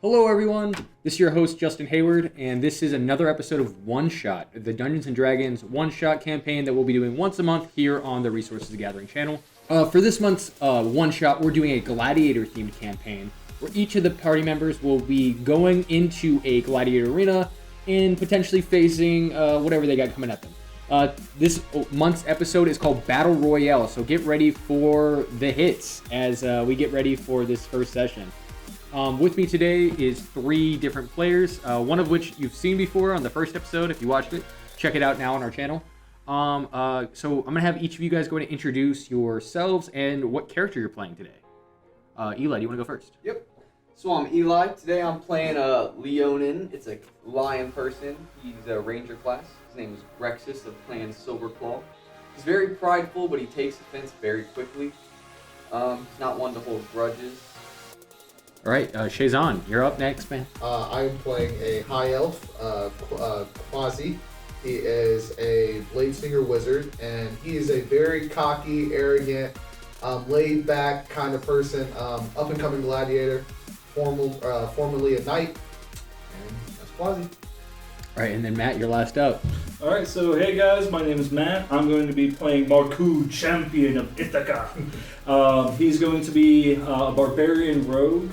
Hello everyone, this is your host Justin Hayward, and this is another episode of One-Shot, the Dungeons & Dragons one-shot campaign that we'll be doing once a month here on the Resources Gathering channel. For this month's one-shot, we're doing a Gladiator-themed campaign, where each of the party members will be going into a Gladiator Arena and potentially facing whatever they got coming at them. This month's episode is called Battle Royale, so get ready for the hits as we get ready for this first session. With me today is three different players, one of which you've seen before on the first episode. If you watched it, check it out now on our channel. So I'm going to have each of you guys go and introduce yourselves and what character you're playing today. Eli, do you want to go first? Yep. So I'm Eli. Today I'm playing Leonin. It's a lion person. He's a ranger class. His name is Rexus of Clan Silverclaw. He's very prideful, but he takes offense very quickly. He's not one to hold grudges. All right, Shaizon, you're up next, man. I'm playing a high elf, Quasi. He is a Bladesinger wizard, and he is a very cocky, arrogant, laid-back kind of person, up-and-coming gladiator, formerly a knight, and that's Quasi. All right, and then Matt, you're last up. All right, so hey guys, my name is Matt. I'm going to be playing Marku, Champion of Ithaca. He's going to be a barbarian rogue.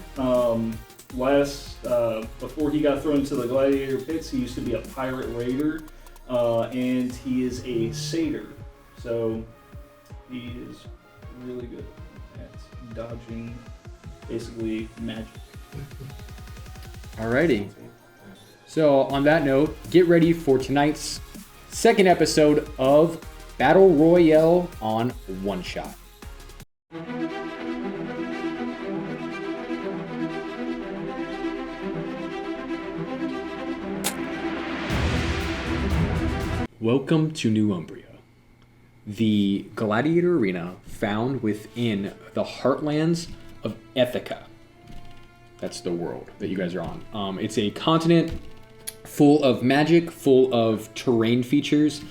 Before he got thrown into the gladiator pits, he used to be a pirate raider, and he is a satyr. So he is really good at dodging, basically magic. Alrighty. So on that note, get ready for tonight's second episode of Battle Royale on One-Shot. Welcome to New Umbria, the Gladiator Arena found within the heartlands of Ethica. That's the world that you guys are on. It's a continent full of magic, full of terrain features,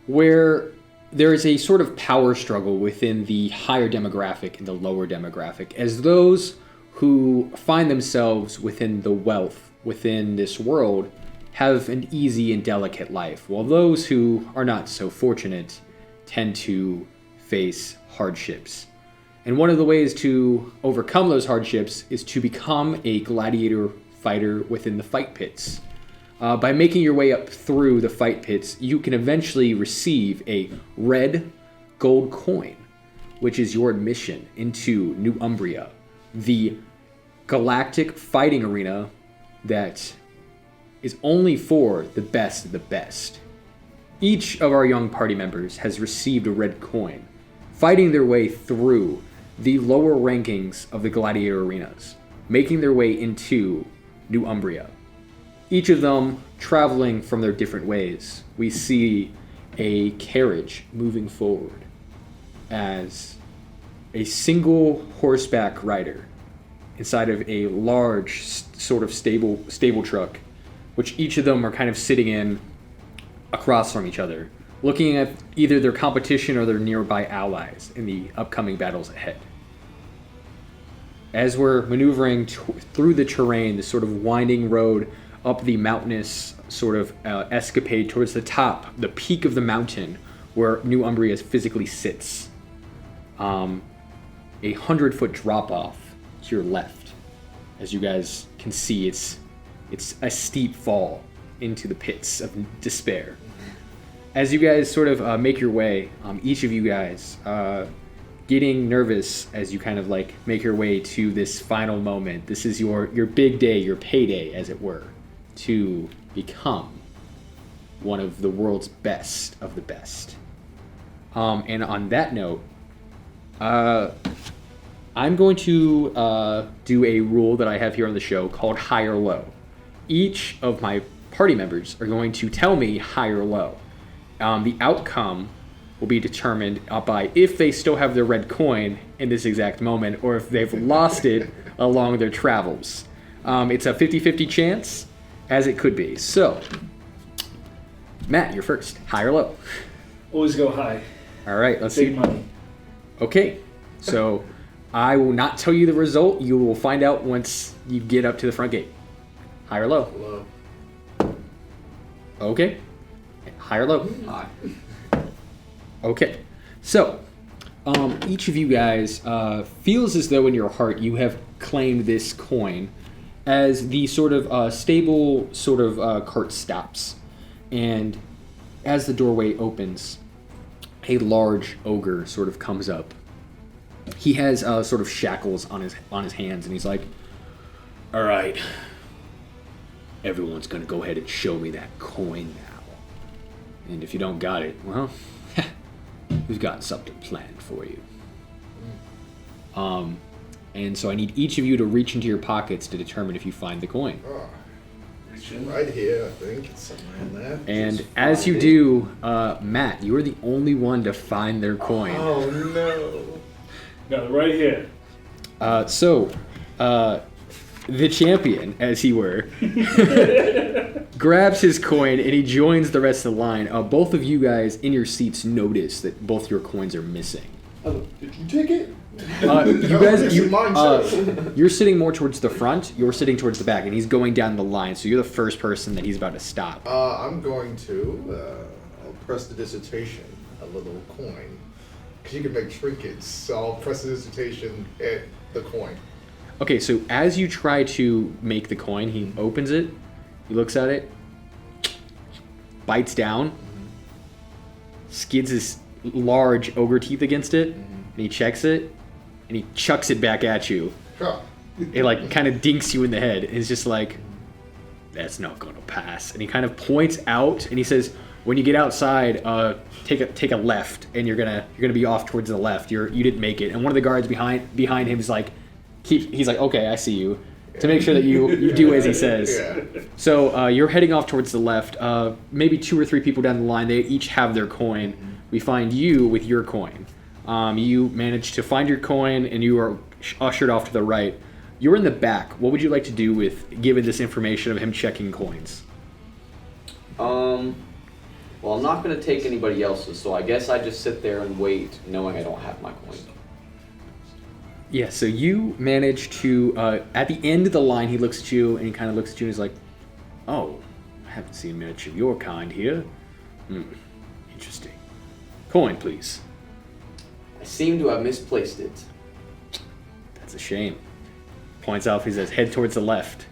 where there is a sort of power struggle within the higher demographic and the lower demographic, as those who find themselves within the wealth within this world have an easy and delicate life, while those who are not so fortunate tend to face hardships. And one of the ways to overcome those hardships is to become a gladiator fighter within the fight pits. By making your way up through the fight pits, you can eventually receive a red gold coin, which is your admission into New Umbria, the galactic fighting arena that is only for the best of the best. Each of our young party members has received a red coin, fighting their way through the lower rankings of the gladiator arenas, making their way into New Umbria. Each of them traveling from their different ways. We see a carriage moving forward as a single horseback rider inside of a large sort of stable truck, which each of them are kind of sitting in across from each other, looking at either their competition or their nearby allies in the upcoming battles ahead. As we're maneuvering through the terrain, this sort of winding road up the mountainous sort of escapade towards the top, the peak of the mountain where New Umbria physically sits, a 100-foot drop-off to your left. As you guys can see, it's a steep fall into the pits of despair. As you guys sort of make your way, each of you guys getting nervous as you kind of like make your way to this final moment. This is your big day, your payday, as it were, to become one of the world's best of the best. And on that note, I'm going to do a rule that I have here on the show called high or low. Each of my party members are going to tell me high or low. The outcome will be determined by if they still have their red coin in this exact moment or if they've lost it along their travels. It's a 50-50 chance, as it could be. So, Matt, you're first. High or low? Always go high. All right, let's Save see. money. Okay, so I will not tell you the result. You will find out once you get up to the front gate. High or low? Low. Okay. High or low? Hi. Okay. So, each of you guys feels as though in your heart you have claimed this coin as the sort of stable sort of cart stops. And as the doorway opens, a large ogre sort of comes up. He has sort of shackles on his hands, and he's like, "All right, everyone's gonna go ahead and show me that coin now. And if you don't got it, well, we've got something planned for you." And so I need each of you to reach into your pockets to determine if you find the coin. Oh, right here, I think. It's somewhere in there. And Just as you find do, Matt, you are the only one to find their coin. Oh, no. Got it right here. The champion, as he were, grabs his coin and he joins the rest of the line. Both of you guys in your seats notice that both your coins are missing. Oh, did you take it? You guys, Mine too. you're sitting more towards the front. You're sitting towards the back, and he's going down the line. So you're the first person that he's about to stop. I'm going to I'll press the dissertation, a little coin. Because you can make trinkets, so I'll press the dissertation at the coin. Okay, so as you try to make the coin, he opens it, he looks at it, bites down, skids his large ogre teeth against it, and he checks it, and he chucks it back at you. Sure. It like kind of dinks you in the head. It's just like, that's not gonna pass. And he kind of points out, and he says, when you get outside, take a left, and you're gonna be off towards the left. You didn't make it. And one of the guards behind him is like, he's like, okay, I see you, to make sure that you do as he says. Yeah. So you're heading off towards the left. Maybe 2 or 3 people down the line, they each have their coin. We find you with your coin. You manage to find your coin, and you are ushered off to the right. You're in the back. What would you like to do with given this information of him checking coins? Well, I'm not going to take anybody else's, so I guess I just sit there and wait, knowing I don't have my coin. Yeah, so you manage to, at the end of the line, he looks at you, and he kind of looks at you, and he's like, "Oh, I haven't seen much of your kind here. Interesting. Coin, please." I seem to have misplaced it. That's a shame. Points out, he says, head towards the left.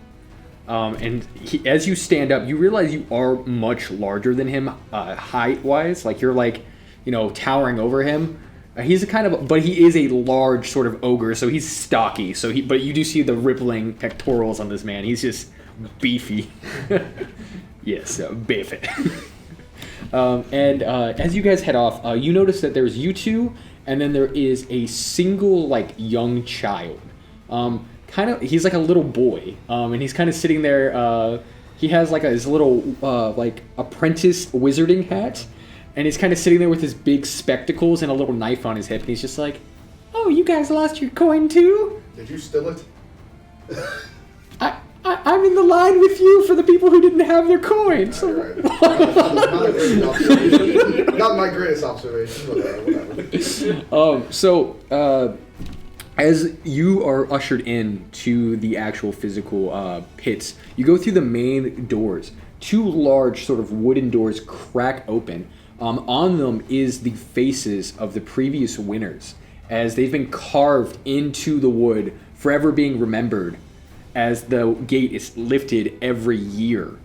And as you stand up, you realize you are much larger than him, height-wise. Like, you're like, towering over him. He's but he is a large sort of ogre, so he's stocky. But you do see the rippling pectorals on this man. He's just beefy. Yes, beefy. And as you guys head off, you notice that there's you two, and then there is a single, young child. He's like a little boy, and he's kind of sitting there. He has his little apprentice wizarding hat, and he's kind of sitting there with his big spectacles and a little knife on his hip, and he's just like, "Oh, you guys lost your coin too? Did you steal it? I'm in the line with you for the people who didn't have their coin." So. Right. Not a great observation. Not my greatest observation, but whatever. As you are ushered in to the actual physical pits, you go through the main doors. 2 large sort of wooden doors crack open. On them is the faces of the previous winners, as they've been carved into the wood, forever being remembered, as the gate is lifted every year.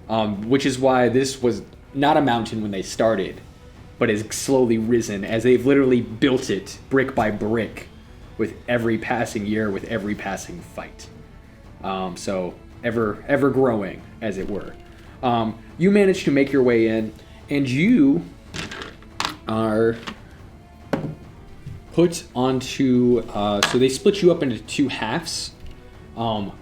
Which is why this was not a mountain when they started, but has slowly risen, as they've literally built it brick by brick, with every passing year, with every passing fight. So ever growing, as it were. You manage to make your way in, and you are put onto, so they split you up into 2 halves,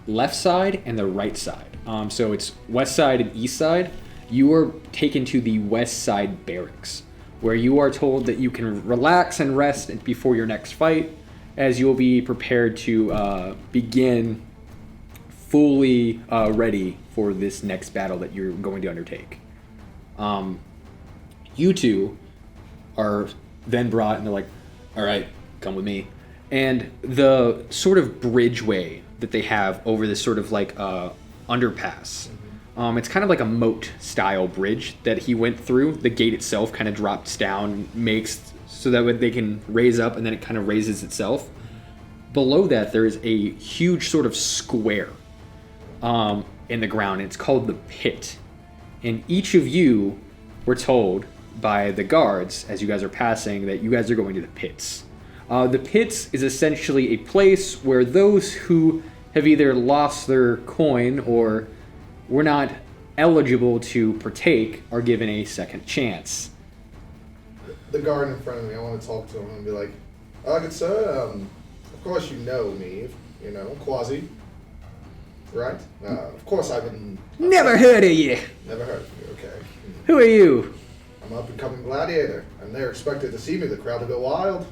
left side and the right side. So it's west side and east side. You are taken to the west side barracks, where you are told that you can relax and rest before your next fight, as you'll be prepared to begin fully ready for this next battle that you're going to undertake. You two are then brought, and they're like, "All right, come with me." And the sort of bridgeway that they have over this sort of like underpass, it's kind of like a moat style bridge that he went through. The gate itself kind of drops down, makes so that they can raise up, and then it kind of raises itself. Below that, there is a huge sort of square in the ground. It's called the pit. And each of you were told by the guards as you guys are passing that you guys are going to the pits. The pits is essentially a place where those who have either lost their coin or were not eligible to partake are given a second chance. The guard in front of me, I want to talk to him and be like, good sir, of course you know me, you know, Quasi, right? Of course I've been... Never heard of you. Never heard of you, okay. Who are you? I'm up and coming gladiator, and they're expected to see me. The crowd will go wild.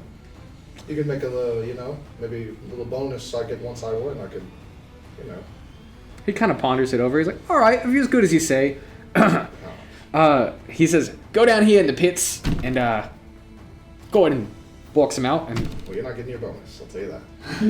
You can make a little, you know, maybe a little bonus I get once I win. I could, you know. He kind of ponders it over. He's like, all right, if you're as good as you say. He says, go down here in the pits and go ahead and walks him out. And well, you're not getting your bonus, I'll tell you that.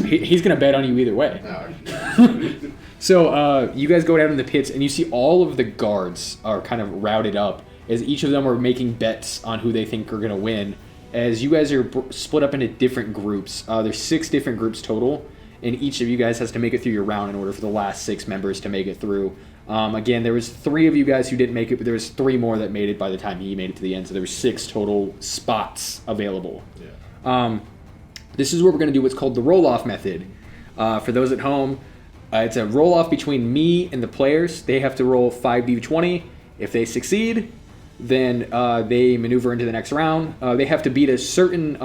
he's going to bet on you either way. No. So you guys go down in the pits, and you see all of the guards are kind of routed up as each of them are making bets on who they think are going to win. As you guys are split up into different groups. There's 6 different groups total, and each of you guys has to make it through your round in order for the last 6 members to make it through. Again, there was 3 of you guys who didn't make it, but there was 3 more that made it by the time he made it to the end, so there were 6 total spots available. Yeah. This is what we're going to do what's called the roll-off method. For those at home, it's a roll-off between me and the players. They have to roll 5d20. If they succeed, then they maneuver into the next round. They have to beat a certain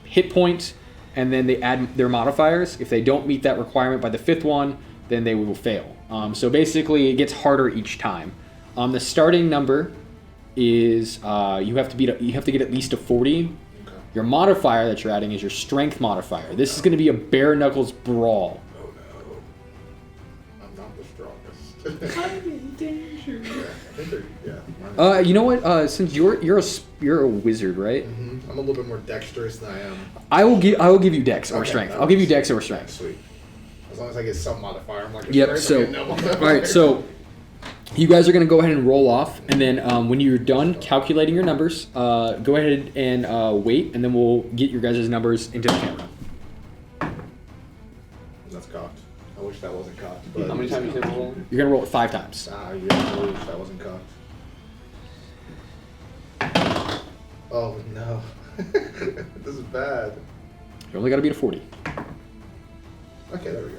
hit point, and then they add their modifiers. If they don't meet that requirement by the 5th one, then they will fail. So basically, it gets harder each time. The starting number is you have to get at least a 40. Okay. Your modifier that you're adding is your strength modifier. This is going to be a bare knuckles brawl. Oh no. I'm not the strongest. I'm in danger. Yeah, I think they're, You know what? Since you're a wizard, right? I'm a little bit more dexterous than I am. I will give you dex or Okay, strength. that I'll give you works. dex or Yeah, strength. sweet. As long as I get some modifier, I'm like a Yep. strength, So, I get no modifier. all right. So, you guys are gonna go ahead and roll off, and then when you're done calculating your numbers, go ahead and wait, and then we'll get your guys' numbers into the camera. That's cocked. I wish that wasn't cocked. But How many times you can roll? You're gonna roll it 5 times. Yeah, I wish that wasn't cocked. Oh no. This is bad. You only gotta beat a 40. Okay, there we go.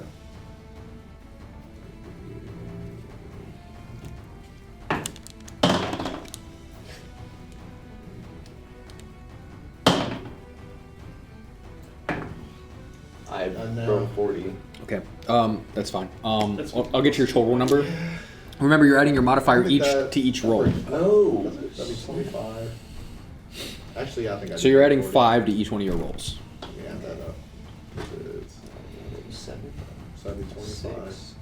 I've No. thrown 40. Okay. That's fine. I'll That's get your total number. Remember, you're adding your modifier Look at that. to each roll. Oh. That'd be 25. Actually, yeah, I think I So you're adding 40. 5 to each one of your rolls. Yeah, add that up. It's 7. 25 6. plus.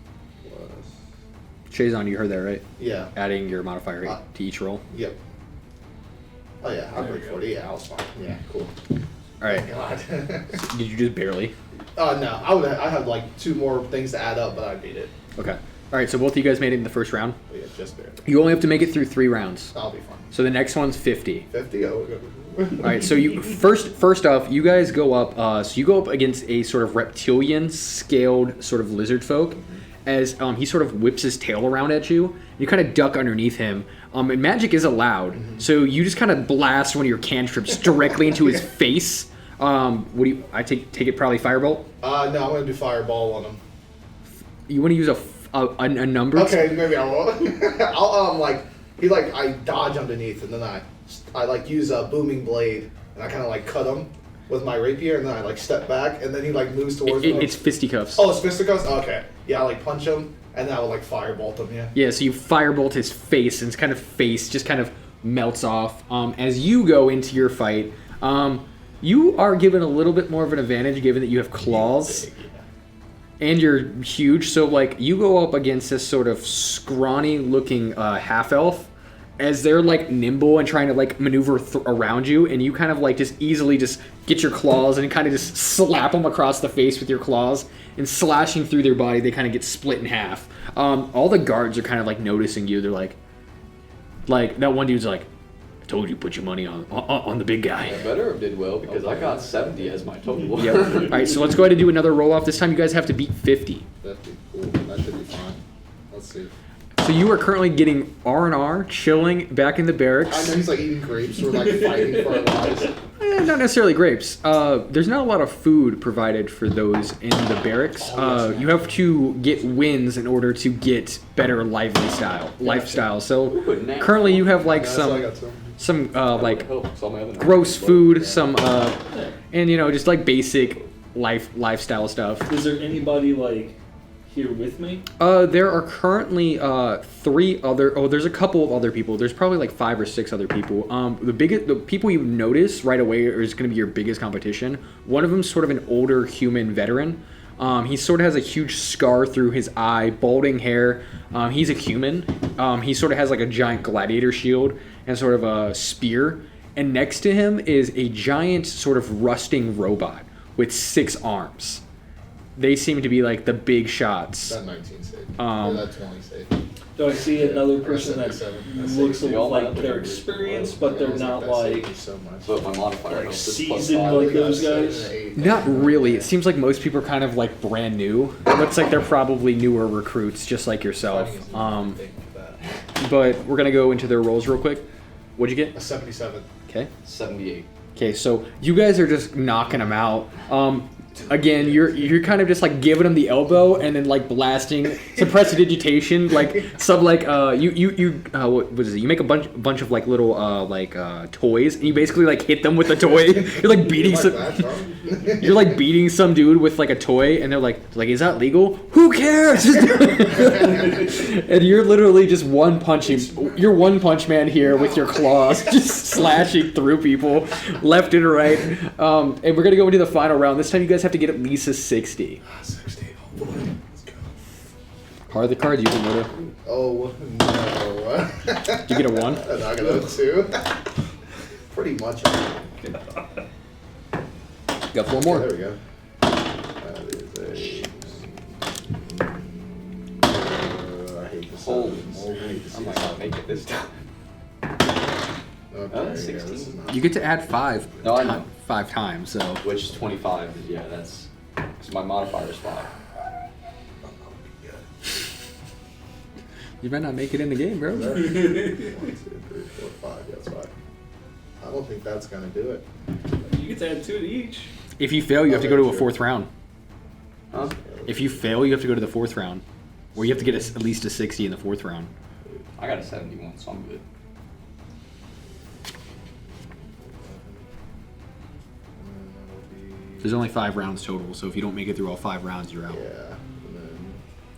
Shaizon, you heard that, right? Yeah. Adding your modifier to each roll. Yep. Oh yeah, I There break we go. 40. Yeah, I was fine. Yeah, cool. All right. God. Did you just barely? No, I had like 2 more things to add up, but I beat it. Okay. All right. So both of you guys made it in the first round. But yeah, just barely. You only have to make it through 3 rounds. I'll be fine. So the next one's 50. 50. Oh. All right. So you first off, you guys go up. So you go up against a sort of reptilian scaled sort of lizard folk, as he sort of whips his tail around at you. You kind of duck underneath him. And magic is allowed, so you just kind of blast one of your cantrips directly into his face. What do you? I take it probably firebolt. No, I'm gonna do fireball on him. You want to use a number? Okay, maybe I will. I'll I dodge underneath, and then I like use a booming blade, and I kind of like cut him with my rapier, and then I like step back, and then he like moves towards me. It's fisticuffs. Oh, it's fisticuffs. Okay, yeah, I like punch him, and then I will like firebolt him. Yeah. Yeah, so you firebolt his face, and his kind of face just kind of melts off. As you go into your fight, you are given a little bit more of an advantage, given that you have claws. Big, yeah. And you're huge, so like you go up against this sort of scrawny-looking half-elf, as they're like nimble and trying to like maneuver around you, and you kind of like just easily just get your claws and kind of just slap them across the face with your claws, and slashing through their body, they kind of get split in half. All the guards are kind of like noticing you. They're like that one dude's like, I told you, put your money on the big guy. I better have did well because I got 70 as my total. Yep. All right, so let's go ahead and do another roll off. This time you guys have to beat 50. That'd be cool. That should be fine. Let's see. So you are currently getting R&R, chilling back in the I barracks. know he's like eating grapes. We're like fighting for our lives. Not necessarily grapes. There's not a lot of food provided for those in the barracks. You have to get wins in order to get better lifestyle. So currently you have like That's all I got to. some like gross food, some and just like basic lifestyle stuff. Is there anybody like here with me? There are currently three other. Oh, there's a couple of other people. There's probably like 5 or 6 other people. The people you notice right away is going to be your biggest competition. One of them's sort of an older human veteran. He sort of has a huge scar through his eye, balding hair. He's a human. He sort of has like a giant gladiator shield and sort of a spear. And next to him is a giant sort of rusting robot with 6 arms. They seem to be like the big shots. That 19 save. Or that 20 save. Do I see another person that 77. looks like they're experienced, but they're not like so much. But my modifier helps. It's +5. seasoned like those guys? Not really. It seems like most people are kind of like brand new. It looks like they're probably newer recruits, just like yourself. But we're gonna go into their roles real quick. What'd you get? A 77. Okay. 78. Okay, so you guys are just knocking them out. Again, you're kind of just like giving them the elbow and then like blasting some prestidigitation, like some like what is it? You make a bunch of like little toys, and you basically like hit them with the toy. You're like beating you're like beating some dude with like a toy, and they're like is that legal? Who cares? And you're literally just one punch man here with your claws, just slashing through people left and right. And we're gonna go into the final round. This time you guys have to get at least a 60. 60. Oh boy. Let's go. How are the cards you can order? Oh no. Did you get a 1? I got a 2. Pretty much. Got 4 more. There we go. That is I hate this. Holy moly. I might not make it this time. Okay, 16. this is not- You get to add 5. No, I know. 5 times. So Which is 25. Yeah, that's. So my modifier is 5. you might not make it in the game, bro. 1, 2, 3, 4, 5. That's 5. I don't think that's gonna do it. You get to add 2 to each. If you fail, you have to go to a True. 4th round. Huh? If you fail, you have to go to the 4th round, or you have to get at least a 60 in the 4th round. I got a 71, so I'm good. There's only 5 rounds total, so if you don't make it through all 5 rounds, you're out. Yeah. And then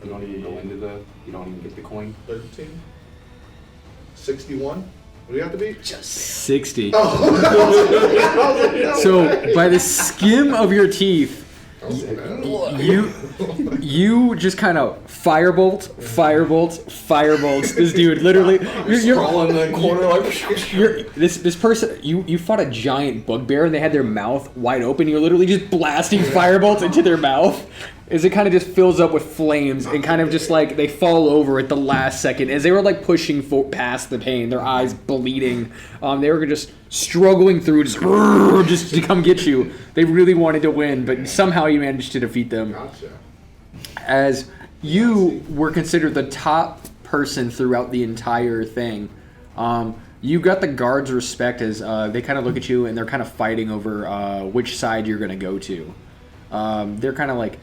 You don't even go into the. You don't even get the coin. 13. 61. What do you have to be? 60. Oh. So by the skim of your teeth, you just kind of firebolts this dude. Literally, you're Crawling in the corner like. this person. You fought a giant bugbear and they had their mouth wide open. You're literally just blasting firebolts into their mouth. As it kind of just fills up with flames and kind of just like they fall over at the last second as they were like pushing past the pain, their eyes bleeding. They were just struggling through just to come get you. They really wanted to win, but somehow you managed to defeat them. Gotcha. As you were considered the top person throughout the entire thing, you got the guards' respect as they kind of look at you and they're kind of fighting over which side you're going to go to. They're kind of like,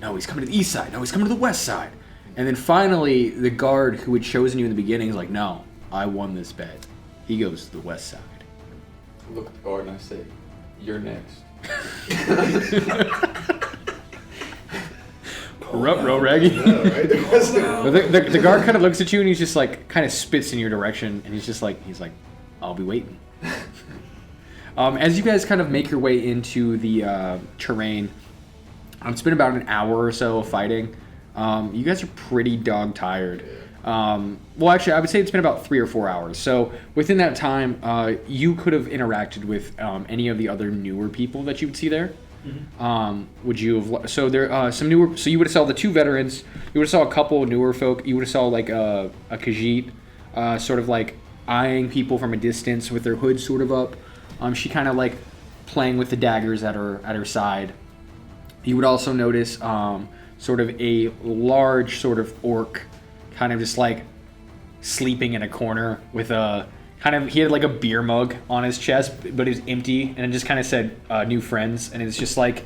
no, he's coming to the east side. No, he's coming to the west side. And then finally, the guard who had chosen you in the beginning is like, no, I won this bet. He goes to the west side. I look at the guard and I say, "You're next." Ruh-roh, Raggy. Yeah, right? The guard kind of looks at you and he's just like, kind of spits in your direction. And he's like, I'll be waiting. As you guys kind of make your way into the terrain, it's been about an hour or so of fighting. You guys are pretty dog tired. Well, actually, I would say it's been about 3 or 4 hours. So within that time, you could have interacted with any of the other newer people that you would see there. Would you have? So there, some newer. So you would have saw the 2 veterans. You would have saw a couple of newer folk. You would have saw like a Khajiit, sort of like eyeing people from a distance with their hood sort of up. She kind of like playing with the daggers at her side. You would also notice sort of a large sort of orc, kind of just like sleeping in a corner with a kind of, he had like a beer mug on his chest, but it was empty, and it just kind of said new friends, and it's just like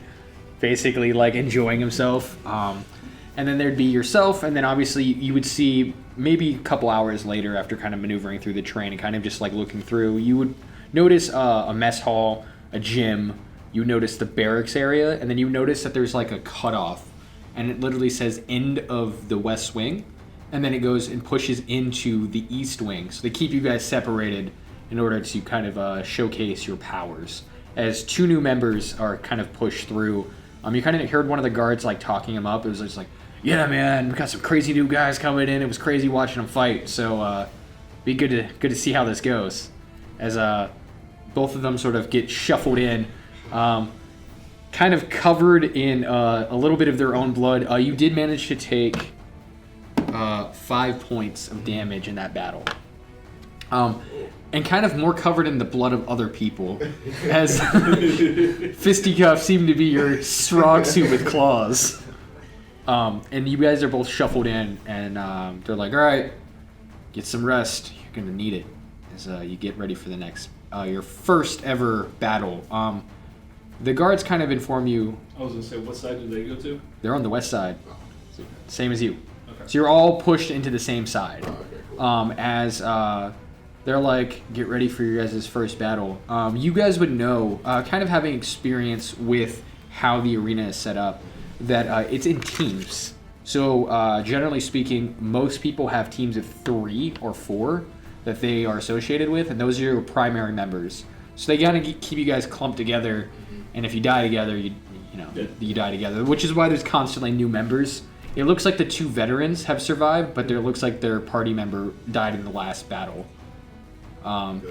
basically like enjoying himself. And then there'd be yourself, and then obviously you would see maybe a couple hours later, after kind of maneuvering through the train and kind of just like looking through, you would notice a mess hall, a gym, you notice the barracks area, and then you notice that there's like a cutoff, and it literally says end of the west wing, and then it goes and pushes into the east wing. So they keep you guys separated in order to kind of showcase your powers. As 2 new members are kind of pushed through, you kind of heard one of the guards like talking him up. It was just like, yeah, man, we got some crazy new guys coming in. It was crazy watching them fight. So be good to see how this goes. As both of them sort of get shuffled in, kind of covered in a little bit of their own blood. You did manage to take 5 points of damage in that battle. And kind of more covered in the blood of other people, as fisticuffs seem to be your strong suit with claws. And you guys are both shuffled in, and they're like, all right, get some rest. You're going to need it as you get ready for the next, your first ever battle. The guards kind of inform you. I was going to say, what side did they go to? They're on the west side, same as you. Okay. So you're all pushed into the same side. Oh, okay, cool. As they're like, get ready for your guys' first battle. You guys would know, kind of having experience with how the arena is set up, that it's in teams. So generally speaking, most people have teams of 3 or 4 that they are associated with, and those are your primary members. So they gotta keep you guys clumped together, and if you die together, you die together, which is why there's constantly new members. It looks like the 2 veterans have survived, but it looks like their party member died in the last battle.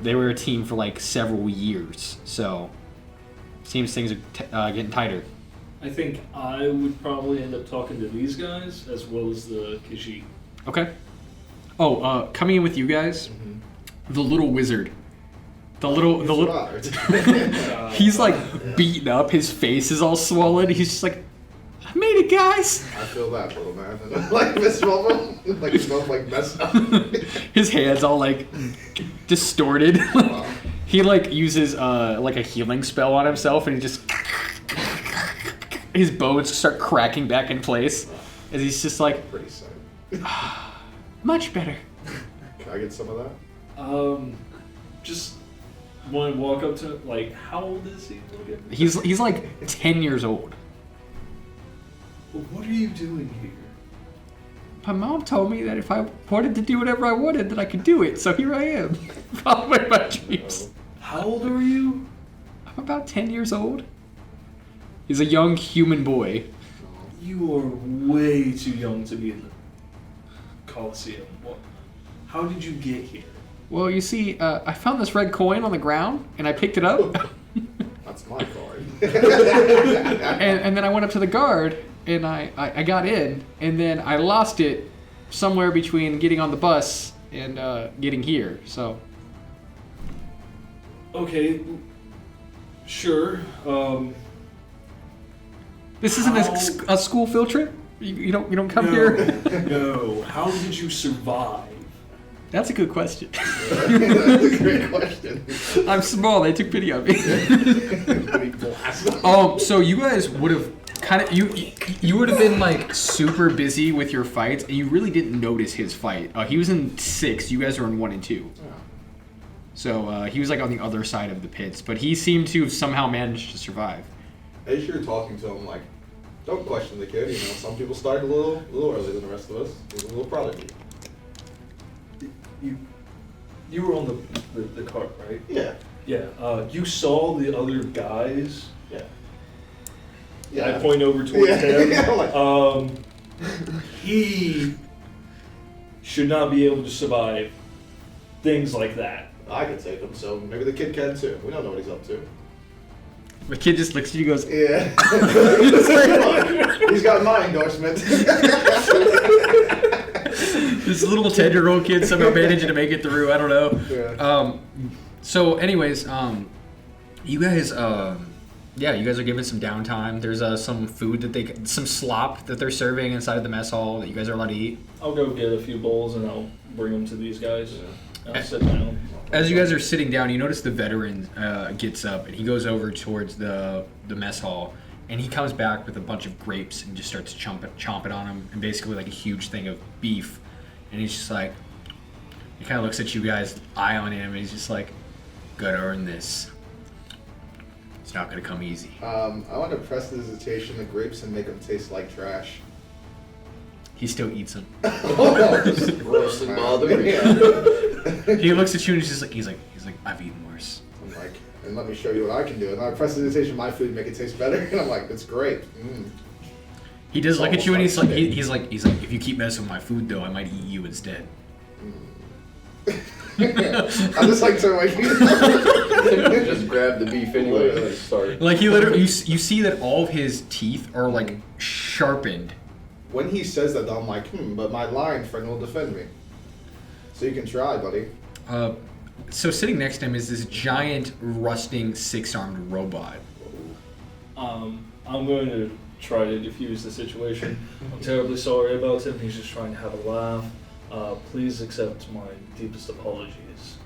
They were a team for like several years, so seems things are getting tighter. I think I would probably end up talking to these guys as well as the Khajiit. Okay. Oh, coming in with you guys, the little wizard. The little he's like beaten up, his face is all swollen, he's just like, I made it, guys. I feel that, little man. Like this moment, like he's both like messed up. His hands all like distorted. Wow. He like uses like a healing spell on himself, and he just his bones start cracking back in place, as he's just like, Pretty sick. much better. Can I get some of that? Just want to walk up to, like, how old is he? He's like 10 years old. What are you doing here? My mom told me that if I wanted to do whatever I wanted, that I could do it. So here I am, following my dreams. How old are you? I'm about 10 years old. He's a young human boy. You are way too young to be in the Coliseum. How did you get here? Well, you see, I found this red coin on the ground, and I picked it up. That's my card. and then I went up to the guard, and I got in, and then I lost it somewhere between getting on the bus and getting here, so. Okay, sure. This isn't a school field trip? You don't come here? No. How did you survive? That's a good question. That's a great question. I'm small. They took pity on me. So you guys would have kind of you would have been like super busy with your fights, and you really didn't notice his fight. He was in 6. You guys were in 1 and 2. So he was like on the other side of the pits, but he seemed to have somehow managed to survive. As you're talking to him, like, don't question the kid. You know, some people start a little earlier than the rest of us. He's a little prodigy. You were on the cart, right? Yeah. Yeah. You saw the other guys. Yeah. I point over towards him. Yeah, like, He should not be able to survive things like that. I could take him, so maybe the kid can too. We don't know what he's up to. The kid just looks at you and goes, Yeah. He's got my endorsement. this little 10-year-old kid somehow managing to make it through. I don't know. Yeah. So anyways, you guys, you guys are given some downtime. There's some food that some slop that they're serving inside of the mess hall that you guys are allowed to eat. I'll go get a few bowls and I'll bring them to these guys. I'll sit down. As you guys are sitting down, you notice the veteran gets up and he goes over towards the mess hall, and he comes back with a bunch of grapes and just starts chomping on them, and basically like a huge thing of beef. And he's just like, he kind of looks at you guys, eye on him, and he's just like, gotta earn this. It's not gonna come easy. I want to prestidigitation the grapes and make them taste like trash. He still eats them. Gross and bothered. Yeah. He looks at you and he's like, I've eaten worse. I'm like, and let me show you what I can do. And I prestidigitation my food, make it taste better. And I'm like, that's great. He does It's look at you and he's almost like, like he's like, if you keep messing with my food though, I might eat you instead. I just like to like. Just grab the beef anyway and then start. Like he literally, you see that all of his teeth are like sharpened. When he says that, though, I'm like, but my lion friend will defend me. So you can try, buddy. So sitting next to him is this giant, rusting, 6-armed robot. I'm going to try to defuse the situation. I'm terribly sorry about him. He's just trying to have a laugh. Please accept my deepest apologies.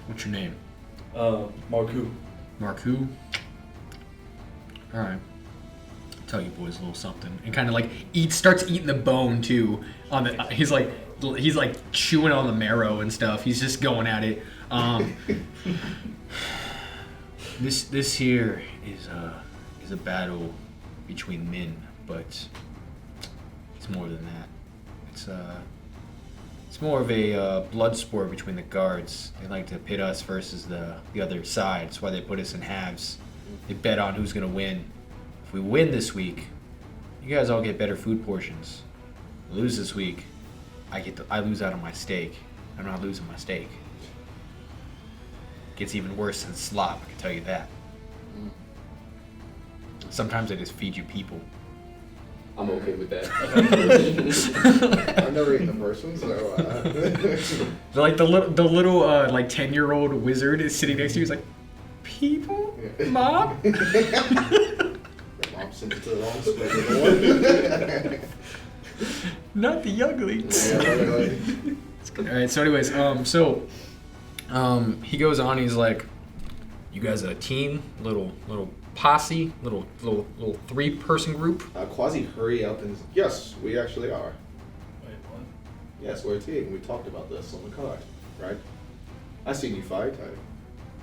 What's your name? Marku. Marku? Alright. Tell you boys a little something. And kind of like starts eating the bone too. He's like chewing on the marrow and stuff. He's just going at it. This here is a battle between men, but it's more than that. It's more of a blood sport between the guards. They like to pit us versus the other side. That's why they put us in halves. They bet on who's gonna win. If we win this week, you guys all get better food portions. Lose this week, I lose out on my steak. I'm not losing my steak. It gets even worse than slop, I can tell you that. Sometimes I just feed you people. I'm okay with that. I've never eaten a person, so. Like the little like 10-year-old wizard is sitting next to you. He's like, people, Yeah. Mom. Mom sent it to the wrong split. Not the younglings. Yeah, really. All right. So, anyways, he goes on. He's like, "You guys are a team, little posse, little 3-person group." Quasi, hurry up and yes, we actually are. Wait, what? Yes, we're a team. We talked about this on the card, right? I seen you fight,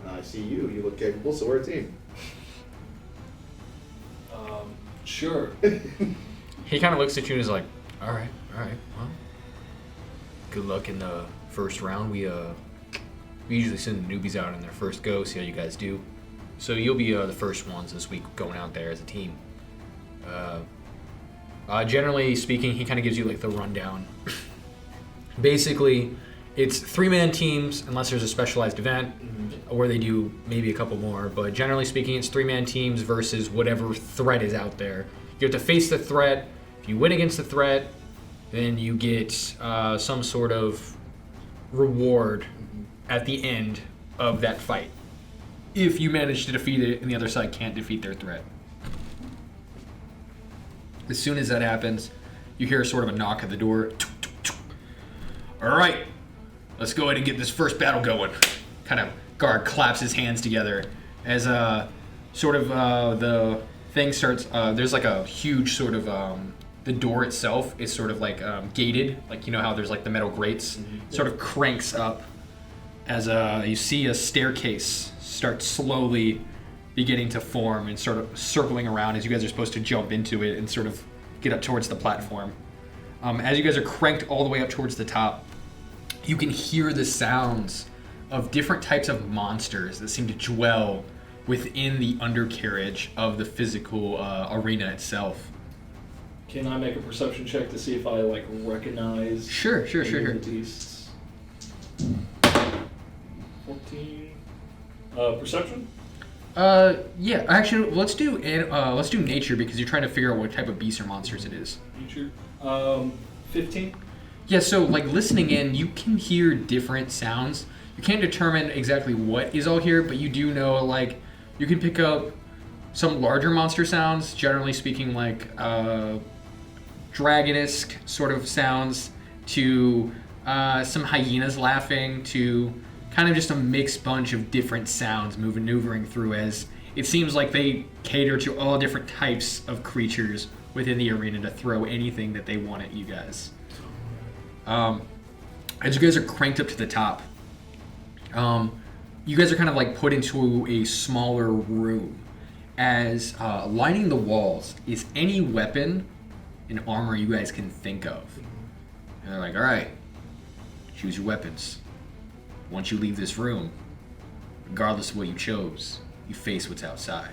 and I see you. You look capable, so we're a team. Sure. He kind of looks at you and is like, "All right, well, good luck in the first round. We usually send the newbies out in their first go, see how you guys do. So you'll be the first ones this week going out there as a team. Generally speaking, he kind of gives you like the rundown. Basically, it's 3-man teams unless there's a specialized event where they do maybe a couple more. But generally speaking, it's 3-man teams versus whatever threat is out there. You have to face the threat. If you win against the threat, then you get some sort of reward at the end of that fight. If you manage to defeat it and the other side can't defeat their threat. As soon as that happens, you hear sort of a knock at the door. All right, let's go ahead and get this first battle going. Kind of guard claps his hands together as the thing starts. There's like a huge sort of the door itself is sort of like gated, like you know how there's like the metal grates. Sort of cranks up as you see a staircase start slowly beginning to form and sort of circling around as you guys are supposed to jump into it and sort of get up towards the platform. As you guys are cranked all the way up towards the top, you can hear the sounds of different types of monsters that seem to dwell within the undercarriage of the physical arena itself. Can I make a perception check to see if I recognize Sure. any of the beasts? 14. Perception? Yeah. Actually, let's do nature because you're trying to figure out what type of beasts or monsters it is. Nature. 15. Yeah. So listening in, you can hear different sounds. You can't determine exactly what is all here, but you do know you can pick up some larger monster sounds. Generally speaking, dragon-esque sort of sounds to some hyenas laughing to kind of just a mixed bunch of different sounds maneuvering through, as it seems like they cater to all different types of creatures within the arena to throw anything that they want at you guys. As you guys are cranked up to the top, you guys are kind of put into a smaller room, as lining the walls is any weapon and armor you guys can think of. And they're like, all right, choose your weapons. Once you leave this room, regardless of what you chose, you face what's outside.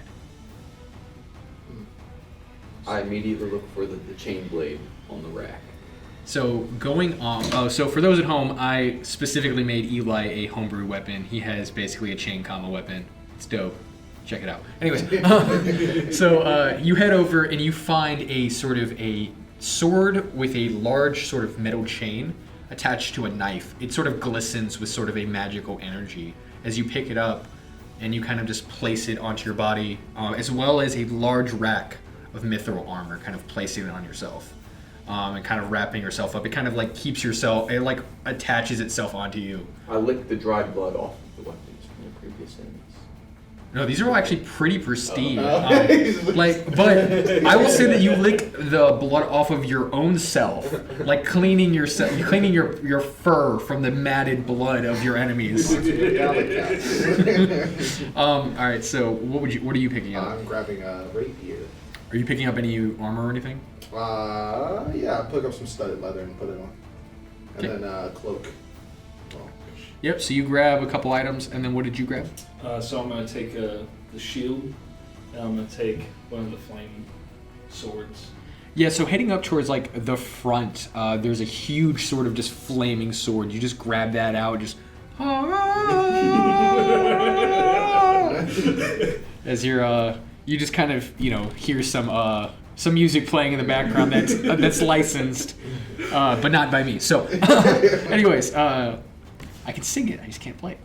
I immediately look for the chain blade on the rack. So going on, so for those at home, I specifically made Eli a homebrew weapon. He has basically a chain combo weapon. It's dope. Check it out. Anyways, so you head over and you find a sort of a sword with a large sort of metal chain attached to a knife. It sort of glistens with sort of a magical energy as you pick it up and you kind of just place it onto your body, as well as a large rack of mithril armor, kind of placing it on yourself. And kind of wrapping yourself up. It kind of keeps yourself, it attaches itself onto you. I lick the dried blood off of the weapons from the previous enemies. No, these are all actually pretty pristine. But I will say that you lick the blood off of your own self, cleaning your fur from the matted blood of your enemies. All right, so what are you picking up? I'm grabbing a rapier. Are you picking up any armor or anything? Yeah, pick up some studded leather and put it on. And Okay. then cloak. Well, Yep, so you grab a couple items, and then what did you grab? So I'm going to take the shield, and I'm going to take one of the flaming swords. Yeah, so heading up towards the front, there's a huge sort of just flaming sword. You just grab that out, just as you just kind of hear some music playing in the background that's licensed, but not by me. So, anyways, I can sing it. I just can't play it.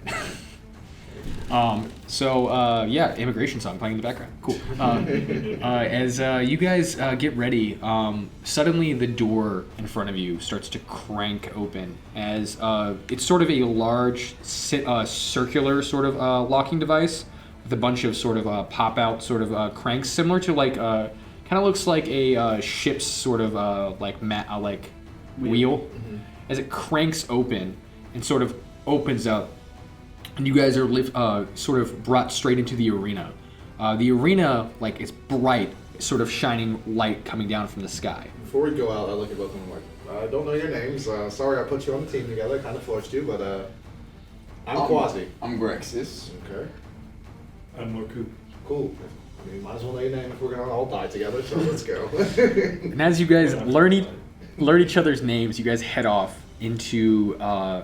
Yeah, immigration song playing in the background. Cool. As you guys get ready, suddenly the door in front of you starts to crank open as it's sort of a large circular sort of locking device with a bunch of sort of pop-out sort of cranks, similar to kind of looks like a ship's sort of wheel. Mm-hmm. As it cranks open and sort of opens up, and you guys are sort of brought straight into the arena. The arena, it's bright, sort of shining light coming down from the sky. before we go out, I look at both of them I don't know your names. Sorry I put you on the team together. Kind of forced you, but I'm Quasi. I'm Grexis. Okay. I'm Morku. Cool. I mean, might as well know your name if we're gonna all die together. So let's go. And as you guys learn each other's names, you guys head off into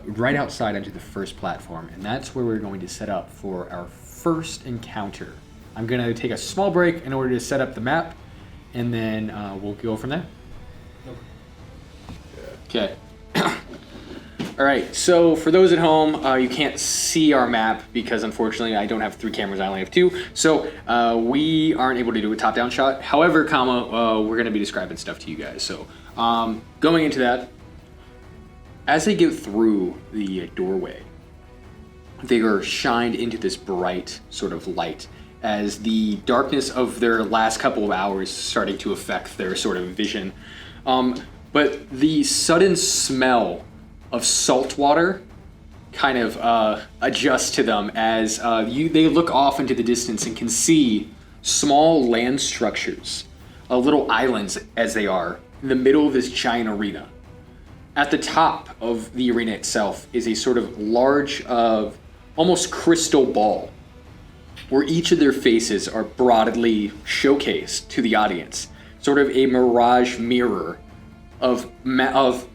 right outside onto the first platform, and that's where we're going to set up for our first encounter. I'm going to take a small break in order to set up the map, and then we'll go from there. Okay. All right, so for those at home, you can't see our map because unfortunately I don't have 3 cameras, I only have 2. So we aren't able to do a top-down shot. However, we're going to be describing stuff to you guys. So going into that, as they get through the doorway, they are shined into this bright sort of light as the darkness of their last couple of hours is starting to affect their sort of vision. But the sudden smell of salt water kind of adjusts to them as they look off into the distance and can see small land structures, little islands as they are, in the middle of this giant arena. At the top of the arena itself is a sort of large, almost crystal ball, where each of their faces are broadly showcased to the audience. sort of a mirage mirror of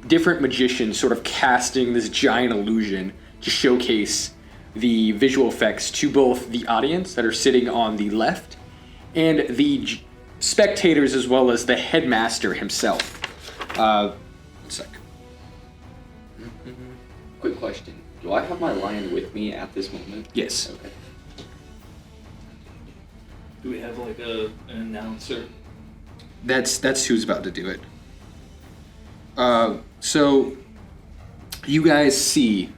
different magicians sort of casting this giant illusion to showcase the visual effects to both the audience that are sitting on the left and the spectators, as well as the headmaster himself. One sec. Quick question. Do I have my lion with me at this moment? Yes. Okay. Do we have like an announcer? That's who's about to do it. So you guys see.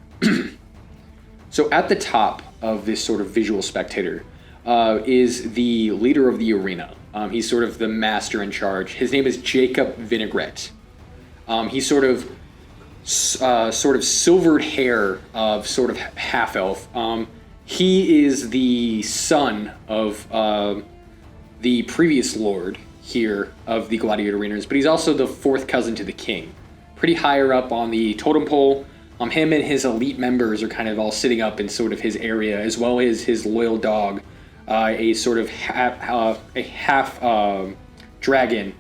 So at the top of this sort of visual spectator is the leader of the arena. He's sort of the master in charge. His name is Jacob Vinaigrette. He's sort of silvered hair of sort of half elf. He is the son of the previous lord here of the Gladiator Arenas, but he's also the fourth cousin to the king. Pretty higher up on the totem pole. Him and his elite members are kind of all sitting up in sort of his area, as well as his loyal dog, a sort of half dragon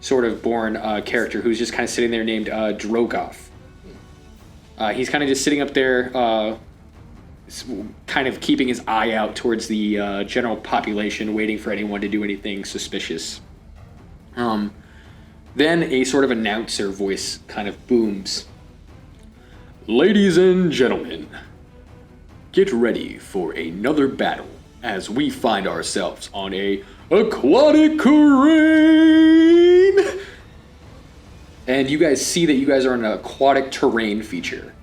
sort of born character who's just kind of sitting there named Drogoth. He's kind of just sitting up there, kind of keeping his eye out towards the general population, waiting for anyone to do anything suspicious. Then a sort of announcer voice kind of booms. Ladies and gentlemen, get ready for another battle as we find ourselves on a aquatic terrain. And you guys see that you guys are in an aquatic terrain feature.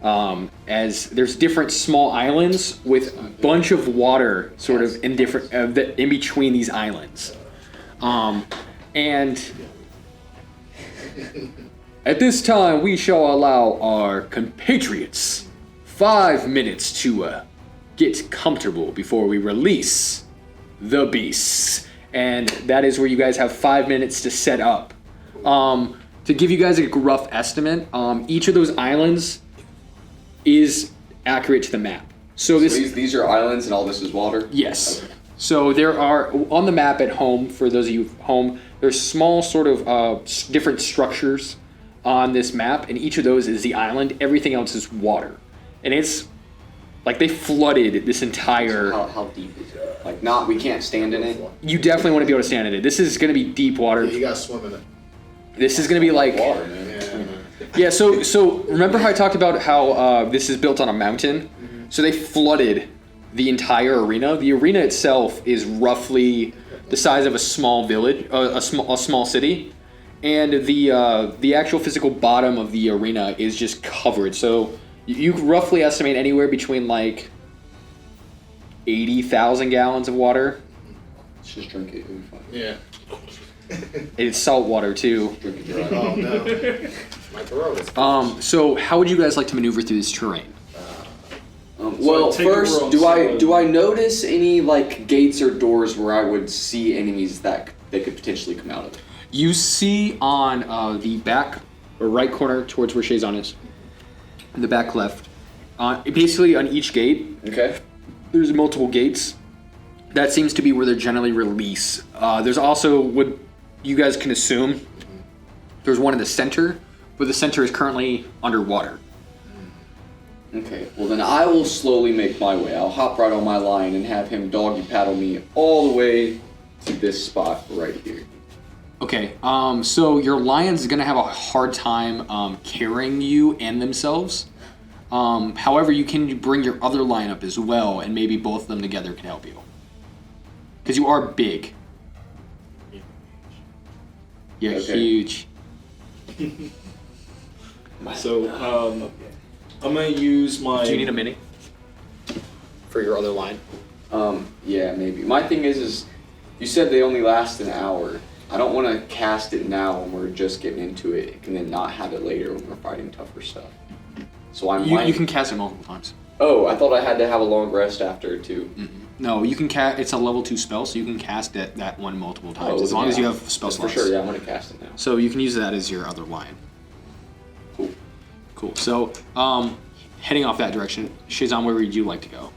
As there's different small islands with a bunch of water sort of in different in between these islands. And at this time, we shall allow our compatriots 5 minutes to get comfortable before we release the beasts. And that is where you guys have 5 minutes to set up. To give you guys a rough estimate, each of those islands is accurate to the map. So these are islands and all this is water? Yes. Okay. So there are, on the map at home, for those of you home, there's small sort of different structures on this map, and each of those is the island. Everything else is water. And it's like they flooded this entire... How deep is it? Like, we can't stand in it? You definitely want to be able to stand in it. This is going to be deep water. Yeah, you gotta swim in it. This is going to be like... Water, man. Yeah, so remember how I talked about how this is built on a mountain? Mm-hmm. So they flooded the entire arena. The arena itself is roughly the size of a small village, a small city. And the actual physical bottom of the arena is just covered. So you roughly estimate anywhere between like 80,000 gallons of water. Let's just drink it. It'll be fine. Yeah. It's salt water too. Drink it dry. Oh no. My throat is So how would you guys like to maneuver through this terrain? Well, take a first, roll, do I notice any like gates or doors where I would see enemies that they could potentially come out of? You see on the back or right corner towards where Shaizon is, in the back left, basically on each gate, Okay. there's multiple gates. That seems to be where they generally release. There's also what you guys can assume. There's one in the center, but the center is currently underwater. Okay, well then I will slowly make my way. I'll hop right on my lion and have him doggy paddle me all the way to this spot right here. Okay, so your lion's gonna have a hard time carrying you and themselves. However, you can bring your other lion up as well, and maybe both of them together can help you. Because you are big. You're Okay. huge. So, I'm gonna use my... Do you need a mini? For your other lion? Yeah, maybe. My thing is you said they only last an hour. I don't want to cast it now when we're just getting into it, and then not have it later when we're fighting tougher stuff. So You can cast it multiple times. Oh, I thought I had to have a long rest after too. No, you can cast. It's a level 2 spell, so you can cast that one multiple times as long as you have spell For slots. sure, yeah, I'm gonna cast it now. So you can use that as your other lion. Cool. Cool. So, heading off that direction, Shaizon, where would you like to go?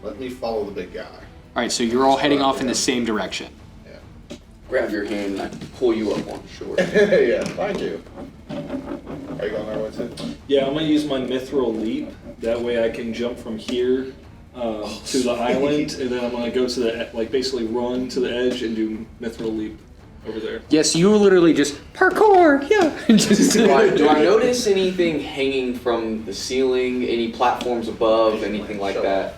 let me follow the big guy. All right, so you're all heading off in the same direction. Yeah. grab your hand and I pull you up on shore. Yeah, thank you. Are you going there with it? Yeah, I'm gonna use my mithril leap. That way I can jump from here to the island, and then I'm gonna go to the basically run to the edge and do mithril leap over there. Yes, you literally just parkour. Yeah. Just Do I notice anything hanging from the ceiling? Any platforms above? Anything like that?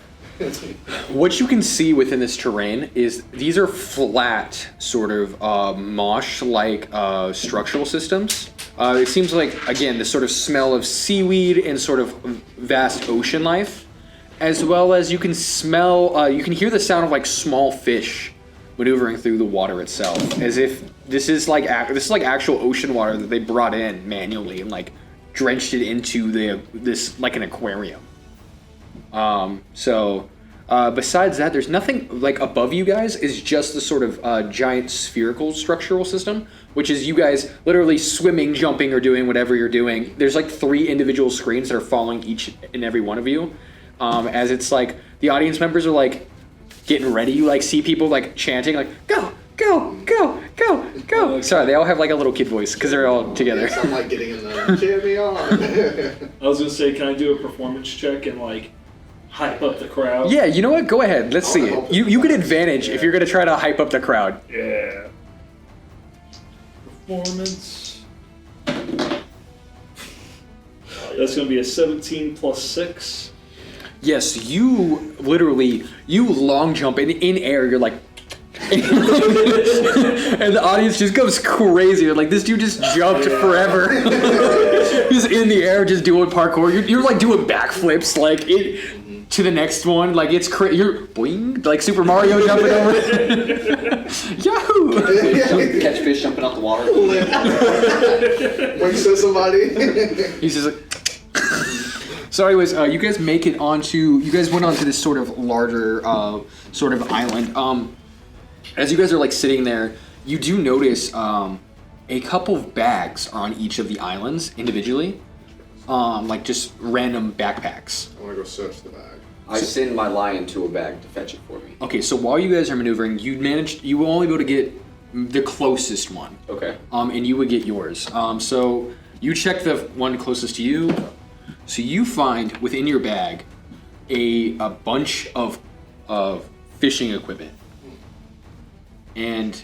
What you can see within this terrain is these are flat, sort of marsh-like structural systems. It seems like, again, the sort of smell of seaweed and sort of vast ocean life, as well as you can smell, you can hear the sound of like small fish maneuvering through the water itself, as if this is like actual ocean water that they brought in manually and like drenched it into this like an aquarium. Besides that, there's nothing like above you guys. Is just the sort of giant spherical structural system, which is you guys literally swimming, jumping, or doing whatever you're doing. There's like 3 individual screens that are following each and every one of you. As it's like the audience members are like getting ready. You like see people like chanting like go, go, go, go, go. Sorry, they all have like a little kid voice because they're all together. Yes, I'm like getting in the cheer me on. I was gonna say, can I do a performance check and like hype up the crowd? Yeah, you know what? Go ahead. Let's see it. You get advantage if you're gonna try to hype up the crowd. Yeah. Performance. That's gonna be a 17 plus 6. Yes, you long jump in air. You're like, and the audience just goes crazy. They're like, this dude just jumped forever. He's in the air just doing parkour. You're like doing backflips like to the next one. Like it's you're boing like Super Mario jumping over. Yahoo! Catch fish jumping out the water. Winks to somebody. He's just like. So anyways, you guys make it onto, you guys went onto this sort of larger sort of island. As you guys are like sitting there, you do notice a couple of bags are on each of the islands individually. Like just random backpacks. I want to go search the bag. I send my lion to a bag to fetch it for me. Okay, so while you guys are maneuvering, you will only be able to get the closest one. Okay. And you would get yours. So you check the one closest to you. So you find within your bag a bunch of fishing equipment. And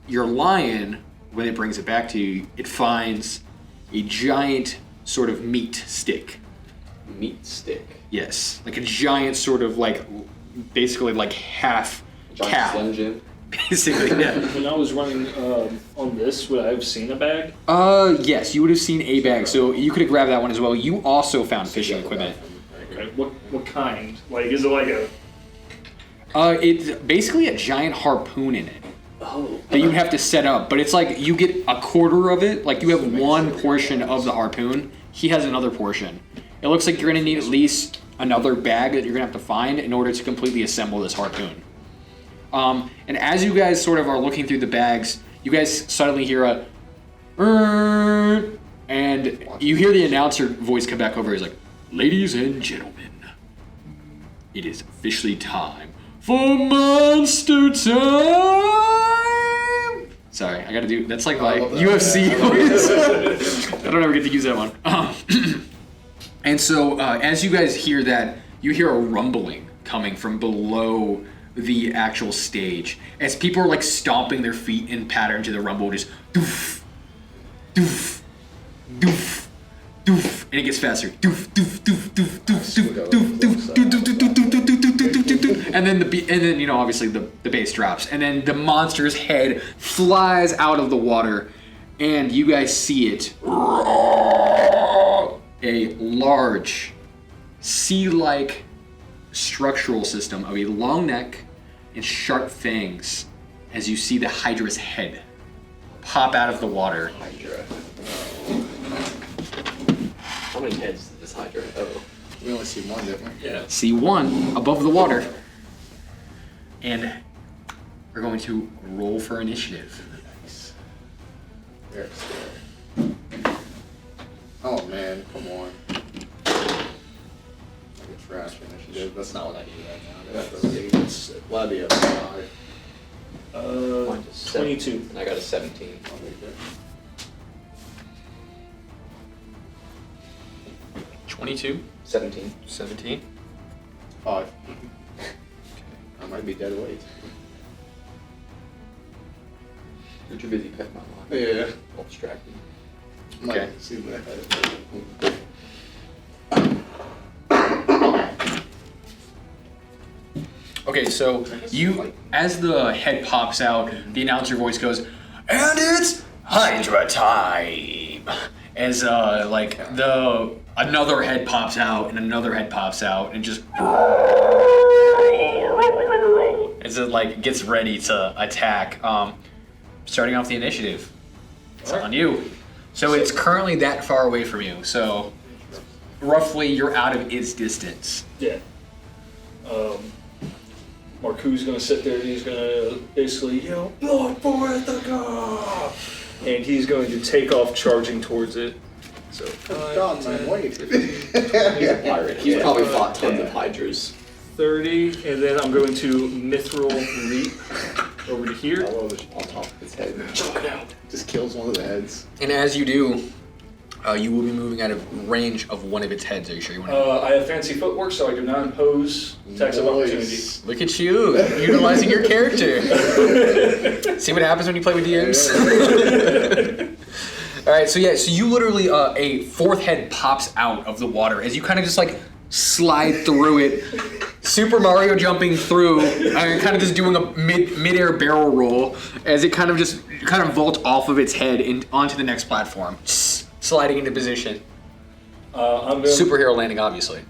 your lion, when it brings it back to you, it finds a giant sort of meat stick. Meat stick. Yes, like a giant sort of like, basically like half cow. Slim Jim. Basically, yeah. When I was running on this, would I have seen a bag? Yes, you would have seen a bag, so you could have grabbed that one as well. You also found fishing equipment. Okay. What kind? Like, is it like a... It's basically a giant harpoon in it. Oh. That you would have to set up, but it's like you get a quarter of it. Like you have one portion of the harpoon. He has another portion. It looks like you're gonna need at least another bag that you're gonna have to find in order to completely assemble this harpoon. And as you guys sort of are looking through the bags, you guys suddenly hear a and you hear the announcer voice come back over. He's like, "Ladies and gentlemen, it is officially time for Monster Time." Sorry, I gotta do. That's like my UFC voice. I don't ever get to use that one. And so as you guys hear that, you hear a rumbling coming from below the actual stage as people are like stomping their feet in pattern to the rumble, just doof, doof, doof, doof, and it gets faster. Doof, doof, doof, doof, doof, doof, doof, doof, doof, doof, doof, doof, doof, doof, doof, and then you know obviously the bass drops, and then the monster's head flies out of the water, and you guys see it. A large sea-like structural system of a long neck and sharp fangs as you see the Hydra's head pop out of the water. Hydra. How many heads did this Hydra have? Oh. We only see one, didn't we? Yeah. See one above the water. And we're going to roll for initiative. Nice. Very scary. Oh man, come on. Like a trash initiative. That's not what I need right now. That's glad the Mine's a 22. And I got a 17. 22, 17. 17. 5. I might be dead weight. You're too busy petting my line. Yeah. All distracted. Okay. Might see that. Okay, so you, as the head pops out, the announcer voice goes, and it's Hydra time! As, another head pops out, and another head pops out, and just... As it, gets ready to attack. Starting off the initiative. It's on you. So it's currently that far away from you, so... Roughly, you're out of its distance. Yeah. Marku's gonna sit there and he's gonna basically yell, "Blood for Ithaca!" And he's going to take off charging towards it. So, God, man, wait. He's a pirate. He's probably fought tons of hydras. 30, and then I'm going to mithril leap over to here. On top of his head. Choke it out. Just kills one of the heads. And as you do, you will be moving out of range of one of its heads. Are you sure you want to? I have fancy footwork, so I do not impose attacks of opportunity. Look at you, utilizing your character. See what happens when you play with DMs? All right, so you literally, a fourth head pops out of the water as you kind of just slide through it. Super Mario jumping through, and kind of just doing a mid-air barrel roll as it kind of vaults off of its head onto the next platform. Sliding into position. Superhero landing, obviously.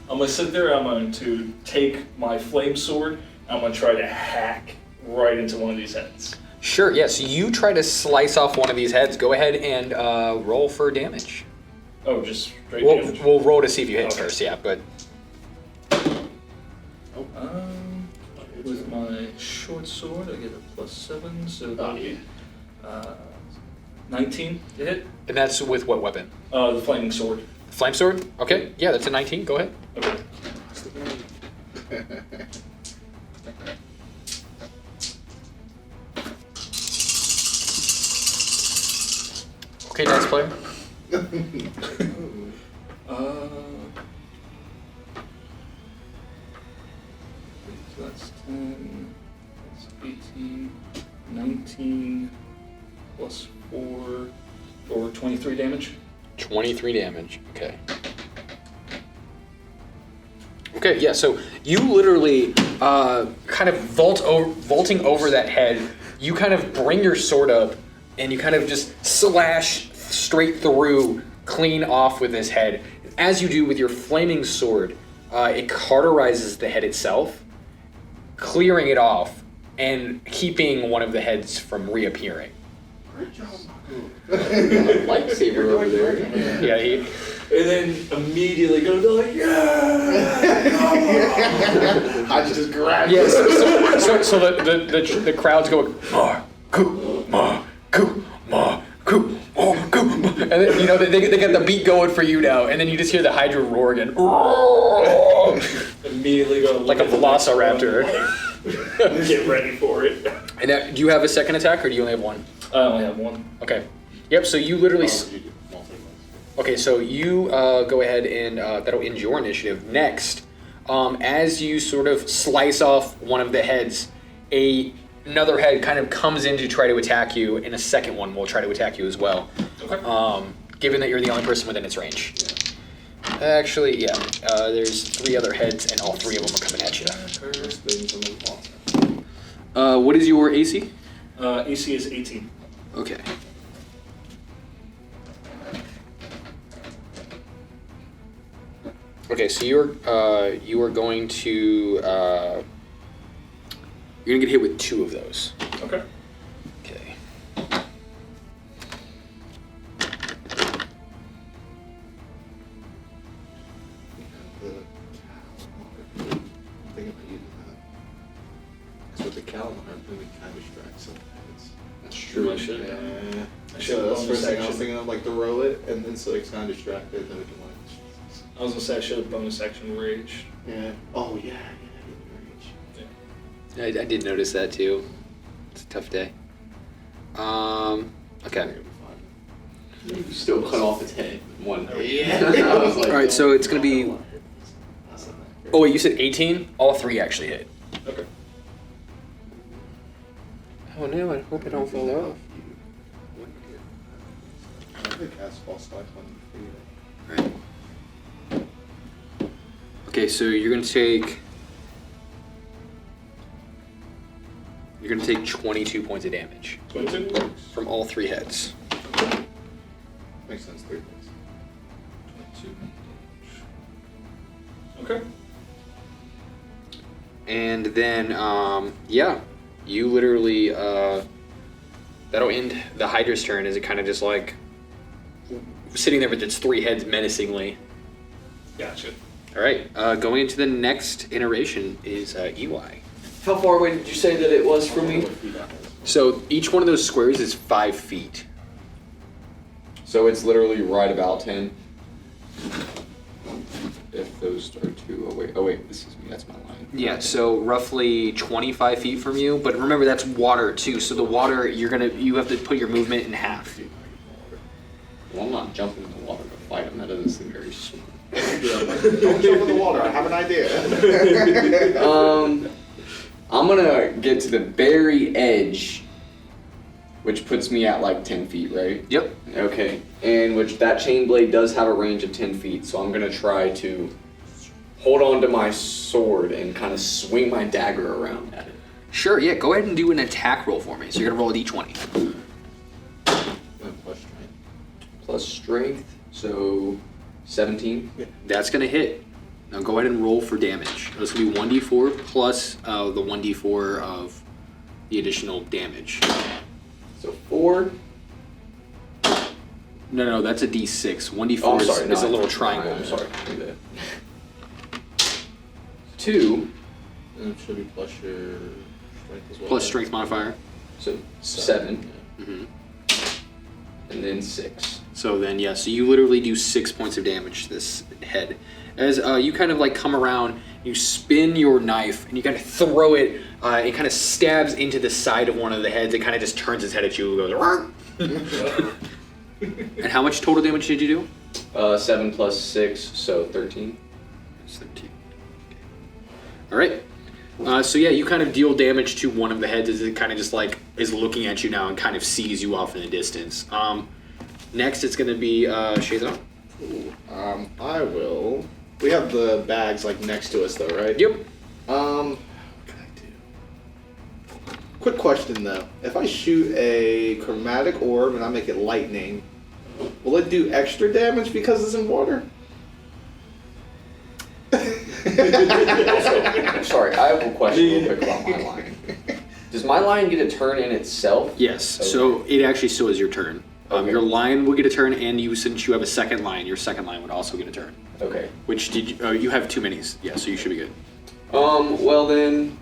I'm gonna sit there. I'm going to take my flame sword. I'm gonna try to hack right into one of these heads. Sure. Yeah. So you try to slice off one of these heads. Go ahead and roll for damage. Oh, just straight damage. We'll roll to see if you hit first. Yeah, but. With my short sword, I get a +7, so that'll be 19 to hit. And that's with what weapon? The flaming sword. Flame sword? Okay. Yeah, that's a 19. Go ahead. Okay. Okay, next player. So that's 10, that's 18, 19, plus 4, or 23 damage. 23 damage. Okay. Okay, yeah, so you literally kind of vaulting over that head, you kind of bring your sword up and you kind of just slash straight through, clean off with his head. As you do with your flaming sword, it cauterizes the head itself, clearing it off and keeping one of the heads from reappearing. Great job. Lightsaber over there. Yeah, he... And then immediately gonna be like, yeah! I just grabbed Yeah, it. so the crowd's going, Marku, Marku, Marku, Marku. And then, you know, they get the beat going for you now, and then you just hear the Hydra roar again. Immediately go Like a velociraptor. Get ready for it. And now, do you have a second attack, or do you only have one? I only have one. Okay. Yep, so you literally... Okay, so you go ahead and that'll end your initiative. Next, as you sort of slice off one of the heads, another head kind of comes in to try to attack you, and a second one will try to attack you as well. Okay. Given that you're the only person within its range. Actually, yeah, there's 3 other heads, and all 3 of them are coming at you. What is your AC? AC is 18. Okay. Okay, so you are going to you're gonna get hit with 2 of those. Okay. Okay. That's what the Calamar really kind of distracts some heads. That's true. I should have done. Yeah. I should have That's the bonus first thing I was action. thinking of, like, throw it, and then so it's kind of distracted, then we can, like... I was gonna say I should have bonus action rage. Yeah. Oh, yeah, range. Yeah. I did notice that too. It's a tough day. Okay. You still cut off its head. One. Yeah. I was like, All right, so it's gonna be. Oh wait, you said 18? All 3 actually hit. Okay. Oh no! I hope I don't fall off. I think cast false life on Right. Okay, so you're gonna take. You're gonna take 22 points of damage 22? from all 3 heads. Makes sense, 3 points. Okay. And then, yeah, you literally, that'll end the Hydra's turn as it kind of just like sitting there with its 3 heads menacingly. Gotcha. All right, going into the next iteration is Eli. How far away did you say that it was from me? So each one of those squares is 5 feet. So it's literally right about 10. If those are 2. Oh wait, this is me. That's my line. Yeah, so roughly 25 feet from you, but remember that's water too. So the water, you have to put your movement in half. Well, I'm not jumping in the water to fight him. That doesn't seem very smart. Don't jump in the water. I have an idea. I'm gonna get to the very edge, which puts me at like 10 feet, right? Yep. Okay, and which that chain blade does have a range of 10 feet, so I'm gonna try to hold on to my sword and kind of swing my dagger around at it. Sure, yeah, go ahead and do an attack roll for me. So you're gonna roll a d20. Plus strength. Plus strength, so 17. That's gonna hit. Now go ahead and roll for damage. This will be 1d4 plus the 1d4 of the additional damage. So 4. No, that's a d6. 1d4 Oh, I'm sorry, is a no, little triangle. I'm sorry. Do that. 2, And it should be plus your strength as well. Plus strength modifier. so 7, hmm and then 6. So then, yeah, so you literally do 6 points of damage to this head. As you kind of like come around, you spin your knife and you kind of throw it. It kind of stabs into the side of one of the heads. It kind of just turns its head at you and goes. "Arr!" And how much total damage did you do? 7 plus 6, so 13. It's 13. All right. So yeah, you kind of deal damage to one of the heads as it kind of just like is looking at you now and kind of sees you off in the distance. Next, it's going to be Shaizon. I will. We have the bags like next to us though, right? Yep. What can I do? Quick question though. If I shoot a chromatic orb and I make it lightning, will it do extra damage because it's in water? Sorry, I have a question real quick about my line. Does my line get a turn in itself? Yes. Okay. So it actually still is your turn. Okay. Your line will get a turn, and since you have a second line, your second line would also get a turn. Okay. Which did you? You have 2 minis. Yeah, so you should be good. Well then,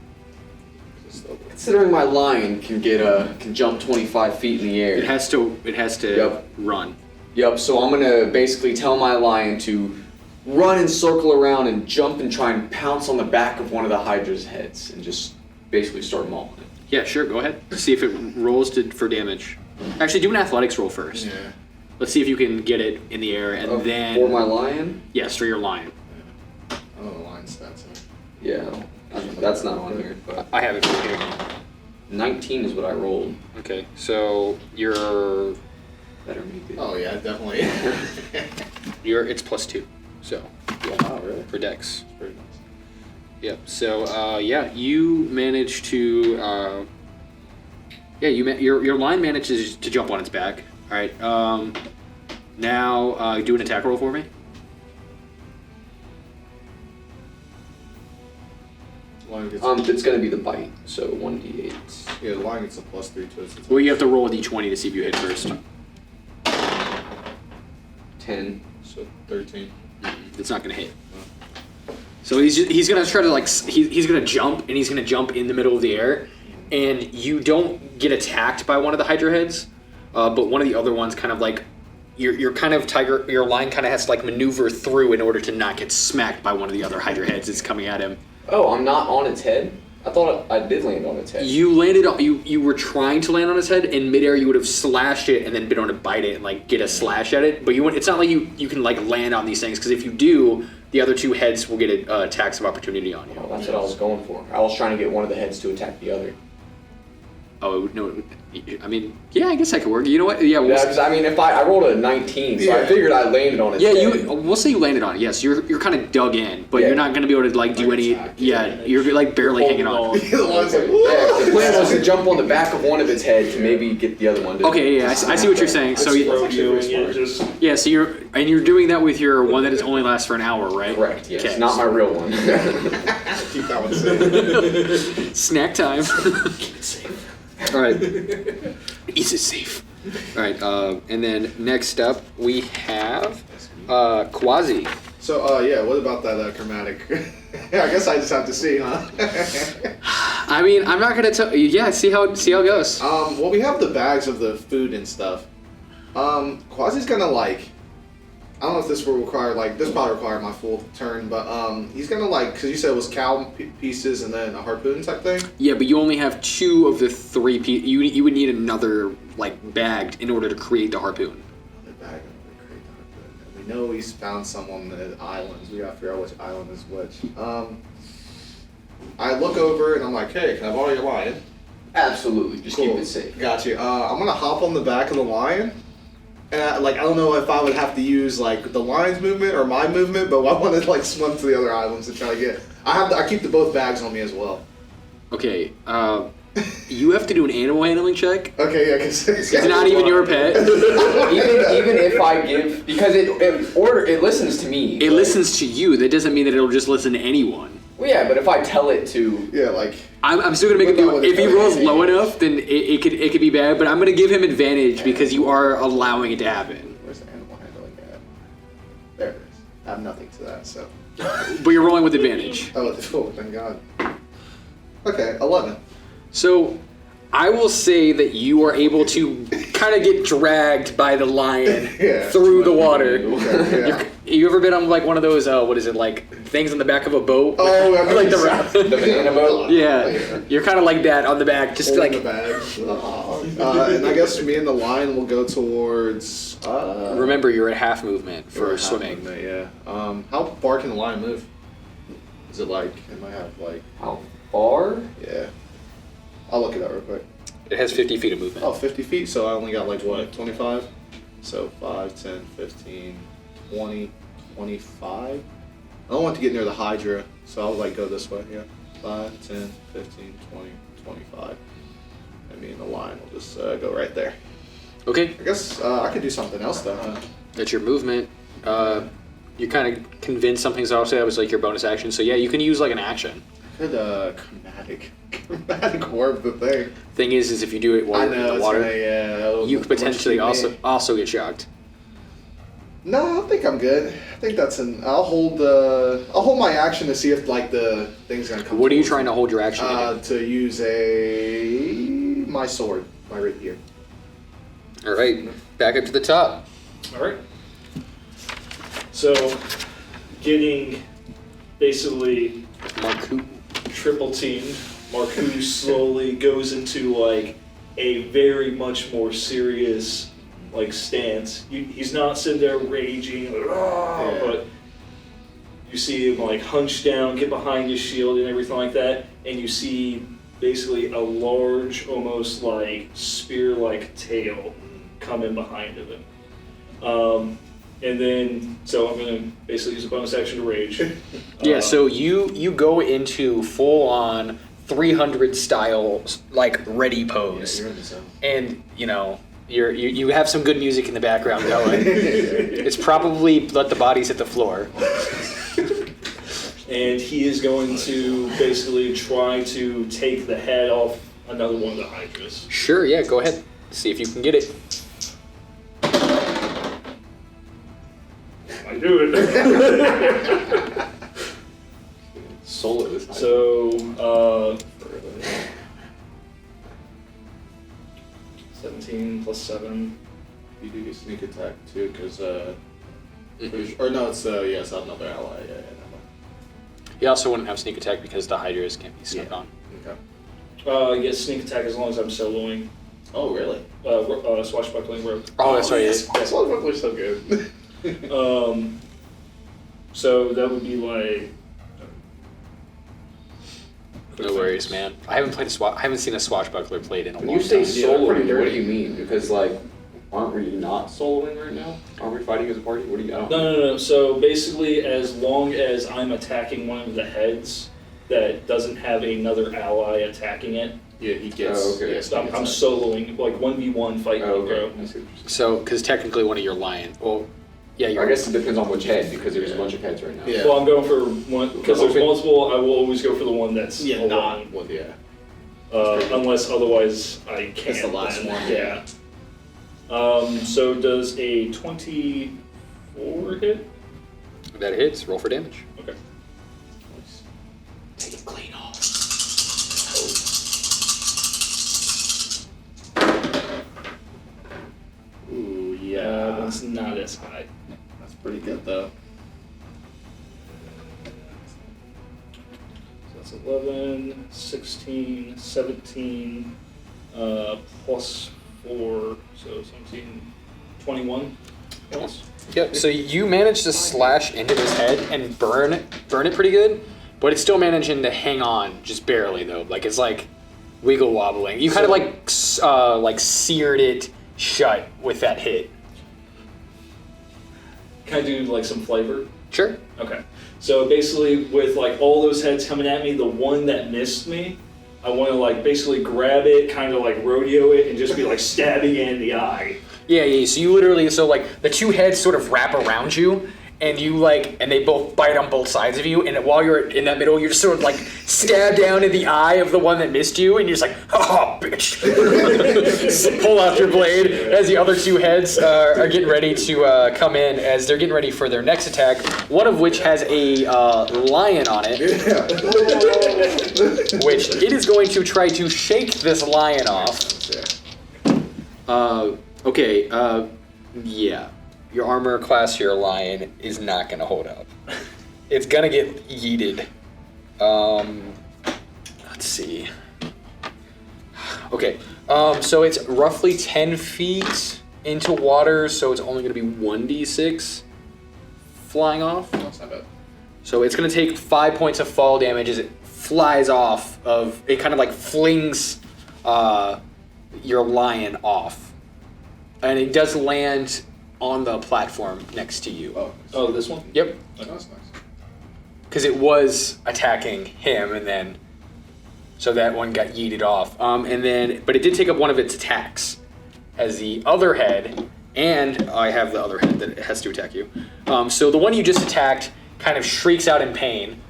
considering my line can jump 25 feet in the air. It has to. Yep. Run. Yep. So I'm gonna basically tell my lion to run and circle around and jump and try and pounce on the back of one of the Hydra's heads and just basically start mauling it. Yeah, sure. Go ahead. See if it rolls for damage. Actually, do an athletics roll first. Yeah. Let's see if you can get it in the air, and then For my lion? yes, for your lion. I don't know the line stats are. Yeah. That's not on here, but I have it for you. 19 is what I rolled. Okay, so your Better make it. Oh yeah, definitely. it's +2. So Wow, really? for Dex. Pretty nice. Yep. So yeah, you manage to your line manages to jump on its back. All right. Now do an attack roll for me. Line gets, It's gonna be the bite, so 1d8. yeah, the line gets a +3 to its attack. Well, you have to roll a d20 to see if you hit first. 10. So 13. It's not gonna hit. So he's gonna try to like he's gonna jump and he's gonna jump in the middle of the air, and you don't get attacked by one of the Hydra heads, but one of the other ones kind of like your kind of your line kind of has to like maneuver through in order to not get smacked by one of the other Hydra heads that's coming at him. Oh, I'm not on its head? I thought I did land on its head. You landed on you were trying to land on its head. In midair, you would have slashed it and then been able to bite it and like get a slash at it. But you it's not like you can like land on these things because if you do, the other two heads will get attacks of opportunity on you. Oh, that's what I was going for. I was trying to get one of the heads to attack the other. Oh no! I mean, yeah, I guess that could work. You know what? Yeah, because I mean, if I rolled a 19, so I figured I landed on its head. We'll say you landed on it. Yes, you're kind of dug in, but you're not going to be able to like do any. You're like barely hanging on. The line's like, the plan was to jump on the back of one of its head to maybe get the other one. Okay, yeah, I see what you're saying. So so you're doing that with your one that only lasts for an hour, right? Correct. Yes. Okay. Not my real one. keep that one safe. Snack time. All right. Is it safe? All right. And then next up we have Quasi. So what about that chromatic? I guess I just have to see, huh? I mean, I'm not gonna tell. Yeah, see how it goes. Well, we have the bags of the food and stuff. Quasi's gonna like. I don't know if this will require this probably require my full turn, but he's gonna because you said it was cow pieces and then a harpoon type thing. Yeah, but you only have 2 of the 3 pieces. You would need another bag in order to create the harpoon. Another bag in order to create the harpoon. And we know he's found some on the islands. We gotta figure out which island is which. I look over and I'm like, hey, can I borrow your lion? Absolutely, just keep it safe. Got you. I'm gonna hop on the back of the lion. And I don't know if I would have to use the lion's movement or my movement, but I want to swim to the other islands and try to get. I keep both bags on me as well. Okay. You have to do an animal handling check. Okay, yeah, because it's not even your pet. even if I give because it listens to me. It listens to you. That doesn't mean that it'll just listen to anyone. Well, yeah, but if I tell it to, I'm still gonna make it do. If he rolls low enough, then it could be bad. But I'm gonna give him advantage because you are allowing it to happen. Where's the animal handling at? There it is. I have nothing to that, so. But you're rolling with advantage. Oh, thank God. Okay, 11. So, I will say that you are able to kind of get dragged by the lion through the water. Okay, yeah. You ever been on one of those things on the back of a boat? Oh, the banana boat. Yeah, you're kind of like that on the back, just the bag. And I guess me and the lion will go towards. Remember, you're at half movement for swimming. Yeah. How far can the lion move? Is it it might have how far? Yeah. I'll look it up real quick. It has 50 feet of movement. Oh, 50 feet? So I only got 25? So 5, 10, 15, 20, 25? I don't want to get near the Hydra, so I'll go this way, yeah. 5, 10, 15, 20, 25. And me and the lion will just go right there. Okay. I guess I could do something else though, huh? That's your movement. You kind of convinced something's also that was your bonus action, so yeah, you can use an action. Could chromatic orb the thing. Thing is if you do it while you're in the water, you could potentially also get shocked. No, I think I'm good. I think that's I'll hold my action to see if the thing's gonna come. What are you trying to hold your action? To use my sword, my rapier. All right, back up to the top. All right. So, getting basically Marku triple teamed, Marku slowly goes into a very much more serious stance. He's not sitting there raging, but you see him hunch down, get behind his shield and everything like that, and you see basically a large, almost spear-like tail come in behind of him. And then, so I'm going to basically use a bonus action to rage. Yeah, so you go into full-on 300 style, ready pose. Yeah, you're in the zone. And, you have some good music in the background going. It's probably Let the Bodies Hit the Floor. And he is going to basically try to take the head off another one of the Hydras. Sure, yeah, go ahead. See if you can get it. I do it. Solo this time. So, 17 plus 7. You do get sneak attack too, because or no, it's it's another ally. Yeah. You also wouldn't have sneak attack because the Hydras can't be stepped on. Okay. I get sneak attack as long as I'm soloing. Oh, really? Swashbuckling rope. Oh, that's right. Yes. Swashbuckler's so good. So that would be like. No worries, man. I haven't played I haven't seen a swashbuckler played in a When long you say time. they're pretty soloing, what dirty. do you mean? Because like, aren't we not soloing right now? Aren't we fighting as a party? What do you? I don't No. So basically, as long as I'm attacking one of the heads that doesn't have another ally attacking it, Yeah, he gets. Oh, okay. Yeah, so I'm soloing, like 1v1 fight Oh, Nico. okay. I see what you're saying. So, because technically one of your lion. Well, yeah, I guess it depends on which head because there's a bunch of heads right now. Yeah. Well, I'm going for one, because there's Okay. multiple, I will always go for the one that's Yeah, alone. not. Well, yeah. Unless otherwise I can't. That's the last then, one. Yeah. So does a 24 hit? that hits. Roll for damage. Okay. Take it clean off. Ooh, Yeah, that's not as high. That's pretty good though. So that's 11, 16, 17, plus 4, so 17, 21 points. Yep. So you managed to slash into his head and burn it pretty good, but it's still managing to hang on just barely though. Like it's like wiggle wobbling. You kind of like seared it shut with that hit. Can I do like some flavor? Sure. Okay. So basically, with like all those heads coming at me, the one that missed me, I want to like basically grab it, kind of like rodeo it, and just be like stabbing it in the eye. Yeah. So you literally, like the two heads sort of wrap around you, and you and they both bite on both sides of you, and while you're in that middle, you're just sort of like stab down in the eye of the one that missed you, and you're just like, oh, bitch. Pull out your blade as the other two heads are getting ready to come in, as they're getting ready for their next attack, one of which has a lion on it, which it is going to try to shake this lion off. Okay, yeah. Your armor class, your lion, is not going to hold up. It's going to get yeeted. Let's see. Okay, so it's roughly 10 feet into water, so it's only going to be 1d6 flying off. That's not bad. So it's going to take 5 points of fall damage as it flies off of... It kind of like flings your lion off. And it does land on the platform next to you. Oh, this one? Yep. That's nice. Because it was attacking him, and then... So that one got yeeted off. But it did take up one of its attacks. As the other head, and I have the other head that has to attack you. So the one you just attacked kind of shrieks out in pain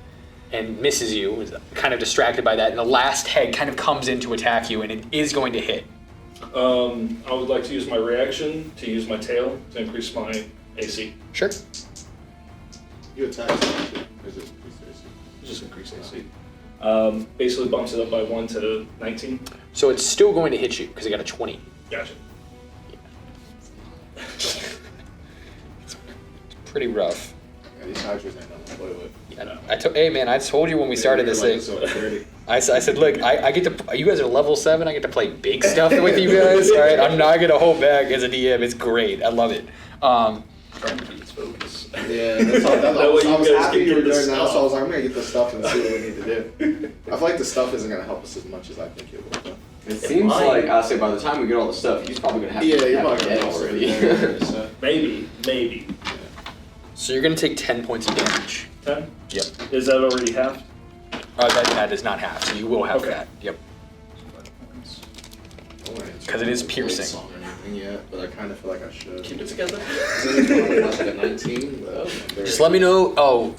and misses you, is kind of distracted by that, and the last head kind of comes in to attack you, and it is going to hit. I would like to use my reaction to use my tail to increase my AC. Sure. You attack. Is it Just increase AC. Basically bumps it up by 1 to 19. So it's still going to hit you, because it got a 20. Gotcha. It's pretty rough. Yeah, these hydras ain't nothing to play with. Hey man, I told you when we started this thing. I said, look, I get to. You guys are level 7. I get to play big stuff with you guys. All right, I'm not gonna hold back as a DM. It's great. I love it. Trying to keep its focus. Yeah, that's all. That way I was you guys happy can you were get the doing that, so I stuff. was like, I'm gonna get the stuff and see what we need to do. I feel like the stuff isn't gonna help us as much as I think it will. Though. It seems might. like I say by the time we get all the stuff, he's probably gonna have Yeah, to you're have probably dead gonna already. already. So. Maybe. So you're gonna take 10 points of damage. 10? Yep. Is that already half? That is not half, so you will have Okay. that. Yep. Because it is piercing. Song or anything yet, but I kind of feel like I should. Keep it together. Unless I got 19. Just let me know.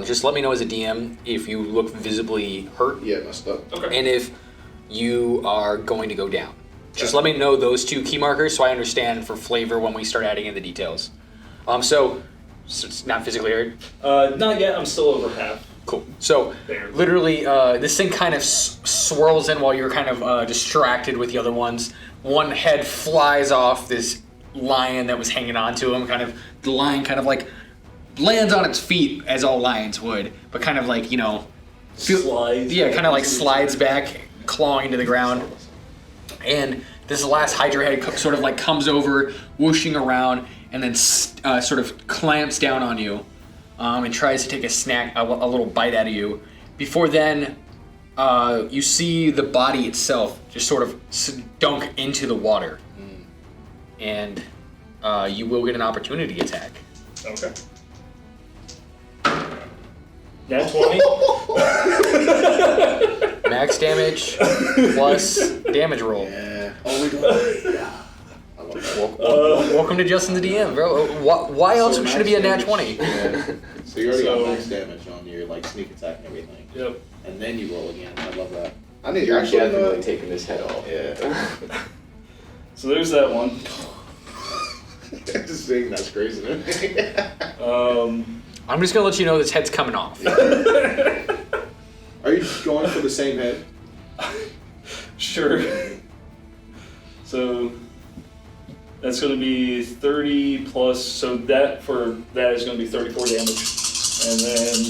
Just let me know as a DM if you look visibly hurt, Yeah, messed up. Okay. and if you are going to go down. Just let me know those two key markers so I understand for flavor when we start adding in the details. So it's not physically hurt. Not yet. I'm still over half. Cool. So There. literally, this thing kind of swirls in while you're kind of distracted with the other ones. One head flies off this lion that was hanging on to him. The lion kind of like lands on its feet as all lions would, but kind of like, slides. Yeah, kind of like into the slides center. back, clawing into the ground. And this last Hydra head sort of like comes over, whooshing around, and then sort of clamps down on you and tries to take a little bite out of you. Before then, you see the body itself just sort of dunk into the water. And you will get an opportunity attack. Okay. Nat 20. Max damage plus damage roll. Yeah. Oh my god. Yeah. I love that. Welcome to Justin the DM, bro. Why else should it be a nat 20? Yeah. So you already So- got max damage on your like sneak attack and everything. Yep. And then you roll again. I love that. I need You're actually definitely taking this head off. Yeah. So there's that one. Just saying that's crazy. I'm just gonna let you know this head's coming off. Are you going for the same head? Sure. So that's going to be 30 plus. So that is going to be 34 damage, and then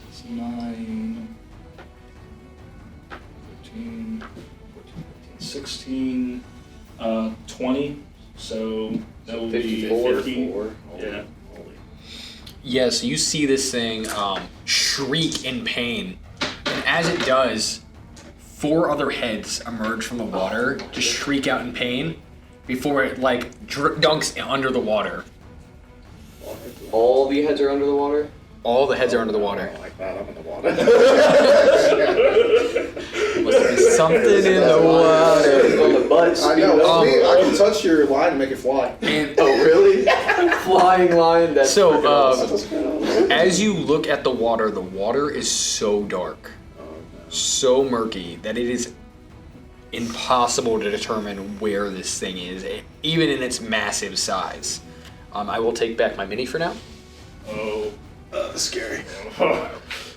it's 9, 13, 14, 15, 16, 20. So that will be 50. Yeah. Yes, you see this thing shriek in pain, and as it does, 4 other heads emerge from the water, just shriek out in pain before it like dunks under the water. All the heads are under the water? All the heads are under the water. I like that. I'm in the water. Must be something in the water. On the butt. I know. I can touch your line and make it fly. And Oh, really? Flying lion? That's so, freaking awesome. as you look at the water is so dark, so murky that it is impossible to determine where this thing is, even in its massive size. I will take back my mini for now. Oh. Scary.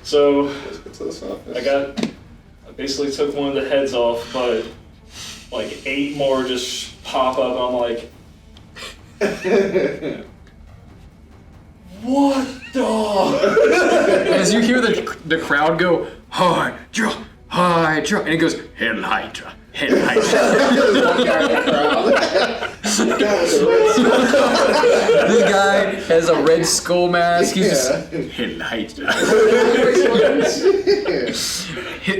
So Let's get to the surface. I basically took one of the heads off, but like 8 more just pop up, and I'm like, what the? As you hear the crowd go, Hydra, Hydra, and it goes, Hell Hydra, Hell Hydra. This guy has a red skull mask. He's just Hell Hydra.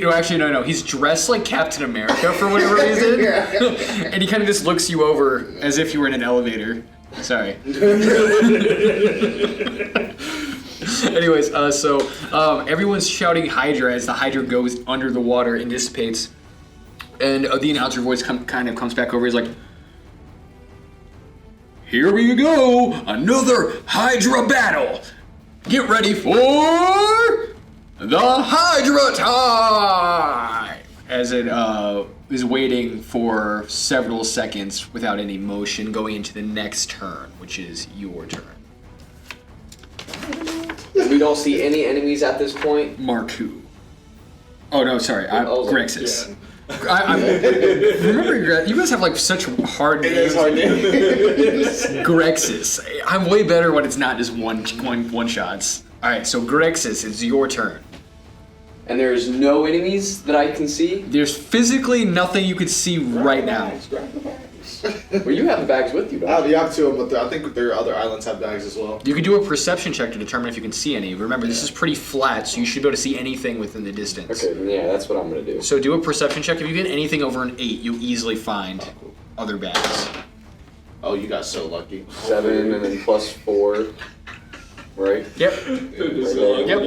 No, actually, no. He's dressed like Captain America for whatever reason, and he kind of just looks you over as if you were in an elevator. Sorry. Anyways, so everyone's shouting Hydra as the Hydra goes under the water and dissipates, and the announcer voice kind of comes back over. He's like, "Here we go, another Hydra battle. Get ready for the Hydra time!" As it is waiting for several seconds without any motion, going into the next turn, which is your turn. We don't see any enemies at this point. Mark who? Oh no, sorry, Oh, Grexis. Remember, you guys have like such hard names. Grexis. I'm way better when it's not just one shots. All right, so Grexis, it's your turn. And there's no enemies that I can see? There's physically nothing you could see right now. Grab the bags. Well, you have the bags with you, don't you? You have 2 of them, but I think there are other islands have bags as well. You can do a perception check to determine if you can see any. Remember, this is pretty flat, so you should be able to see anything within the distance. Okay, then yeah, that's what I'm gonna do. So do a perception check. If you get anything over an 8, you easily find other bags. Oh, you got so lucky. 7 and then plus 4. Right? Yep. Yep.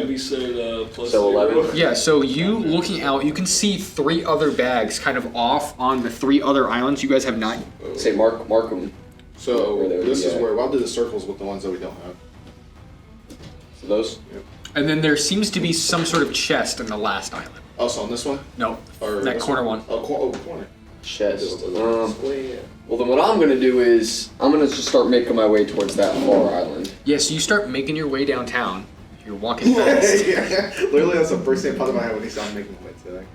You said plus So 11. Yeah, so you looking out, you can see 3 other bags kind of off on the 3 other islands. You guys have not. Say mark them. So Where they would this be is at. where I'll do the circles with the ones that we don't have. So those? And then there seems to be some sort of chest in the last island. Also on this one? No, Or that this corner one. Oh, corner. Chest. Well, then what I'm gonna do is I'm gonna just start making my way towards that far island. Yeah, so you start making your way downtown. You're walking fast. Yeah, literally that's the first thing that popped in my head when he saw me making my way today.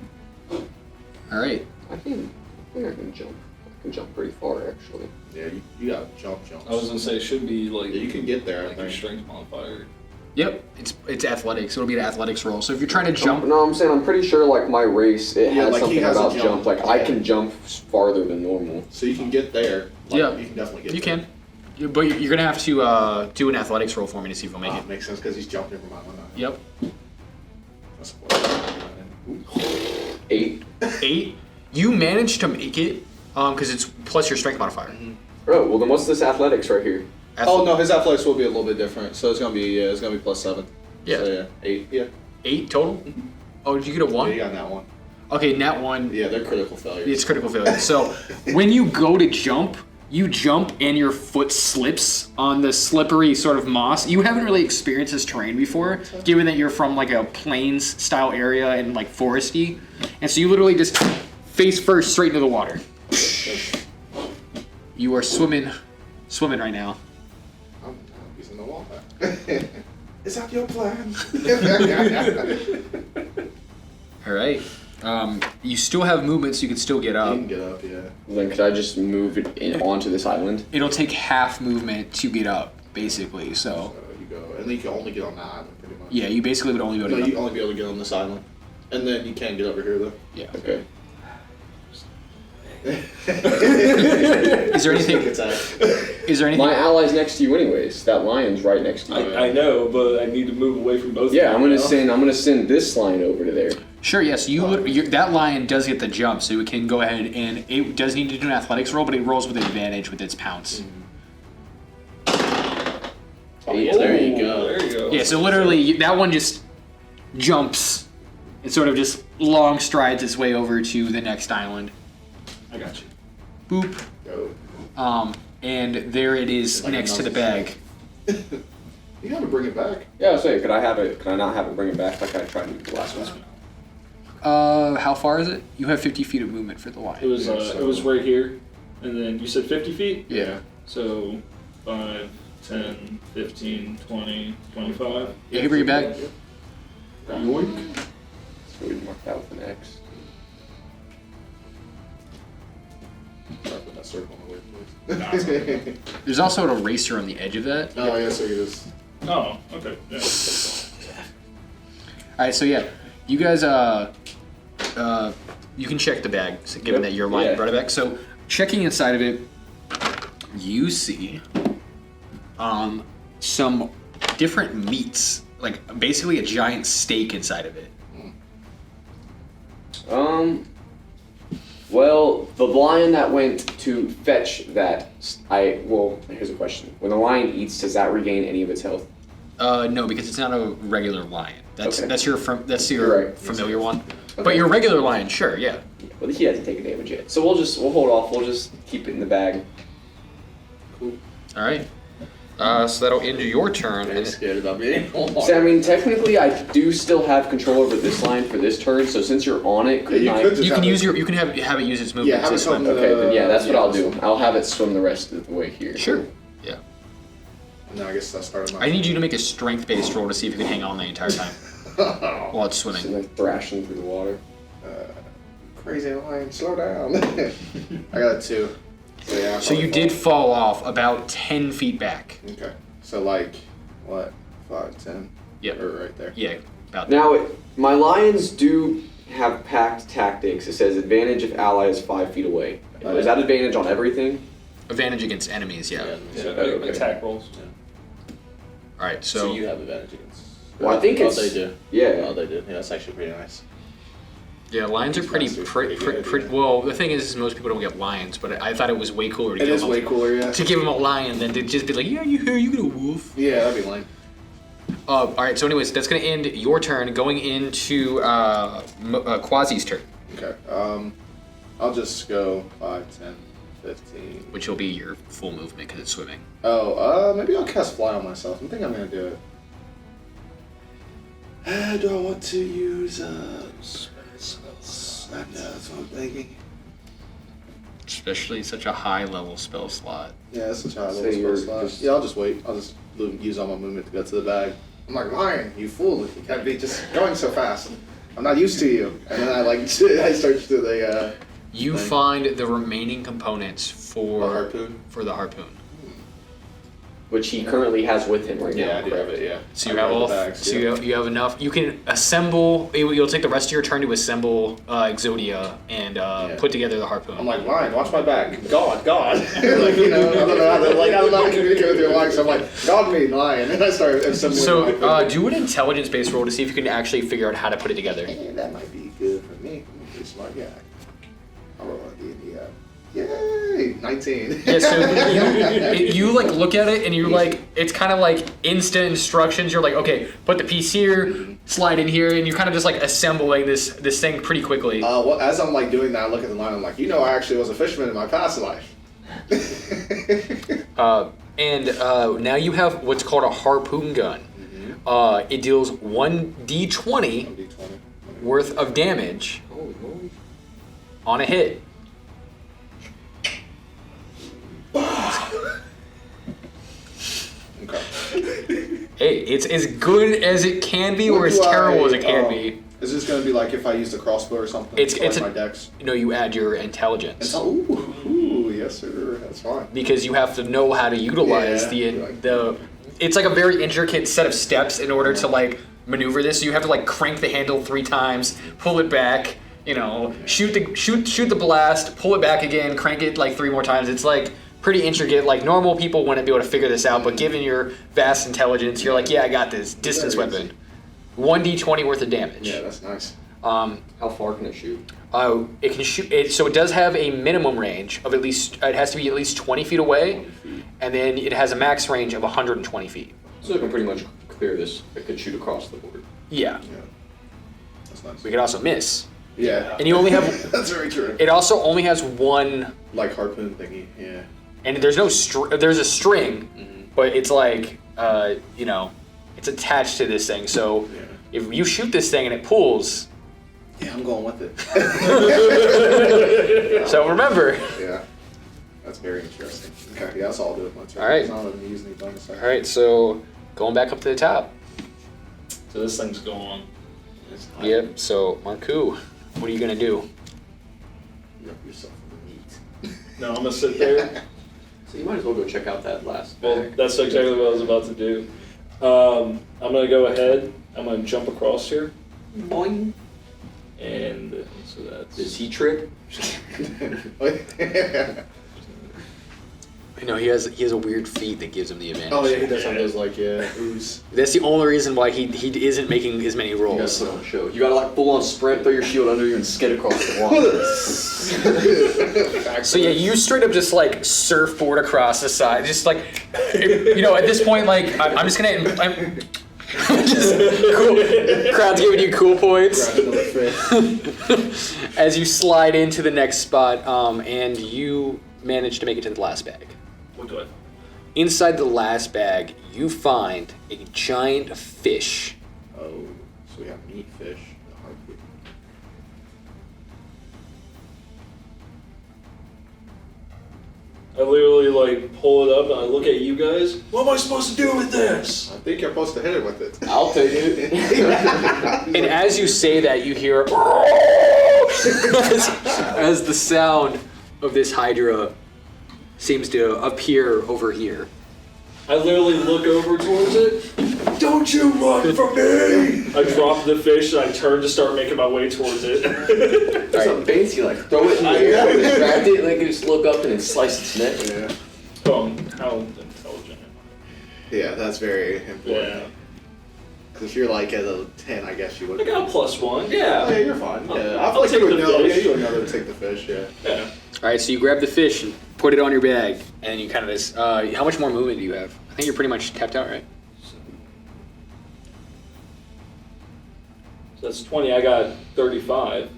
All right. I think I can jump. can jump pretty far, actually. Yeah, you gotta jump. I was gonna say it should be like Yeah, you can get there. like I your think. strength modifier. Yep, it's athletics. It'll be an athletics roll. So if you're trying to jump, No, I'm saying I'm pretty sure like my race, it Yeah, has like, he something has a about jump. jump. Like I Yeah. can jump farther than normal. So you can get there. Like, Yeah. you can definitely get you there. can. But you're gonna have to do an athletics roll for me to see if I'll make it. Makes sense because he's jumping from my one. Yep. That's what. Ooh. 8. 8. You managed to make it because it's plus your strength modifier. Oh, well then what's this athletics right here? Oh no, his athletics will be a little bit different. So it's gonna be +7. Yeah. So, yeah. 8. Yeah. 8 total. Oh, did you get a Yeah, 1? you got that one. Okay, nat 1. Yeah, they're critical failures. It's critical failure. So when you go to jump, you jump and your foot slips on the slippery sort of moss. You haven't really experienced this terrain before, given that you're from like a plains style area and like foresty. And so you literally just face first straight into the water. You are swimming right now. I'm using the water. Is that your plan? All right. You still have movement, so you can still get You up. can get up, yeah. Then could I just move it onto this island? It'll take half movement to get up, basically. So So you go, and then you can only get on that island, pretty much. yeah, you basically would only go No, to. you only be able to get on this island, and then you can get over here though. Yeah. Okay. Is there anything? It's Is there anything? My ally's next to you anyways. That lion's right next to you. I know, but I need to move away from both. Yeah, of I'm them gonna now. send this lion over to there. Sure. Yes. That lion does get the jump, so it can go ahead and it does need to do an athletics roll, but it rolls with advantage with its pounce. Yeah, there you go. There you go. Yeah. So literally, that one just jumps and sort of just long strides its way over to the next island. I got you. Boop. Go. And there it is Like next to the another bag. You gotta bring it back. Yeah, I was saying, could I not have it bring it back like I tried to do the last one? How far is it? You have 50 feet of movement for the It lion. was it was right here, and then you said 50 feet. Yeah. So 5, 10, 15, 20, 25. You can bring it back. Yoink. So we mark that with an X. Sorry, put that circle in the way, Nah, it's okay. please. There's also an eraser on the edge of that. Oh yeah, so you just. Oh, okay. Yeah. All right, so yeah, you guys, you can check the bag, given that your lion Yeah. brought it back. So, checking inside of it, you see, some different meats, like basically a giant steak inside of it. Well, the lion that went to fetch that, here's a question. When the lion eats, does that regain any of its health? No, because it's not a regular lion. That's Okay. that's your You're right. familiar one. But Okay. your regular lion, sure, yeah. Well, he hasn't taken damage yet. So we'll hold off. We'll just keep it in the bag. All right. So that'll end your turn. I'm scared about being. So, I mean, technically, I do still have control over this lion for this turn. So since you're on it, couldn't you I? could just You can have use it- you can have it use its Yeah, movement have to it swim. come to Okay, then yeah, that's what I'll yeah, do. I'll have it swim the rest of the way here. Sure. Yeah. No, I guess that started my. I need you to make a strength-based roll to see if you can hang on the entire time while it's swimming. So like thrashing through the water. Crazy lion, slow down. I got a 2. So yeah. So you did fall off about 10 feet back. Okay. So like, what? 5, 10. Yep. Or right there. Yeah, about that. Now, my lions do have packed tactics. It says advantage if ally is 5 feet away. Oh, Is yeah. that advantage on everything? Advantage against enemies, yeah. Yeah, Okay. attack rolls. All right, so you have advantage against. Well, I think it's. they do. Yeah. Oh, they do. Yeah, that's actually pretty nice. yeah, lions are pretty, Monsters pretty, pretty good, pretty. yeah. Well, the thing is, most people don't get lions, but I thought it was way cooler to It give is them way cooler, yeah. to give them a lion than to just be like, yeah, you get a wolf. Yeah, that'd be lame. All right, so anyways, that's gonna end your turn. Going into Quasi's turn, Okay. I'll just go 5, 10, 15. which will be your full movement because it's swimming. Oh, maybe I'll cast fly on myself. I think I'm gonna do it. Do I want to use spells? That's what I'm thinking. Especially such a high level spell slot. Yeah, that's such a high So level you're spell slot. just- Yeah, I'll just wait. I'll just use all my movement to go to the bag. I'm like, lion, you fool! You can't be just going so fast. I'm not used to you. And then I start to You thing? find the remaining components for The harpoon? For the harpoon. Which he currently has with him right now. Yeah, I do have it, yeah. So you have all. So you have enough. You can assemble. You'll take the rest of your turn to assemble Exodia and put together the harpoon. I'm like, Lion, watch my back. God. like, you know, I don't know how to, I don't know how to communicate with your Lion, so I'm like, God me, Lion. And I start assembling So do an intelligence-based roll to see if you can actually figure out how to put it together. That might be good for me. I'm a pretty smart guy. I'll roll on D&D. Yay! 19. Yeah, so you like look at it and you're like, it's kind of like instant instructions. You're like, okay, put the piece here, slide in here, and you're kind of just like assembling this thing pretty quickly. Well, as I'm like doing that, I look at the line. I'm like, I actually was a fisherman in my past life. And now you have what's called a harpoon gun. It deals 1d20 worth of damage on a hit. Okay. Hey, it's as good as it can be, or as terrible as it can be. Is this going to be like if I used a crossbow or something? It's my dex. No, you add your intelligence. Ooh, yes sir, that's fine. Because you have to know how to utilize the. It's like a very intricate set of steps in order to like maneuver this. So you have to like crank the handle 3 times, pull it back. Shoot the blast, pull it back again, crank it like 3 more times. It's like pretty intricate. Like normal people wouldn't be able to figure this out, but given your vast intelligence, you're like, yeah, I got this. Distance weapon, 1d20 worth of damage. Yeah, that's nice. How far can it shoot? It can shoot. So it does have a minimum range of at least. It has to be at least 20 feet away, and then it has a max range of 120 feet. So it can pretty much clear this. It could shoot across the board. Yeah. That's nice. We could also miss. Yeah. And you only have. That's very true. It also only has one. Like harpoon thingy, yeah. And there's no there's a string, but it's like it's attached to this thing. So if you shoot this thing and it pulls. Yeah, I'm going with it. So remember. Yeah. That's very interesting. Okay, yeah, that's all I'll do with my turn. All right. It's not letting me use any bonus action. All right, so going back up to the top. So this thing's going. Yep. So Marku, what are you gonna do? Rub yourself in the meat. No, I'm gonna sit there. So you might as well go check out that last Well, bag. that's exactly what I was about to do. I'm gonna go ahead. I'm gonna jump across here, Boing. and so that's. Does he trip? He has a weird feat that gives him the advantage. Oh yeah, he does have those like ooze. That's the only reason why he isn't making as many You gotta rolls. put on a show. You gotta like full on sprint, throw your shield under you, and skid across the water. So yeah, you straight up just like surfboard across the side, just like at this point, like I'm just gonna. I'm just cool. Crowd's giving you cool points as you slide into the next spot, and you manage to make it to the last bag. What do I? Inside the last bag, you find a giant fish. Oh, so we have meat, fish, and harpoon. I literally like pull it up and I look at you guys. What am I supposed to do with this? I think you're supposed to hit it with it. I'll take it. And as you say that, you hear as the sound of this Hydra seems to appear over here. I literally look over towards it. Don't you run from me! I drop the fish and I turn to start making my way towards it. There's some base, you like throw it in the air, and then grab it, and then you just look up and then slice its neck. Yeah. How intelligent am Yeah, that's very important. Yeah. Because if you're like at a 10, I guess you would. I got a +1, Oh, yeah. yeah, you're fine. Yeah, I I'll feel like take you would the know. Yeah, fish. you would know to take the fish. Yeah. Yeah. All right, so you grab the fish and put it on your bag, and you kind of just. How much more movement do you have? I think you're pretty much tapped out, right? So that's 20. I got 35.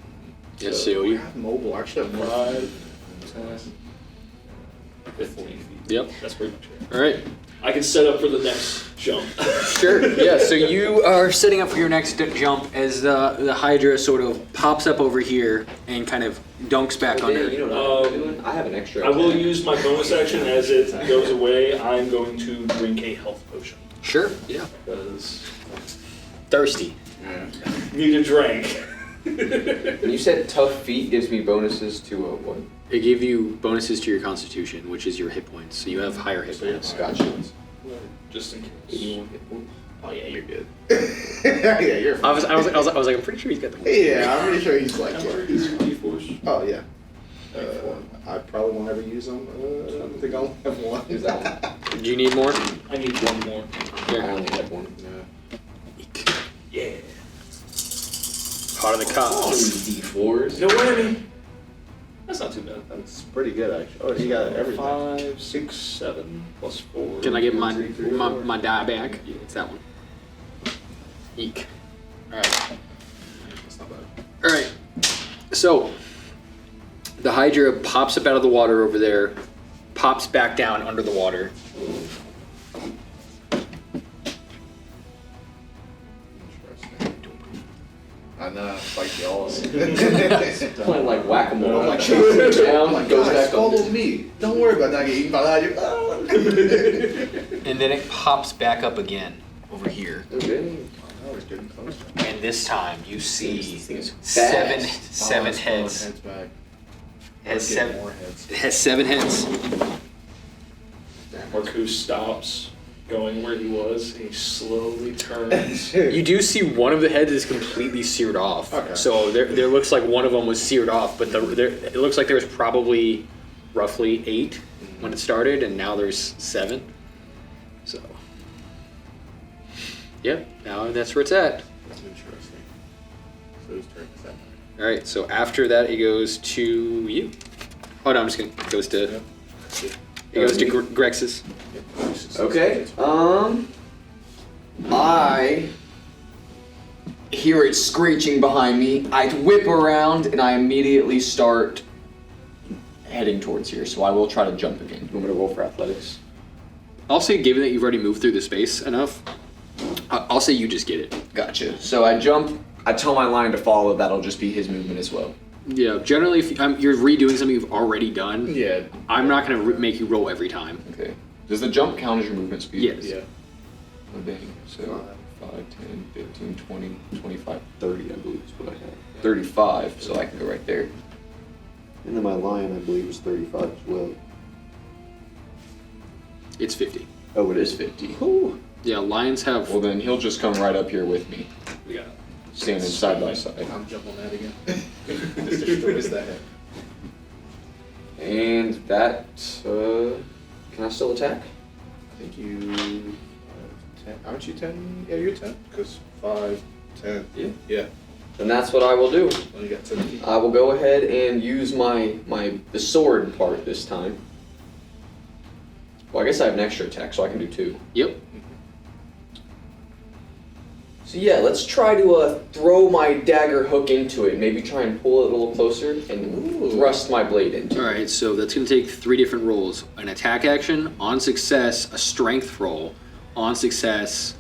Yes, so you. Mobile. I should have more. 5, 10, 15 feet. Yep. That's pretty much it. All right. I can set up for the next jump. Sure. Yeah. So you are setting up for your next jump as the Hydra sort of pops up over here and kind of dunks back Oh, under. Dan, you know what I'm doing? I have an extra. I will attack. use my bonus action as it goes away. I'm going to drink a health potion. Sure. Yeah. Because Thirsty. need a drink. And you said tough feet gives me bonuses to what? It gave you bonuses to your constitution, which is your hit points. So you have higher hit points. Gotcha. Just in case. 81 hit points. Oh yeah, you're good. Yeah, you're I fine. was like, I'm pretty sure he's got the. Yeah, I'm pretty sure he's like How are it. these D4s? Oh yeah. I probably won't ever use them. I don't think I'll have one. Use that one. Do you need more? I need one more. I only have one. Yeah. Part of the cost. D4s. No whammy. That's not too bad. That's pretty good actually. Oh, you got everything. 5, 6, 7, plus 4. Can I get my 1, 2, 3, my, 4. my die back? It's that one. Eek. Alright. That's not bad. Alright. So, the Hydra pops up out of the water over there, pops back down under the water. I know, it's like y'all. Playing like whack-a-mole. I'm like, chasing it down, like, goes guys, back follow up. me. Don't worry about not getting eaten by the Hydra. And then it pops back up again over here. Okay. Oh, it's getting close. And this time you see This thing is seven fast. heads. Heads back. It has Getting seven. more heads. It has 7 heads. Marcus stops going where he was, and he slowly turns. You do see one of the heads is completely seared off. Okay. So there looks like one of them was seared off, but it looks like there was probably roughly 8 when it started, and now there's 7. So, yep. Now that's where it's at. That's interesting. So whose turn is that? All right. So after that, it goes to you. Oh no, I'm just kidding. It goes to Yep. it goes to Me? Grex's. Okay. I hear it screeching behind me. I whip around and I immediately start heading towards here. So I will try to jump again. You want me to roll for athletics? I'll say, given that you've already moved through the space enough, I'll say you just get it. Gotcha. So I jump. I tell my line to follow. That'll just be his movement as well. Yeah. Generally, if you're redoing something you've already done, Yeah. I'm not gonna make you roll every time. Okay. Does the jump count as your movement speed? Yes. Yeah. Oh, dang. So 5, 10, 15, 20, 25, 30, I believe is what I have. 35, so I can go right there. And then my lion, I believe, was 35 as well. It's 50. Oh, it is 50. Yeah, lions have. Well, then he'll just come right up here with me, We got standing side by side. I'm jumping on that again. Just destroys that head. And that, can I still attack? I think you. 10. Aren't you 10? Yeah, you're 10. Because 5, 10. Yeah. Yeah. Then that's what I will do. Well, you got 10 feet. I will go ahead and use the sword part this time. Well, I guess I have an extra attack, so I can do 2. Yep. So yeah, let's try to throw my dagger hook into it. Maybe try and pull it a little closer and Ooh. thrust my blade into All it. right, so that's going to take 3 different rolls: an attack action, on success, a strength roll, on success,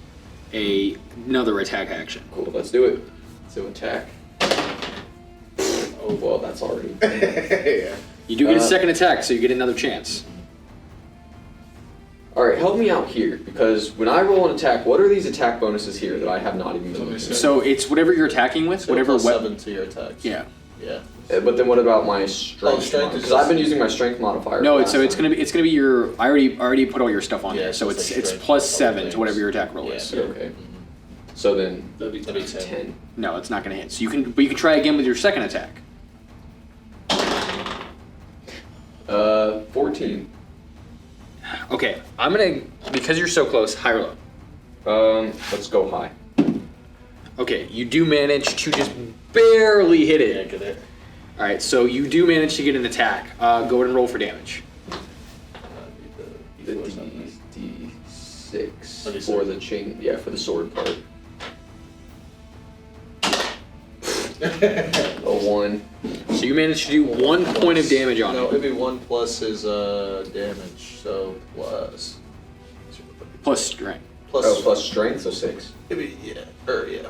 another attack action. Cool, let's do it. So attack. Oh, well, that's already. Yeah. You do get a second attack, so you get another chance. Alright, help me out here, because when I roll an attack, what are these attack bonuses here that I have not even been looking at? So it's whatever you're attacking with, whatever plus weapon. 7 to your attacks. Yeah. Yeah. But then what about my strength? Strength is Because I've been just- using my strength modifier. No, last it's time. gonna be your. I already put all your stuff on Yeah, there, so it's it's like it's strength plus plus 7 to things. whatever your attack roll Yeah. is. Okay. So then, That'd be That'd be 10. 10. 10. No, it's not gonna hit. So you can try again with your second attack. 14. Okay, I'm gonna, because you're so close, high or low. Let's go high. Okay, you do manage to just barely hit Yeah, it. get it. All right, so you do manage to get an attack. Go ahead and roll for damage. The D4 something. D6 D6. for the chain. Yeah, for the sword part. A 1. So you managed to do 1 point of damage on No, it, it'd be 1 plus his damage, so plus. plus strength. Oh, plus strength, so 6. It'd be, yeah,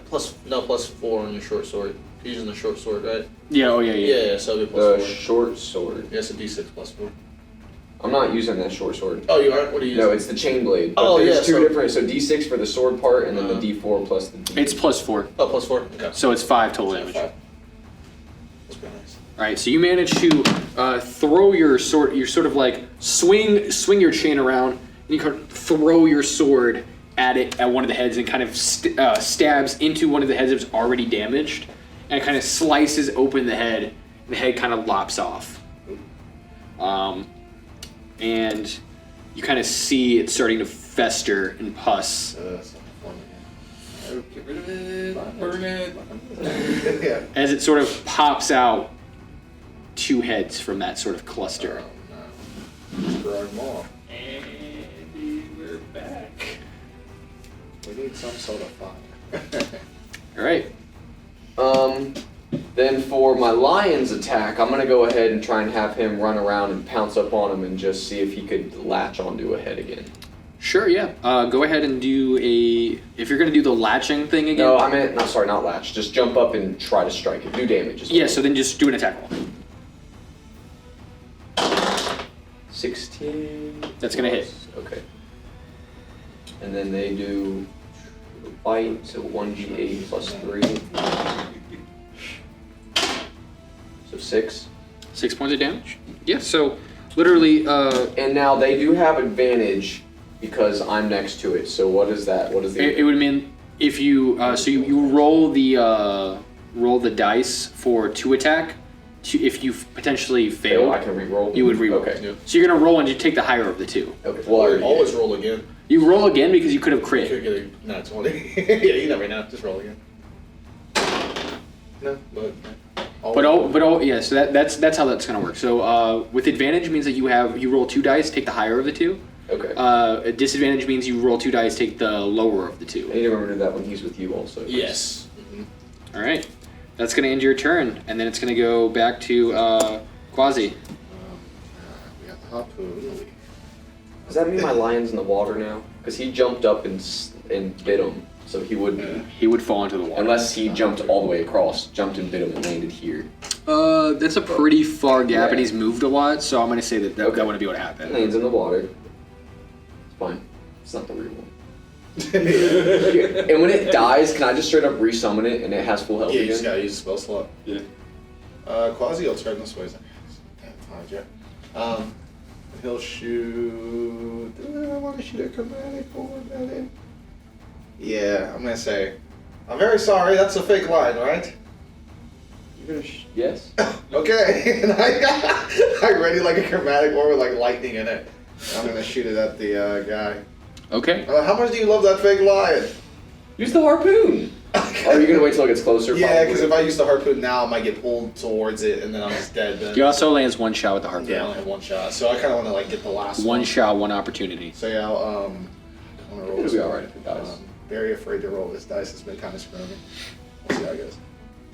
plus 4 on your short sword. You're using the short sword, right? Yeah. Oh yeah. Yeah, so it'd be The plus 4. short sword. Yeah, it's a D6 plus 4. I'm not using that short sword. Oh, you aren't? What are you using? No, it's the chain blade. But Oh, there's yeah, two so- different. So D6 for the sword part, and then the D4 plus the D. It's plus 4, Oh, plus 4? Okay. so it's 5 total So damage. 5. That's pretty nice. All right, so you manage to throw your sword. You sort of like swing your chain around, and you kind of throw your sword at one of the heads, and kind of stabs into one of the heads that's already damaged, and it kind of slices open the head. And the head kind of lops off, and you kind of see it starting to fester and pus. Get rid of it. Burn it. Yeah. As it sort of pops out 2 heads from that sort of cluster. Destroy them all. And we're back. We need some sort of fire. All right. Then for my lion's attack, I'm gonna go ahead and try and have him run around and pounce up on him and just see if he could latch onto a head again. Sure, yeah. Go ahead and do if you're going to do the latching thing again. No, I meant, no, sorry, not latch. Just jump up and try to strike it. Do damage. Yeah, so then just do an attack roll. 16. That's going to hit. Okay. And then they do bite, so 1d8 plus 3. So 6. 6 points of damage? Yeah, so literally... And now they do have advantage because I'm next to it. So what is that? What is the... It would mean if you... so you roll the dice for 2 attack. If you potentially fail, I can re-roll? You would re-roll. Okay. Yeah. So you're going to roll and you take the higher of the 2. Okay. Well, I already Always did. roll again. You roll again because you could have You crit. could get a nat 20. Yeah, you never know. Just roll again. No, but... Yeah, so that's how that's gonna work. So with advantage means that you roll 2 dice, take the higher of the 2. Okay. A disadvantage means you roll 2 dice, take the lower of the 2. I need to remember to do that when he's with you also. Yes. All right, that's gonna end your turn, and then it's gonna go back to Quasi. We got the harpoon. Does that mean my lion's in the water now? Because he jumped up and bit him, so he would be. He would fall into the water. Unless he jumped all the way across, jumped and bit him and landed here. That's a pretty far gap, Yeah. and he's moved a lot, so I'm gonna say that Okay. that wouldn't be what happened. Lands in the water. It's fine. It's not the real one. And when it dies, can I just straight up resummon it and it has full health Yeah, you again? just gotta use a spell slot. Yeah. Quasi will turn this way. He'll shoot. Do I want to shoot a chromatic forward at him? Yeah, I'm gonna say, I'm very sorry, that's a fake line, right? You're gonna yes? Okay. And I ready like a chromatic orb with like lightning in it. I'm gonna shoot it at the guy. Okay. How much do you love that fake lion? Use the harpoon! Are you gonna wait till it gets closer? Yeah, Probably. because if I use the harpoon now, I might get pulled towards it, and then I'm just dead. Then. He also lands 1 shot with the harpoon. Yeah, I only have 1 shot, so I kind of want to like get the last one. 1 shot, 1 opportunity. So yeah, I'm gonna roll. It'll this be one. alright if it dies. Very afraid to roll this dice. It's been kind of screwing me. We'll see how it goes.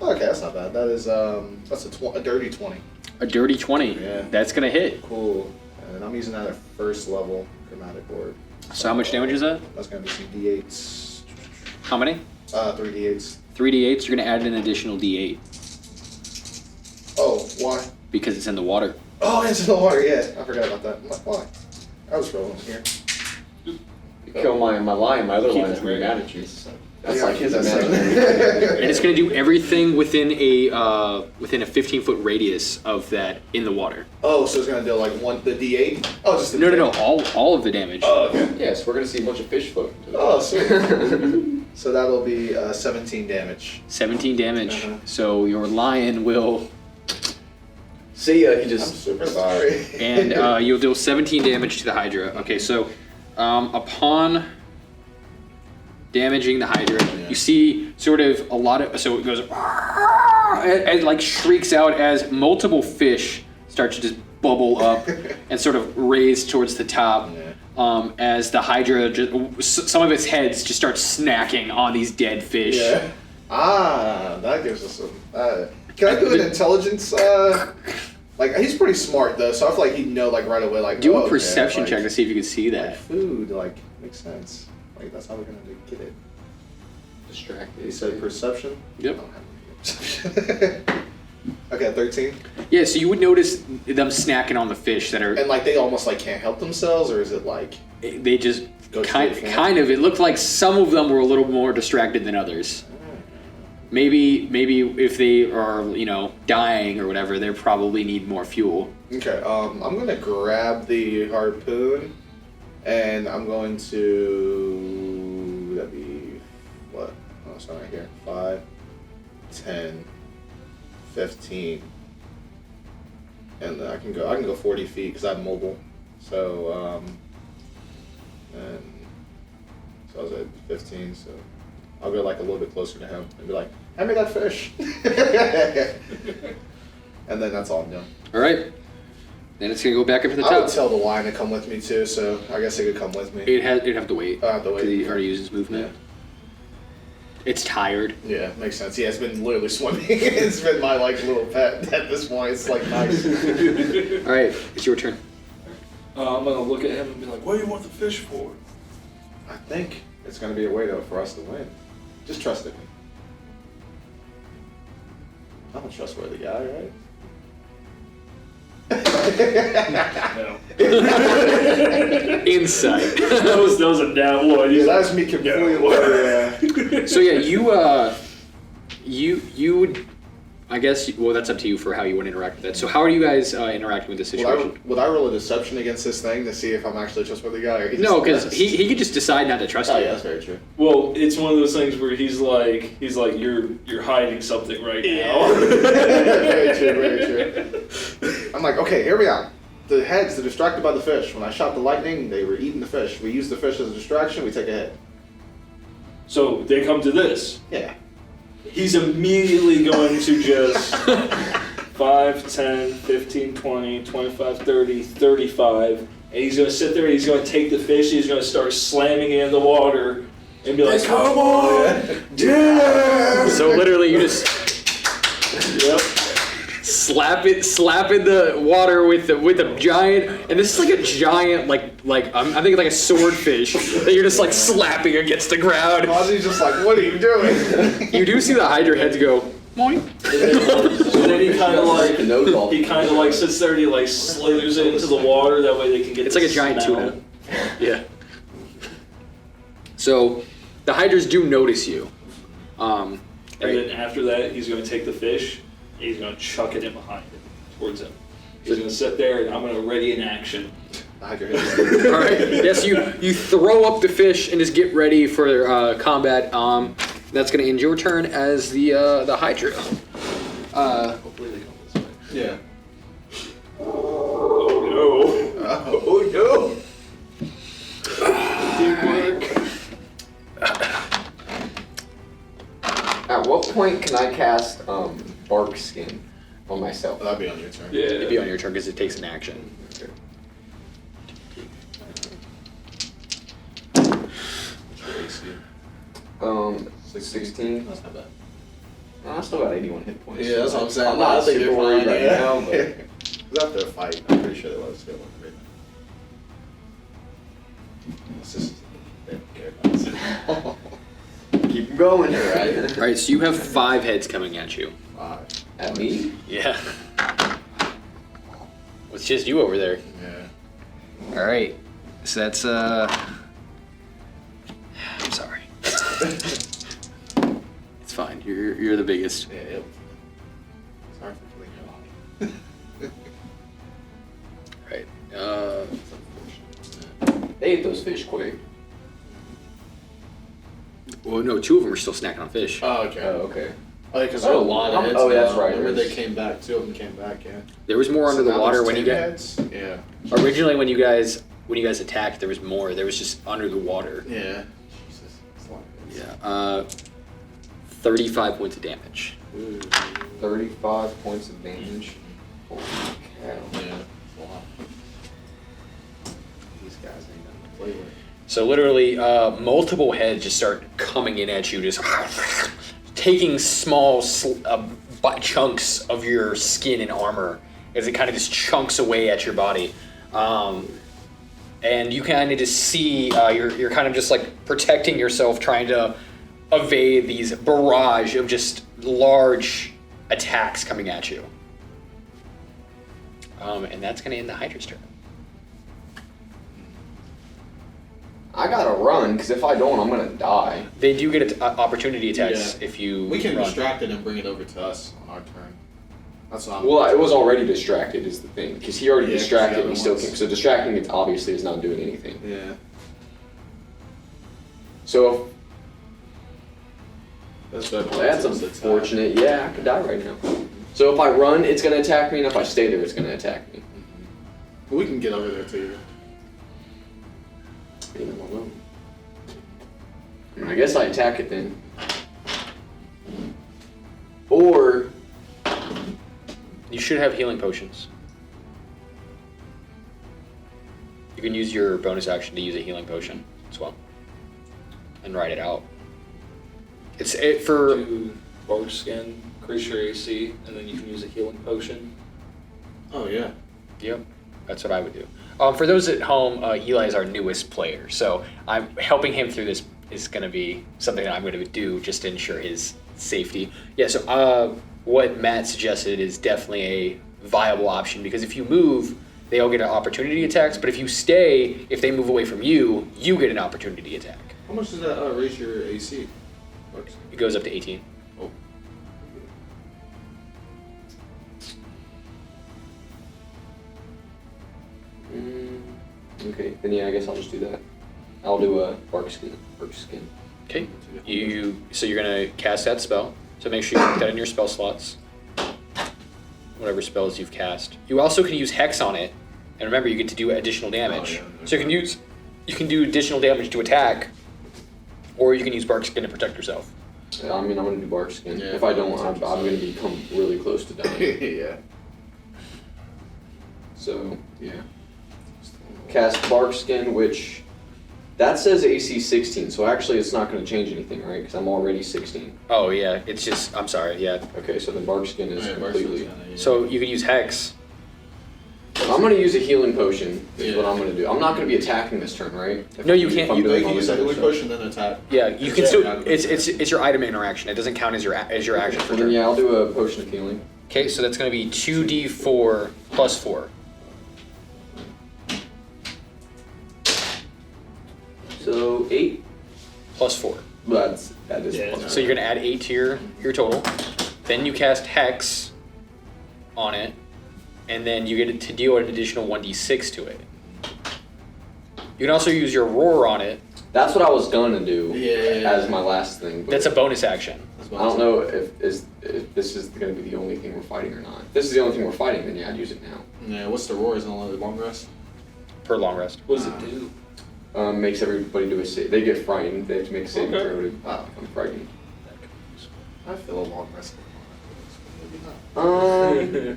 Okay, that's not bad. That is that's a dirty 20. A dirty 20. Yeah. That's gonna hit. Cool. And I'm using that at first level chromatic orb. So how much damage is that? That's gonna be some d8s. How many? 3 d8s. 3 d8s. You're gonna add an additional d8 Oh, why? because it's in the water. Oh, it's in the water. Yeah, I forgot about that. I'm like, why? I was rolling here. You kill my lion, my other Keep lion's it gonna be right. mad at you. That's Yeah, like his that's imaginary. And it's gonna do everything within a 15-foot radius of that in the water. Oh, so it's gonna do like the d8? Oh, just the No. D8. All of the damage. Oh, okay. Yes, we're gonna see a bunch of fish float. Oh, sweet. So that'll be 17 damage. 17 damage. Uh-huh. So your lion will, See ya, he I'm just. super sorry. and you'll deal 17 damage to the Hydra. Okay, so upon damaging the Hydra, you see sort of a lot of, so it goes, and like shrieks out as multiple fish start to just bubble up and sort of raise towards the top. As the Hydra, some of its heads just start snacking on these dead fish. Yeah. Ah, that gives us some. Can I do an intelligence? Like he's pretty smart though, so I feel like he'd know like right away. Like Do oh, a perception okay, check to see if you can see like that. food, like makes sense. Like that's how we're gonna get it. Distracted. He said perception. Yep. I don't have any perception. Okay, 13. Yeah, so you would notice them snacking on the fish that are. And like they almost like can't help themselves, or is it like? They just Go kind straight for it. of. It looked like some of them were a little more distracted than others. Maybe if they are, dying or whatever, they probably need more fuel. Okay, I'm gonna grab the harpoon, and I'm going to, that'd be, what? Oh, it's not right here. 5, 10, 15, and then I can go 40 feet because I'm mobile. So, and so I was at 15, so I'll go like a little bit closer to him and be like, hand me that fish. And then that's all I'm doing. All right. Then it's gonna go back up to the I top. would tell the lion to come with me too, so I guess it could come with me. It'd have to wait. I have to wait. Because he already used his movement. It's tired. Yeah, makes sense. Yeah, it's been literally swimming. It's been my little pet at this point. It's nice. All right, it's your turn. I'm gonna look at him and be like, "What do you want the fish for?" I think it's gonna be a way for us to win. Just trust in me. I'm a trustworthy guy, right? No. Insight. that was a nat one. Yeah, that's me completely. Yeah. So yeah, you would, I guess. Well, that's up to you for how you want to interact with it. So how are you guys interacting with this situation? Would I roll a deception against this thing to see if I'm actually a trustworthy guy? Or No, because he could just decide not to trust Oh you. yeah, that's very true. Well, it's one of those things where he's like, you're hiding something right now. Very true, very true. I'm like, okay, here we are. The heads, they're distracted by the fish. When I shot the lightning, they were eating the fish. We use the fish as a distraction, we take a hit. So they come to this. Yeah. He's immediately going to just 5, 10, 15, 20, 25, 30, 35. And he's going to sit there and he's going to take the fish. He's going to start slamming it in the water and be like, come on! Yeah! So literally you just Yep. slap in the water with a giant, and this is like a giant I'm thinking like a swordfish that you're just slapping against the ground. Ozzy's just like, what are you doing? You do see the Hydra heads go, moink. And then he kind of nose sits there and he slithers it into the water. That way they can get. It's the like a giant smell. tuna. Yeah. So the Hydras do notice you. And then after that, he's going to take the fish. And he's going to chuck it in behind him, towards him. He's going to sit there, and I'm going to ready in action. All right. Yes, you throw up the fish and just get ready for combat. That's going to end your turn as the Hydra. Hopefully they come this way. Yeah. Oh no! Oh no! Teamwork. At what point can I cast bark skin on myself? That'd be on your turn. Yeah. It'd be on your turn because it takes an action. Okay. 16. That's not bad. No, I still got 81 hit points. Yeah, that's what I'm saying. I'm not think super you're worried fine, right yeah. now, but Because after a fight, I'm pretty sure they let us get one right now. It's just, they don't care about us. keep them going. All right. So you have 5 heads coming at you. 5. At me? Yeah. It's just you over there. Yeah. All right. So that's I'm sorry. It's fine. You're the biggest. Yeah, yep. Sorry for killing your body. Right. They ate those fish quick. Well, no, 2 of them are still snacking on fish. Oh, okay. Oh, okay. Oh, yeah, because there are a lot of heads. Oh, that's now. right. Remember they came back. 2 of them came back, yeah. There was more under So the now water there's when you 10 got. heads? Yeah. Originally, when you guys attacked, there was more. There was just under the water. Yeah. Jesus. It's a lot of heads. Yeah. 35 points of damage. Ooh. 35 points of damage. Holy cow. Yeah. It's a lot. These guys ain't nothing to play with. So literally, multiple heads just start coming in at you, just taking small chunks of your skin and armor as it kind of just chunks away at your body. And you kind of just see you're kind of just protecting yourself, trying to evade these barrage of just large attacks coming at you. And that's going to end the Hydra's turn. I gotta run, because if I don't, I'm gonna die. They do get opportunity attacks Yeah. if you We can run. distract it and bring it over to us on our turn. That's what I'm. Well, it was already distracted is the thing, because he already Yeah, 'cause distracted the and he other still ones- came. So distracting it obviously is not doing anything. Yeah. So That's that. that's unfortunate. Yeah, I could die right now. So if I run, it's gonna attack me, and if I stay there, it's gonna attack me. We can get over there to you. Leave him alone. I guess I attack it then. Or You should have healing potions. You can use your bonus action to use a healing potion as well, and ride it out. It's it for Do bark skin, increase your AC, and then you can use a healing potion. Oh yeah. Yep, that's what I would do. For those at home, Eli is our newest player, so I'm helping him through this is going to be something that I'm going to do just to ensure his safety. Yeah, so what Matt suggested is definitely a viable option because if you move, they all get an opportunity attacks, but if you stay, if they move away from you, you get an opportunity attack. How much does that raise your AC? It goes up to 18. Oh. Okay, then yeah, I guess I'll just do that. I'll do a bark skin. Okay, so you're going to cast that spell, so make sure you put that in your spell slots. Whatever spells you've cast. You also can use Hex on it, and remember you get to do additional damage. Oh, yeah, So you can do additional damage to attack, or you can use Bark Skin to protect yourself. Yeah, I mean, I'm gonna do bark skin. Yeah, if I don't, I'm gonna become really close to dying. Yeah. So yeah, cast bark skin, which that says AC 16. So actually, it's not gonna change anything, right? Because I'm already 16. Oh yeah, it's just I'm sorry, yeah. Okay, so then bark skin is Yeah, completely. So you can use Hex. I'm gonna use a healing potion. Is Yeah. what I'm gonna do. I'm not gonna be attacking this turn, right? No, you can't. If I'm You doing can all use this a other healing stuff. potion, then attack. Yeah, you can Yeah, still. yeah. It's your item interaction. It doesn't count as your action for Then turn. yeah, I'll do a potion of healing. Okay, so that's going to be 2d4 plus 4. So 8. Plus 4. That is. Yeah, plus So you're going to add 8 to your total. Then you cast Hex on it, and then you get to deal an additional 1d6 to it. You can also use your Roar on it. That's what I was gonna do Yeah. as my last thing. But That's a bonus action. That's I what don't know if this is gonna be the only thing we're fighting or not. If this is the only thing we're fighting, then yeah, I'd use it now. Yeah, what's the roar? Is it only long rest? Per long rest. What does it do? Makes everybody do a save. They get frightened. They have to make a saving Okay. throw to Wow. become frightened. I feel a long rest going on. Maybe not.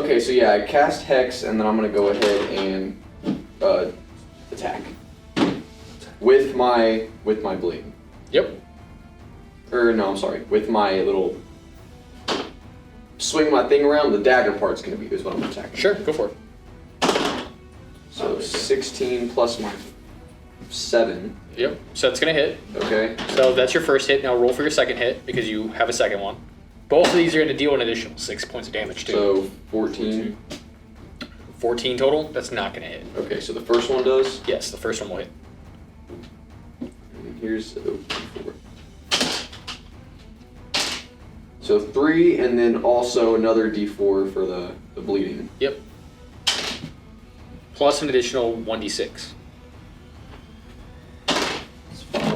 Okay, so yeah, I cast Hex, and then I'm gonna go ahead and attack with my blade. Yep. Or no, I'm sorry, with my little swing my thing around. The dagger part's gonna be is what I'm attacking. Sure, go for it. So 16 plus my 7. Yep. So that's going to hit. Okay. So that's your first hit. Now roll for your second hit because you have a second one. Both of these are going to deal an additional 6 points of damage too. So 14. 14 total. That's not going to hit. Okay, so the first one does. Yes, the first one will hit. And here's 4. So 3, and then also another D4 for the bleeding. Yep. Plus an additional 1d6.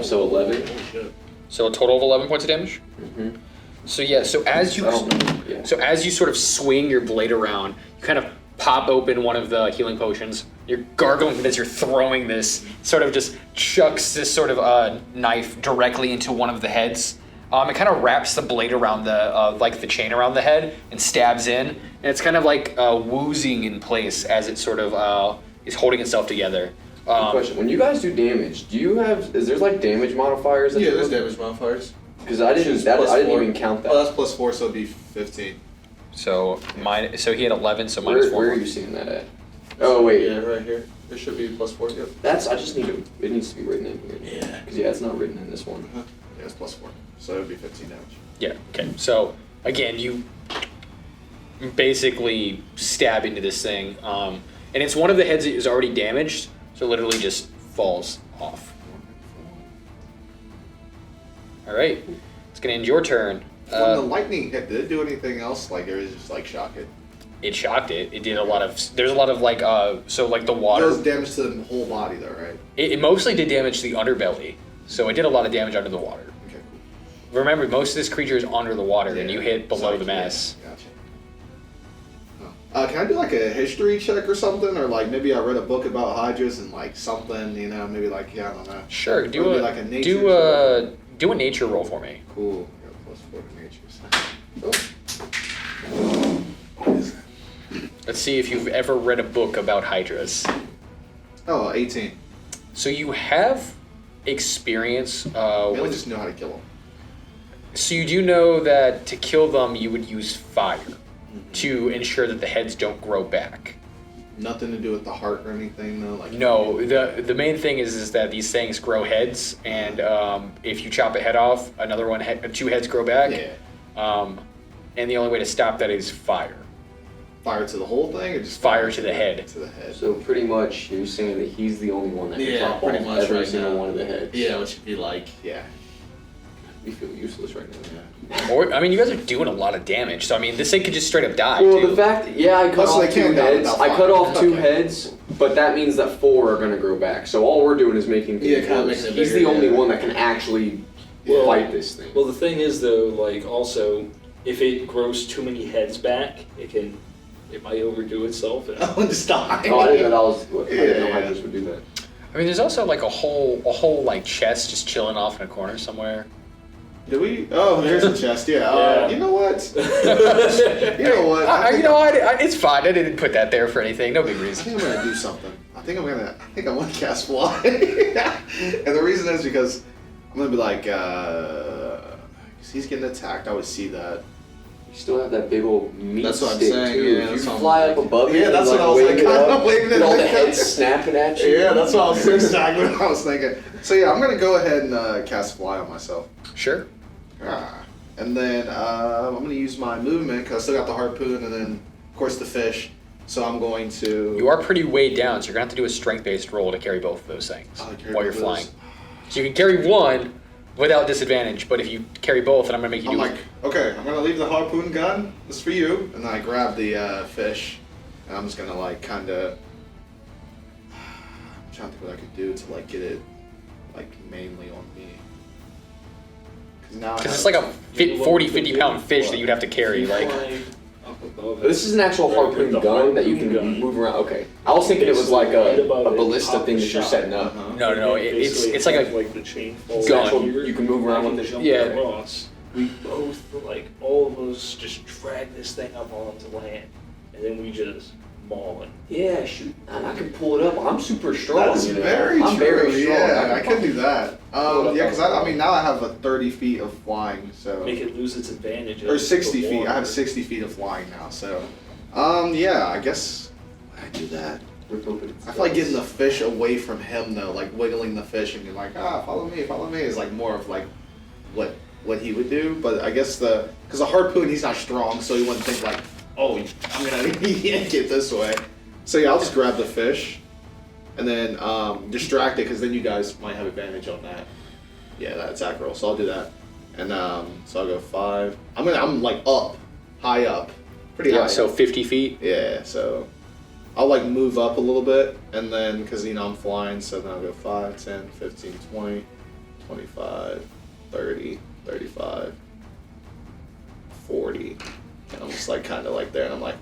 So 11. Holy shit. So a total of 11 points of damage. Mm-hmm. So yeah, so as you I don't know. Yeah. so as you sort of swing your blade around, you kind of pop open one of the healing potions. You're gargling as you're throwing this, sort of just chucks this sort of knife directly into one of the heads. It kind of wraps the blade around the like the chain around the head and stabs in, and it's kind of like woozing in place as it sort of is holding itself together. Question: when you guys do damage, is there like damage modifiers? Yeah, there's damage modifiers. Because I didn't even count that. Oh, that's plus 4, so it'd be 15. So he had 11, so minus 4. Where are you seeing that at? Oh wait, Yeah, right here. It should be plus 4. Yep. it needs to be written in here. Yeah. Because yeah, it's not written in this one. Uh-huh. Yeah, it's plus 4. So it would be 15 damage. Yeah, okay. So, again, you basically stab into this thing. And it's one of the heads that is already damaged, so it literally just falls off. All right, it's gonna end your turn. When the lightning hit, did it do anything else? Like, or is it just like shock it? It shocked it. It did a lot of. There's a lot of like so like the water. It does damage to the whole body though, right? It mostly did damage to the underbelly, so it did a lot of damage under the water. Okay, cool. Remember, most of this creature is under the water, and Yeah. you hit below Sorry, the mess. yeah, gotcha. Can I do like a history check or something, or like maybe I read a book about hydras and like something, you know, maybe like I don't know. Sure, Or do maybe a like a nature do a nature roll for me. Cool. I got +4 to nature. Oh. What is that? Let's see if you've ever read a book about hydras. Oh, 18. So you have experience I only with. just know how to kill them. So you do know that to kill them, you would use fire to ensure that the heads don't grow back. Nothing to do with the heart or anything though. Like No, the main thing is that these things grow heads, and if you chop a head off, another one, two heads grow back. Yeah. And the only way to stop that is fire. Fire to the whole thing, or just Fire to the head. To the head. So pretty much, you're saying that he's the only one that can Yeah, chop pretty off much every right single now. one of the heads. Yeah, which would be like, yeah. We feel useless right now. Or I mean, you guys are doing a lot of damage, so I mean, this thing could just straight up die. Well, too. the fact, yeah, I cut Also, off they 2 can't die heads. without I fire. cut off 2 Okay. heads, but that means that 4 are gonna grow back. So all we're doing is making Yeah, things kinda worse. making it He's bigger, the only yeah. one that can actually Yeah. fight this thing. Well, the thing is, though, like, also, if it grows too many heads back, it might overdo itself. And Oh, just die. Oh, I didn't know that was. I didn't know Yeah. Hydras would do that. I mean, there's also like a whole like chest just chilling off in a corner somewhere. Did we? Oh, there's a chest. Yeah. Yeah. You know what? You know what? You know, it's fine. I didn't put that there for anything. No big I reason. think I'm gonna do something. I think I'm gonna cast fly. And the reason is because I'm gonna be like, 'cause he's getting attacked. I would see that. You still have that big old meat That's what I'm stick saying, too. yeah, If that's you what I'm fly like- up above it, Yeah, that's and, what I was, like, wave it kinda up, waving it and all the like heads that. snapping at you. Yeah, that's what I was exactly what I was thinking. So yeah, I'm gonna go ahead and cast fly on myself. Sure. And then I'm gonna use my movement because I still got the harpoon and then of course the fish. So I'm going to. You are pretty weighed down, so you're gonna have to do a strength-based roll to carry both of those things Oh, carry while you're both of flying. those. So you can carry one without disadvantage, but if you carry both, then I'm gonna make you I'm do like, okay, I'm gonna leave the harpoon gun. This is for you. And then I grab the fish, and I'm just gonna like kind of. I'm trying to think what I could do to like get it, like mainly on me. Because it's like a 40, 50-pound fish that you'd have to carry. Like, This is an actual harpoon gun that you can move around. Okay, I was thinking it was like a ballista thing that you're setting up. no, it's like a the chain falls gun. out here. You can move around with it. Jump Yeah. across. We both like all of us just drag this thing up onto land, and then we just maul it. Yeah, shoot, and I can pull it up. I'm super strong. That's you know? very I'm true. very strong. Yeah, I could do that. Pull it up Yeah, because on I mean now I have a 30 feet of flying, so Make it lose its advantage. or of 60 the feet. I water. have 60 feet of flying now, so yeah, I guess would I do that. Rip open its I feel like guts. getting the fish away from him though, like wiggling the fish and being like, follow me, is like more of like what he would do. But I guess because the harpoon, he's not strong, so he wouldn't think like, oh, I'm gonna yank it this way. So yeah, I'll just grab the fish, and then distract it, because then you guys might have advantage on that. Yeah, that attack roll. So I'll do that, and so I'll go 5. I'm like up, high up, pretty high. yeah, so up. 50 feet. Yeah, so I'll like move up a little bit, and then because I'm flying, so then I'll go 5, 10, 15, 20, 25, 30, 35, 40, and I'm just like kind of like there, and I'm like,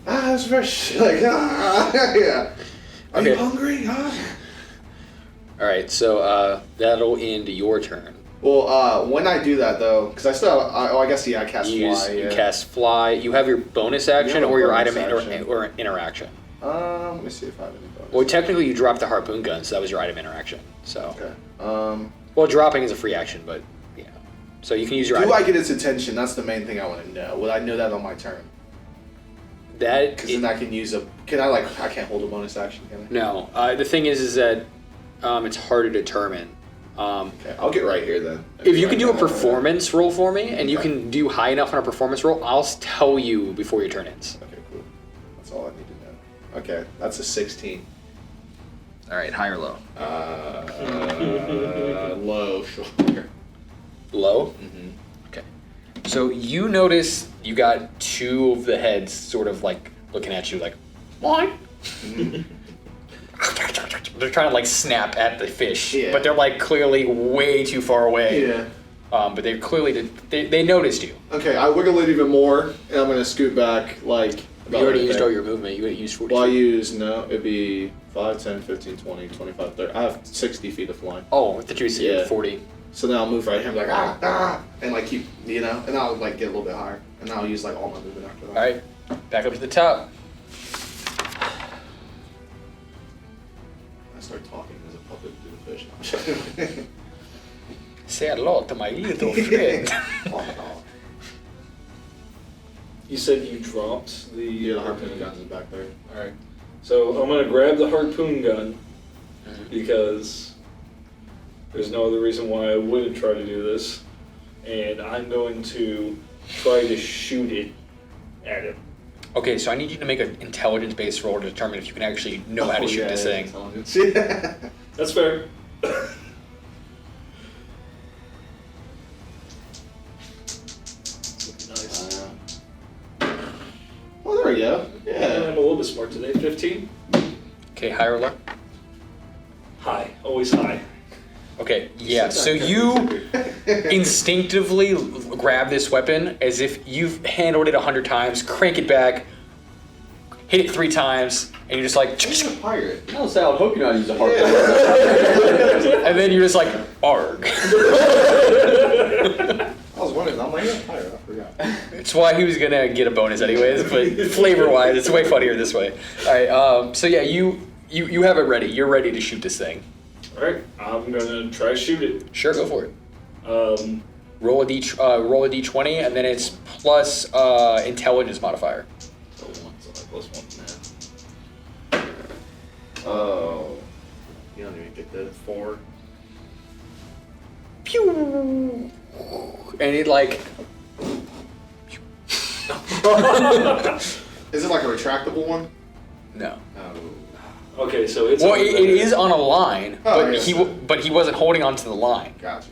that's fresh, like yeah. Are Okay. you hungry? All right, so that'll end your turn. Well, when I do that though, because I still I guess I cast You fly. you Yeah. cast fly. You have your bonus action have a or your bonus item action. or interaction. Let me see if I have any bonus. Well, technically you dropped the harpoon gun, so that was your item interaction. So, Okay. well, dropping is a free action, but yeah. So you can use your Do item. I get its attention? That's the main thing I want to know. Would I know that on my turn? That Because then I can use a. Can I like? I can't hold a bonus action, can I? no. The thing is that it's hard to determine. Okay, I'll get right here then. If you can do a Right. performance roll for me, and you Okay. can do high enough on a performance roll, I'll tell you before your turn ends. Okay, cool. That's all I need to know. Okay, that's a 16. All right, high or low? Low, sure. Low? Mm-hmm. Okay. So you notice you got two of the heads sort of like looking at you like, what? They're trying to like snap at the fish, Yeah. but they're like clearly way too far away. Yeah. But they clearly they noticed you. Okay, I wiggle it even more, and I'm gonna scoot back like. You already used all your movement. You used 40 Well, I feet. no, it'd be 5, 10, 15, 20, 25, 30. I have 60 feet of flying. Oh, I thought you said Yeah. 40. So then I'll move right here, like, and like keep, and I'll like get a little bit higher. And then I'll use like all my movement after that. All right, back up to the top. I start talking as a puppet to the fish. Say hello to my little friend. You said you dropped the. Yeah, the harpoon guns is back there. Alright. So I'm going to grab the harpoon gun because there's no other reason why I wouldn't try to do this. And I'm going to try to shoot it at him. Okay, so I need you to make an intelligence-based roll to determine if you can actually know how to shoot this thing. Intelligence. That's fair. Nice. Oh, there we go. And Yeah. I'm a little bit smart today. 15? Okay, high or low? High. Always high. Okay, yeah, so you instinctively grab this weapon as if you've handled it 100 times, crank it back, hit it 3 times, and you're just like, He's a pirate. I don't say I would hope you know how to use a harpoon. and then you're just like, arg. I was wondering, I'm like, yeah, pirate, I forgot. That's why he was gonna get a bonus anyways, but flavor-wise, it's way funnier this way. All right, so yeah, you have it ready. You're ready to shoot this thing. Alright, I'm going to try to shoot it. Sure, go for it. Um, Roll a d20, and then it's plus intelligence modifier. so plus 1 now. Oh. You don't even get the 4. Pew! And it like, Is it like a retractable one? no. Oh. Okay, so it's. Well, it is on a line, Oh, but yes. but he wasn't holding onto the line Gotcha.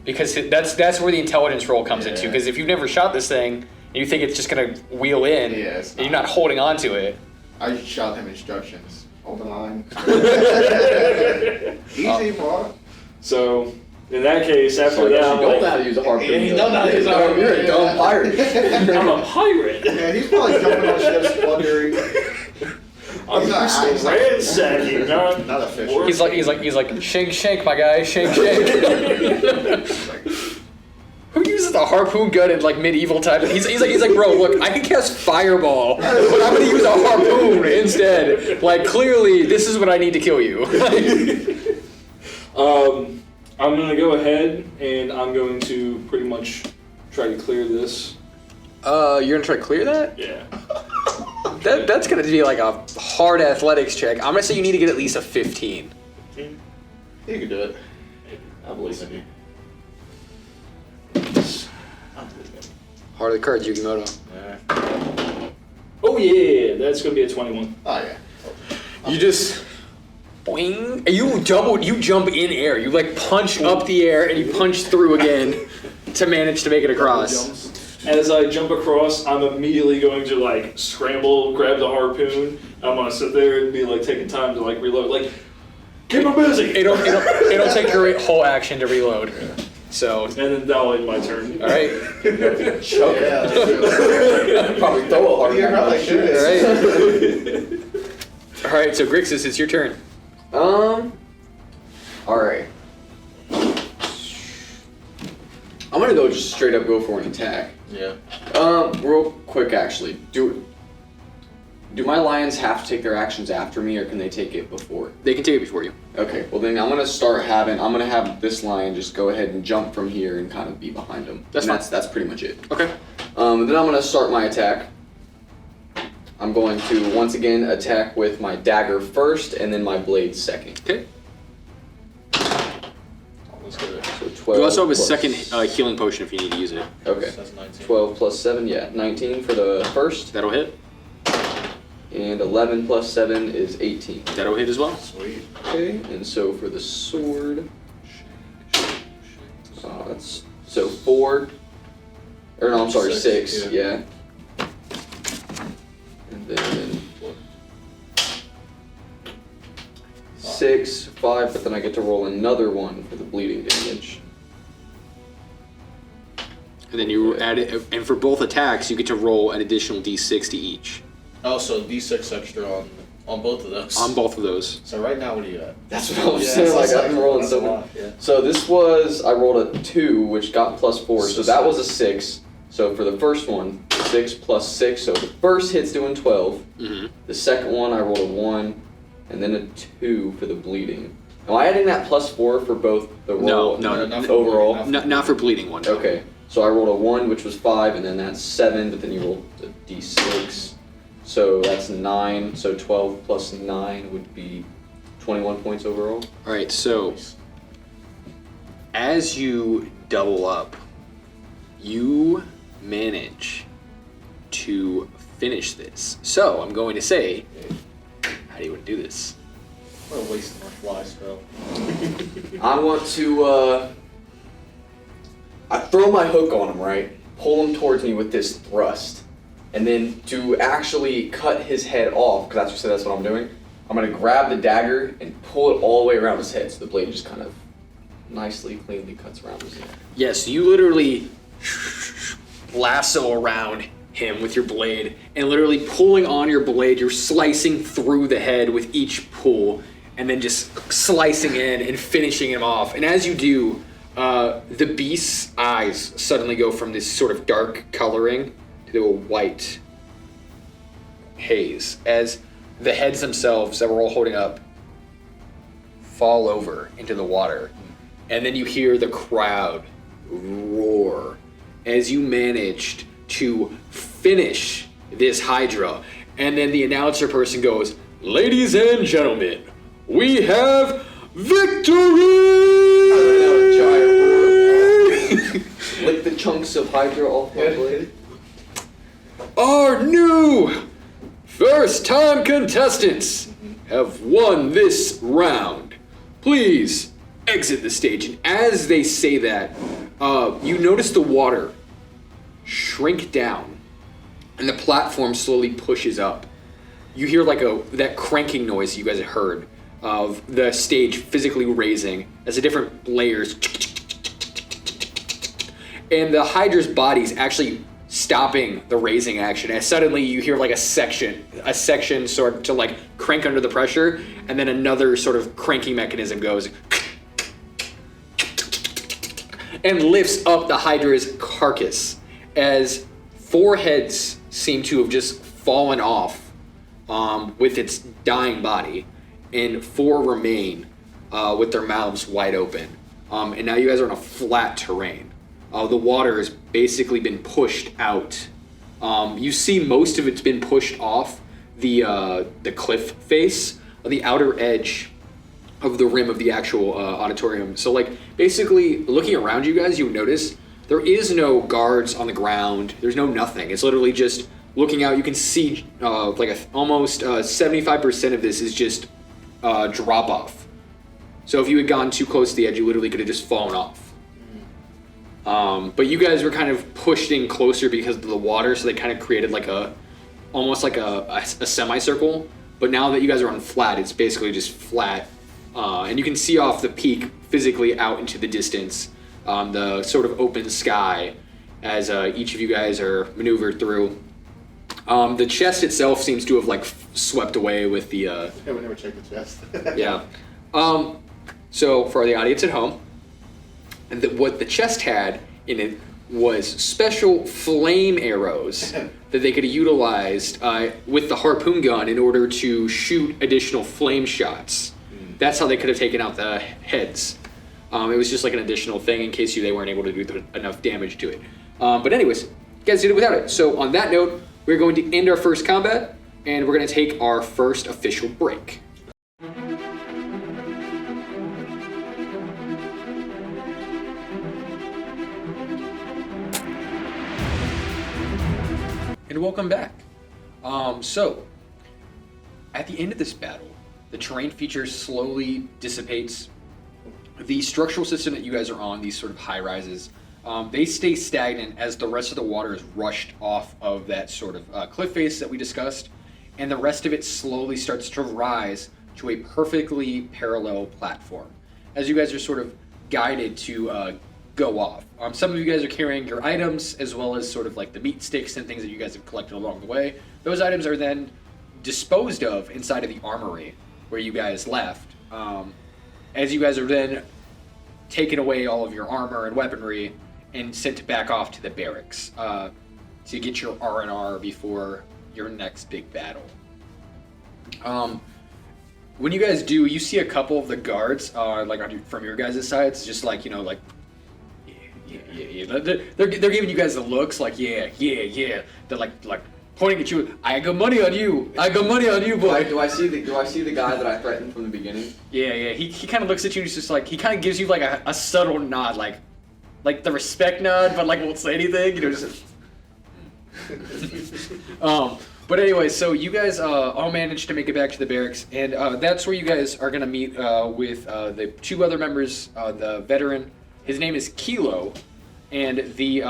because that's where the intelligence roll comes into. Yeah. Because if you've never shot this thing and you think it's just gonna wheel in, Yeah, it's and you're not holding onto it. I shot him instructions. Hold the line. Easy, boy. So, in that case, after So I that, guess I'm you don't know like, how to use a harpoon. Yeah, you don't know how to use a harpoon. You're a dumb pirate. I'm a pirate. Yeah, he's probably jumping on ships, plundering. I'm He's not- just he's not- ransacking, Not a fish. Work. He's like shank shank my guy, shank shank. Who uses the harpoon gun in like medieval times? He's like, bro, look, I can cast fireball, but I'm gonna use a harpoon instead. Like, clearly, this is what I need to kill you. I'm gonna go ahead and I'm going to pretty much try to clear this. You're gonna try to clear that? Yeah. That's gonna be like a hard athletics check. I'm gonna say you need to get at least a 15. You can do it. I believe in you. Heart of the cards, Yukimoto. Oh yeah, that's gonna be a 21. Oh, yeah. You just boing. And you jump in air. You like punch up the air and you punch through again to manage to make it across. As I jump across, I'm immediately going to like scramble, grab the harpoon. I'm gonna sit there and be like taking time to like reload. Like, keep me busy. It'll take your whole action to reload. So, And then that'll end my turn. all right. Choke Yeah. it. Probably throw a harpoon. You're probably All should. right. All right. So Grixis, it's your turn. All right. I'm gonna go just straight up go for an attack. Yeah. Real quick actually. Do my lions have to take their actions after me, or can they take it before? They can take it before you. Okay. Well then I'm gonna have this lion just go ahead and jump from here and kind of be behind him. That's And fine. That's pretty much it. Okay. Then I'm gonna start my attack. I'm going to once again attack with my dagger first, and then my blade second. Okay. Let's get it. So 12. You also have a plus- second healing potion if you need to use it. Okay. That's 19. 12 plus 7, yeah, 19 for the first, That'll hit. And 11 plus 7 is 18. That'll hit as well. Sweet. Okay, and so for the sword, that's so 4. Or no, I'm sorry, 6. Yeah. And then 6, 5, but then I get to roll another one for the bleeding damage. And then you add it, and for both attacks, you get to roll an additional d6 to each. Oh, so D6 extra on both of those. On both of those. So right now, what are you at? That's what I was saying. Like I've been rolling so much. Yeah. So this was I rolled a 2, which got +4. So that was a 6. So for the first one, 6 plus 6. So the first hit's doing 12. Mm-hmm. The second one I rolled a 1, and then a 2 for the bleeding. Am I adding that +4 for both the roll? No, not for overall. bleeding, Not for bleeding one. No. Okay. So I rolled a 1, which was 5, and then that's 7. But then you rolled a d6. So that's 9. So 12 plus 9 would be 21 points overall. All right, so as you double up, you manage to finish this. So I'm going to say, how do you want to do this? What a waste of my fly spell. I want to, I throw my hook on him, right? Pull him towards me with this thrust. And then to actually cut his head off, because that's what I'm doing, I'm going to grab the dagger and pull it all the way around his head so the blade just kind of nicely, cleanly cuts around his head. Yes, you literally lasso around him with your blade, and literally pulling on your blade, you're slicing through the head with each pull, and then just slicing in and finishing him off. And as you do, the beast's eyes suddenly go from this sort of dark coloring to a white haze, as the heads themselves that we're all holding up fall over into the water. And then you hear the crowd roar as you managed to finish this Hydra. And then the announcer person goes, "Ladies and gentlemen, we have victory!" Lick the chunks of Hydra off my blade. Our new first-time contestants have won this round. Please exit the stage. And as they say that, you notice the water shrink down, and the platform slowly pushes up. You hear like that cranking noise you guys have heard of the stage physically raising as the different layers, and the Hydra's body's actually stopping the raising action, as suddenly you hear like a section sort of to like crank under the pressure, and then another sort of cranking mechanism goes and lifts up the Hydra's carcass, as 4 heads seem to have just fallen off with its dying body, and 4 remain with their mouths wide open. And now you guys are on a flat terrain. The water has basically been pushed out. You see most of it's been pushed off the cliff face on the outer edge of the rim of the actual auditorium. So like basically looking around you guys, you would notice there is no guards on the ground. There's no nothing. It's literally just looking out. You can see almost 75% of this is just drop off. So if you had gone too close to the edge, you literally could have just fallen off. But you guys were kind of pushed in closer because of the water, so they kind of created like almost like a semicircle. But now that you guys are on flat, it's basically just flat. And you can see off the peak physically out into the distance, the sort of open sky as each of you guys are maneuvered through. The chest itself seems to have like swept away with the... Yeah, we never checked the chest. Yeah. So for the audience at home, and what the chest had in it was special flame arrows that they could have utilized with the harpoon gun in order to shoot additional flame shots. That's how they could have taken out the heads. It was just like an additional thing in case they weren't able to do enough damage to it. But anyways, you guys did it without it. So on that note, we're going to end our first combat, and we're going to take our first official break. And welcome back. So at the end of this battle, the terrain feature slowly dissipates. The structural system that you guys are on, these sort of high rises, they stay stagnant as the rest of the water is rushed off of that sort of cliff face that we discussed, and the rest of it slowly starts to rise to a perfectly parallel platform. As you guys are sort of guided to go off. Some of you guys are carrying your items as well as sort of like the meat sticks and things that you guys have collected along the way. Those items are then disposed of inside of the armory where you guys left. As you guys are then taking away all of your armor and weaponry and sent back off to the barracks to get your R&R before your next big battle. When you guys do, you see a couple of the guards, from your guys' sides, just like, like, yeah. They're giving you guys the looks, like, yeah. They're like pointing at you. I got money on you. I got money on you, boy. Do I see the guy that I threatened from the beginning? Yeah. He kind of looks at you and he's just like, he kind of gives you like a subtle nod, like the respect nod, but like won't say anything, just. But anyway, so you guys all managed to make it back to the barracks, and that's where you guys are gonna meet with the two other members, the veteran. His name is Kilo, and the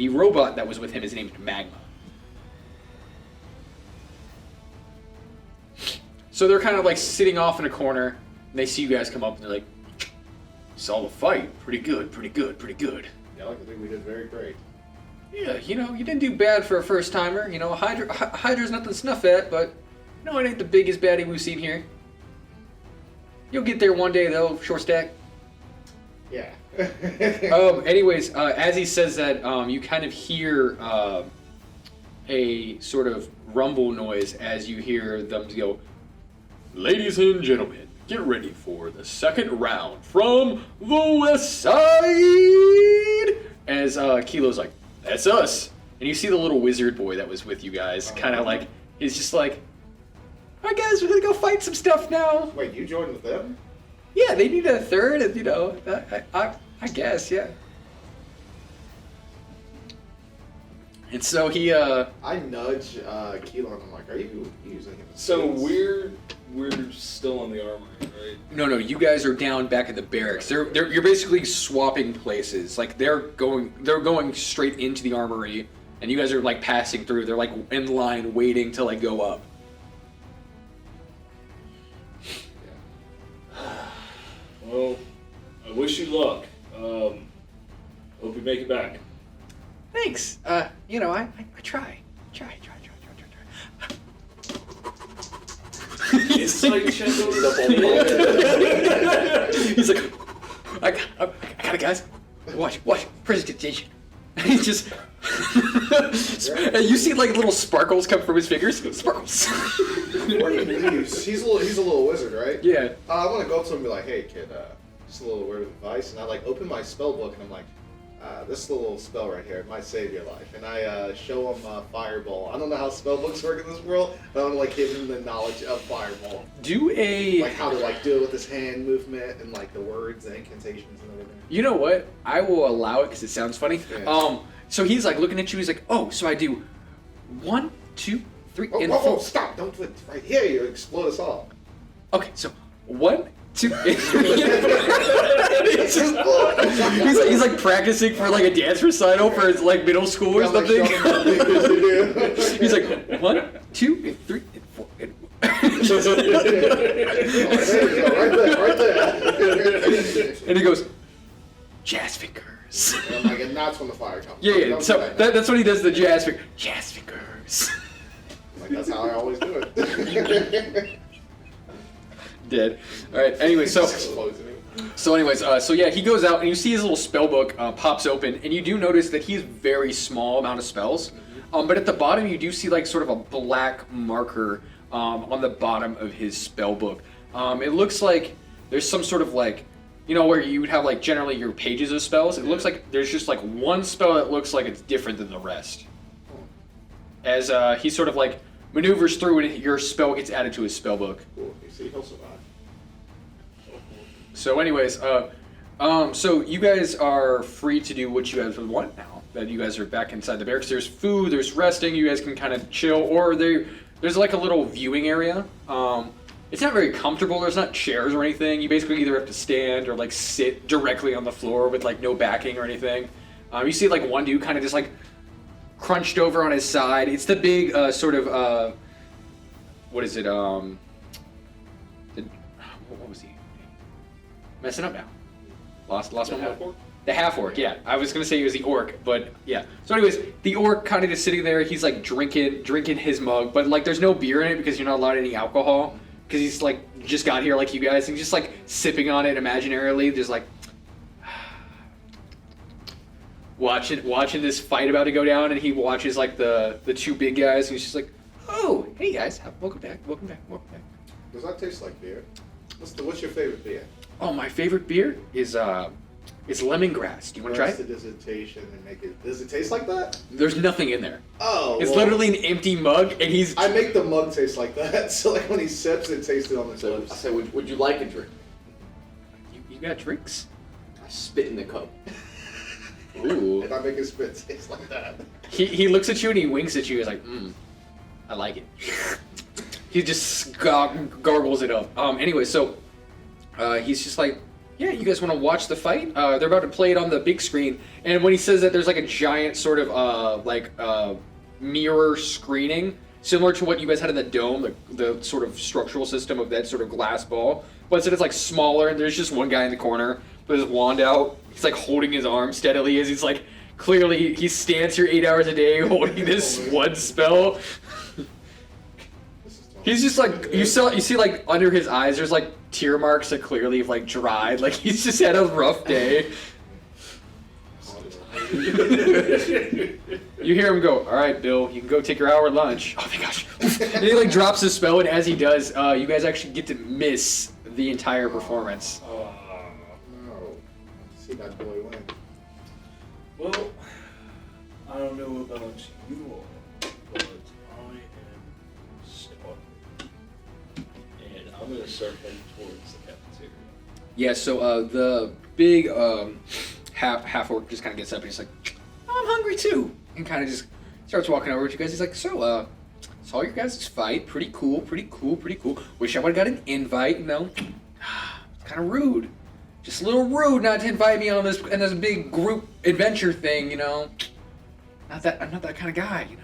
robot that was with him is named Magma. So they're kind of like sitting off in a corner, and they see you guys come up, and they're like, "Saw the fight, pretty good." Yeah, I like to think we did very great. Yeah, you didn't do bad for a first timer. Hydra's nothing to snuff at, but it ain't the biggest baddie we've seen here. You'll get there one day, though, short stack. Yeah. Anyways, as he says that, you kind of hear a sort of rumble noise as you hear them go, "Ladies and gentlemen, get ready for the second round from the west side." As Kilo's like, "That's us." And you see the little wizard boy that was with you guys, kind of like, he's just like, "Alright guys, we're gonna go fight some stuff now." Wait, you joined with them? Yeah, they need a third, and I guess, yeah. And so he, I nudge Keelan, I'm like, are you using him? So we're still in the armory, right? No, you guys are down back at the barracks. You're basically swapping places. Like they're going straight into the armory, and you guys are like passing through. They're like in line waiting to like go up. Well, I wish you luck. Hope you make it back. Thanks. I try. It's like He's like, I got it, guys. Watch, presentation. He's just, and you see like little sparkles come from his fingers. Sparkles. What do you mean? He's a little wizard, right? Yeah. I want to go up to him and be like, hey kid, just a little word of advice. And I like open my spell book and I'm like, this little spell right here, it might save your life. And I show him Fireball. I don't know how spell books work in this world, but I'm like give him the knowledge of Fireball. Like how to like do it with his hand movement and like the words and incantations and everything. You know what? I will allow it because it sounds funny. Yeah. So he's like looking at you. He's like, oh, so I do 1, 2, 3, and 4. Oh, stop! Don't do it right here. You explode us all. Okay, so 1, 2, and 3. he's like practicing for like a dance recital for his like middle school or something. He's like 1, 2, and 3, and 4. Right there. And he goes, jazz fingers. And I'm like, and that's when the fire comes. Yeah. So that's what he does. The jazz fingers. Like that's how I always do it. Dead. All right. Anyway, so he goes out and you see his little spell book pops open, and you do notice that he's very small amount of spells. But at the bottom you do see like sort of a black marker on the bottom of his spell book. It looks like there's some sort of like, where you would have like generally your pages of spells. It looks like there's just like one spell that looks like it's different than the rest. As he sort of like maneuvers through and your spell gets added to his spell book. Cool. You see, he'll survive. So anyways, so you guys are free to do what you guys would want now that you guys are back inside the barracks. There's food, there's resting, you guys can kind of chill, or there's like a little viewing area. It's not very comfortable. There's not chairs or anything. You basically either have to stand or like sit directly on the floor with like no backing or anything. You see like one dude kind of just like crunched over on his side. It's the big sort of what is it? What was he? Messing up now. Lost my mind. The half orc, yeah. I was gonna say he was the orc, but yeah. So, anyways, the orc kind of just sitting there. He's like drinking his mug, but like there's no beer in it because you're not allowed any alcohol. Because he's like just got here like you guys, and he's just like sipping on it imaginarily, just like watching this fight about to go down, and he watches like the two big guys, and he's just like, oh, hey guys, welcome back. Does that taste like beer? What's your favorite beer? Oh, my favorite beer is lemongrass. Do you want to try Press the it? dissertation and make it. Does it taste like that? There's nothing in there. Oh. It's well, literally an empty mug, and he's. I make the mug taste like that, so like when he sips, it tastes it on his So I lips. said, would you like a drink? You got drinks? I spit in the cup. Ooh. And I make his spit taste like that. He looks at you and he winks at you. He's like, I like it. He just gargles it up. Anyway, so he's just like, yeah, you guys want to watch the fight? They're about to play it on the big screen. And when he says that, there's like a giant sort of mirror screening, similar to what you guys had in the dome, the sort of structural system of that sort of glass ball. But instead it's like smaller, and there's just one guy in the corner with his wand out. He's like holding his arm steadily as he's like, clearly he stands here 8 hours a day holding this one spell. He's just like, you see like under his eyes there's like tear marks that clearly have like dried. Like he's just had a rough day. You hear him go, all right, Bill, you can go take your hour lunch. Oh my gosh. And he like drops his spell, and as he does, you guys actually get to miss the entire performance. No. See that boy win. Well, I don't know about you all, but I am starving. And I'm going to start heading towards the cafeteria. Yeah, so the big half orc just kind of gets up and he's like, I'm hungry too, and kind of just starts walking over to you guys. He's like, so saw your guys' fight, pretty cool. Wish I would have got an invite, you know. It's kind of rude, just a little rude not to invite me on this big group adventure thing, you know. I'm not that kind of guy, you know.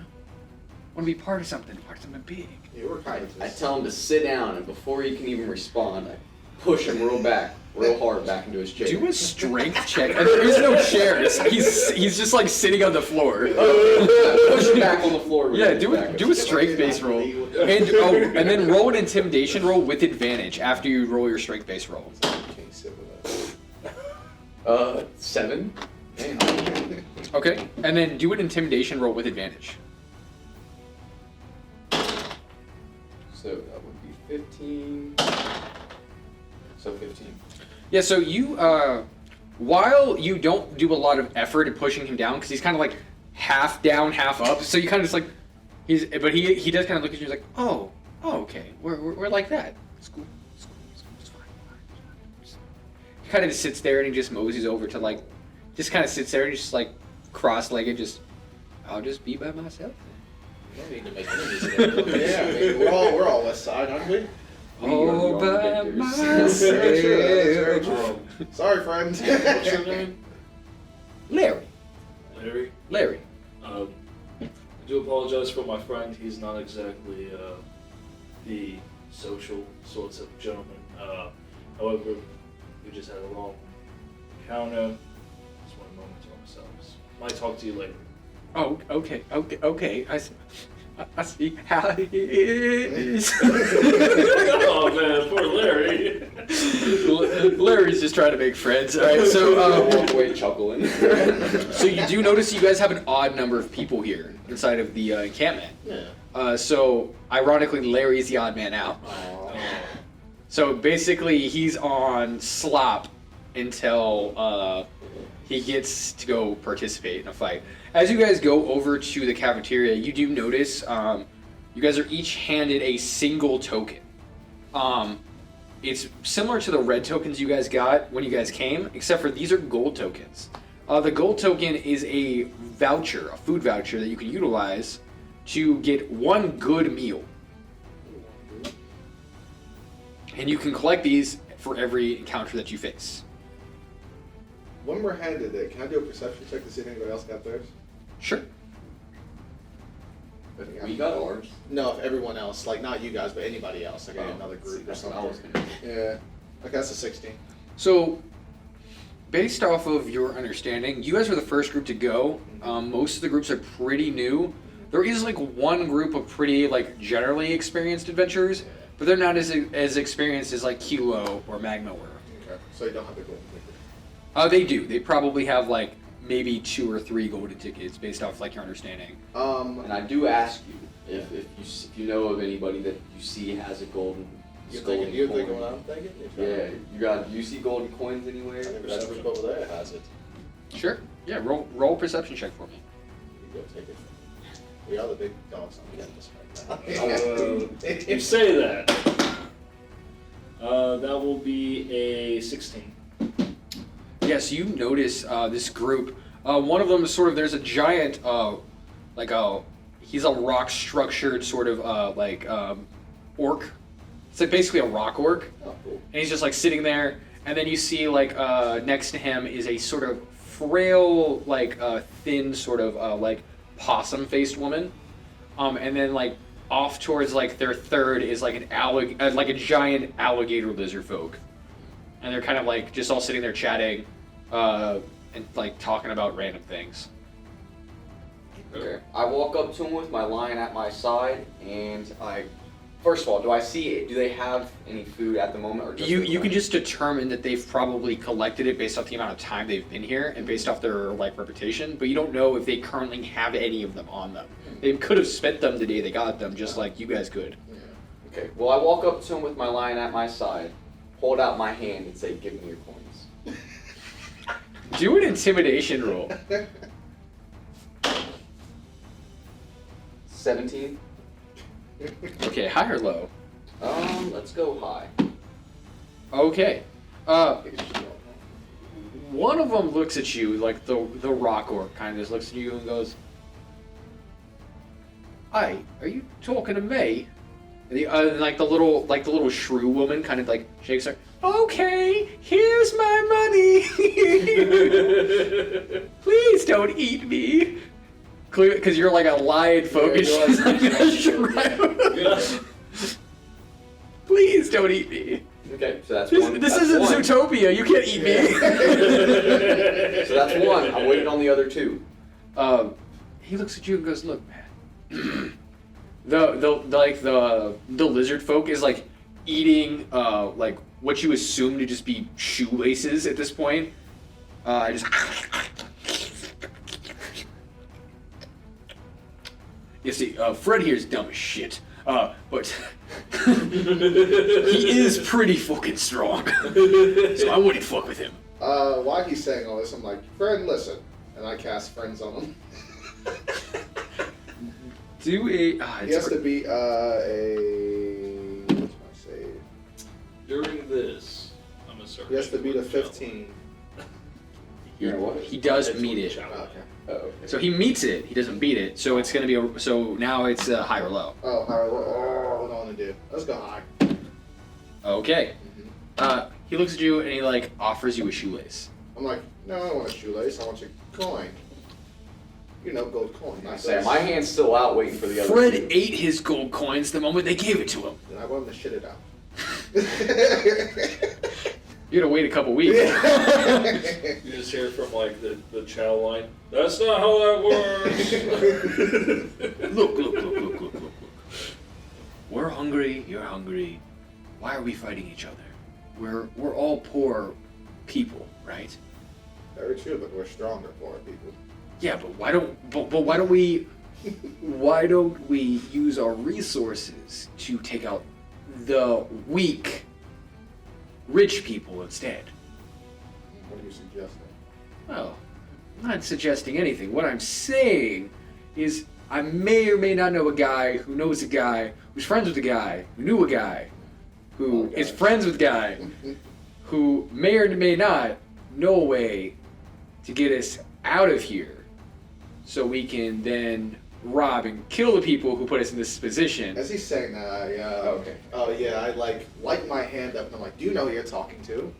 Want to be part of something big. Yeah, we're kind of I just... tell him to sit down, and before he can even respond, I push him real hard back into his chair. Do a strength check. And there is no chairs. He's just like sitting on the floor. Push him back on the floor. Yeah, do a strength-based roll, and then roll an intimidation roll with advantage after you roll your strength-based roll. Can't sit with us. 7. Damn. Okay, and then do an intimidation roll with advantage. So that would be 15. So 15. Yeah, so you, while you don't do a lot of effort at pushing him down, because he's kind of like half down, half up, so you kind of just like, he does kind of look at you and he's like, oh, okay, we're like that. It's cool, it's fine. He kind of just sits there and he just moseys over to like, just kind of sits there and he's just like cross-legged, I'll just be by myself. You don't need to make enemies today. Yeah, I mean, we're all West Side, aren't we? All by myself. Very true. Sorry, friend. What's your name? Larry. Larry? I do apologize for my friend. He's not exactly the social sorts of gentleman. However, we just had a long encounter. Just want a moment to ourselves. Might talk to you later. Oh, okay. I see how it is. Oh man, poor Larry. Larry's just trying to make friends. All right, so Halfway chuckling. so you do notice you guys have an odd number of people here inside of the encampment. Yeah. So ironically, Larry's the odd man out. So basically, he's on slop until he gets to go participate in a fight. As you guys go over to the cafeteria, you do notice you guys are each handed a single token. It's similar to the red tokens you guys got when you guys came, except for these are gold tokens. The gold token is a voucher, a food voucher that you can utilize to get one good meal. And you can collect these for every encounter that you face. When we're handed it, can I do a perception check to see if anybody else got theirs? Sure. We got ours. No, if everyone else, like not you guys, but anybody else, like Oh, another group or that's what something. I was gonna do. Yeah. Okay, that's a 16. So, based off of your understanding, you guys are the first group to go. Most of the groups are pretty new. There is like one group of pretty like generally experienced adventurers, but they're not as experienced as like Kilo or Magma were. Okay. So you don't have the golden ticket. They do. They probably have like maybe 2 or 3 golden tickets based off like your understanding. And I do ask you if you know of anybody that you see has a golden. You're golden thinking coin. what I'm thinking? Yeah, you see golden coins anywhere? I think there's a group over there that has it. Sure. Yeah. Roll a perception check for me. You go take it. We are the big dogs on the end right now. You say that. That will be a 16. Yes, you notice this group. One of them is sort of, there's a giant, he's a rock structured sort of orc. It's like basically a rock orc. Oh, cool. And he's just like sitting there. And then you see like next to him is a sort of frail, thin sort of possum faced woman. And then like off towards like their third is like a giant alligator lizard folk. And they're kind of like just all sitting there chatting and like talking about random things. Okay. I walk up to him with my lion at my side, and first of all, do I see it? Do they have any food at the moment, or just You can just determine that they've probably collected it based off the amount of time they've been here and based off their like reputation, but you don't know if they currently have any of them on them. They could have spent them the day they got them, just like you guys could. Okay. Well, I walk up to him with my lion at my side, hold out my hand, and say, "Give me your coins." Do an intimidation roll. 17. Okay, high or low? Let's go high. Okay. One of them looks at you, like the rock orc kind of just looks at you and goes, "Hey, are you talking to me?" And the little shrew woman kind of like shakes her. "Okay, here's my money. Please don't eat me." Because you're like a lion focused. Please don't eat me. Okay, so that's This, one. this that's isn't one. Zootopia. You can't eat me. So that's one. I'm waiting on the other 2. He looks at you and goes, "Look, man. the lizard folk is like eating like what you assume to just be shoelaces at this point. Just you see, Fred here is dumb as shit. But he is pretty fucking strong. So I wouldn't fuck with him." While he's saying all this, I'm like, "Friend, listen," and I cast friends on him. Do a. He has to be what's my save? During this, I'm gonna start. He has to beat a 15. You know what? He does meet it. Okay. Okay. So he meets it. He doesn't beat it. So it's gonna be so now it's high or low. Oh, higher. What do I want to do? Let's go high. Okay. He looks at you and he like offers you a shoelace. I'm like, "No, I don't want a shoelace. I want your coin. You know, gold coin." I say, my hand's still out waiting for the other Fred 2. ate his gold coins the moment they gave it to him. And I want him to shit it out. You're gonna wait a couple weeks. You just hear from like the chow line. That's not how that works. Look. We're hungry. You're hungry. Why are we fighting each other? We're all poor people, right? Very true, but we're stronger for our people. Yeah, but why don't we use our resources to take out the weak rich people instead? What are you suggesting? Well, I'm not suggesting anything. What I'm saying is I may or may not know a guy who knows a guy who's friends with a guy who knew a guy who is friends with a guy who may or may not know a way to get us out of here so we can then rob and kill the people who put us in this position. As he's saying that, Okay. I light my hand up and I'm like, do you know who you're talking to?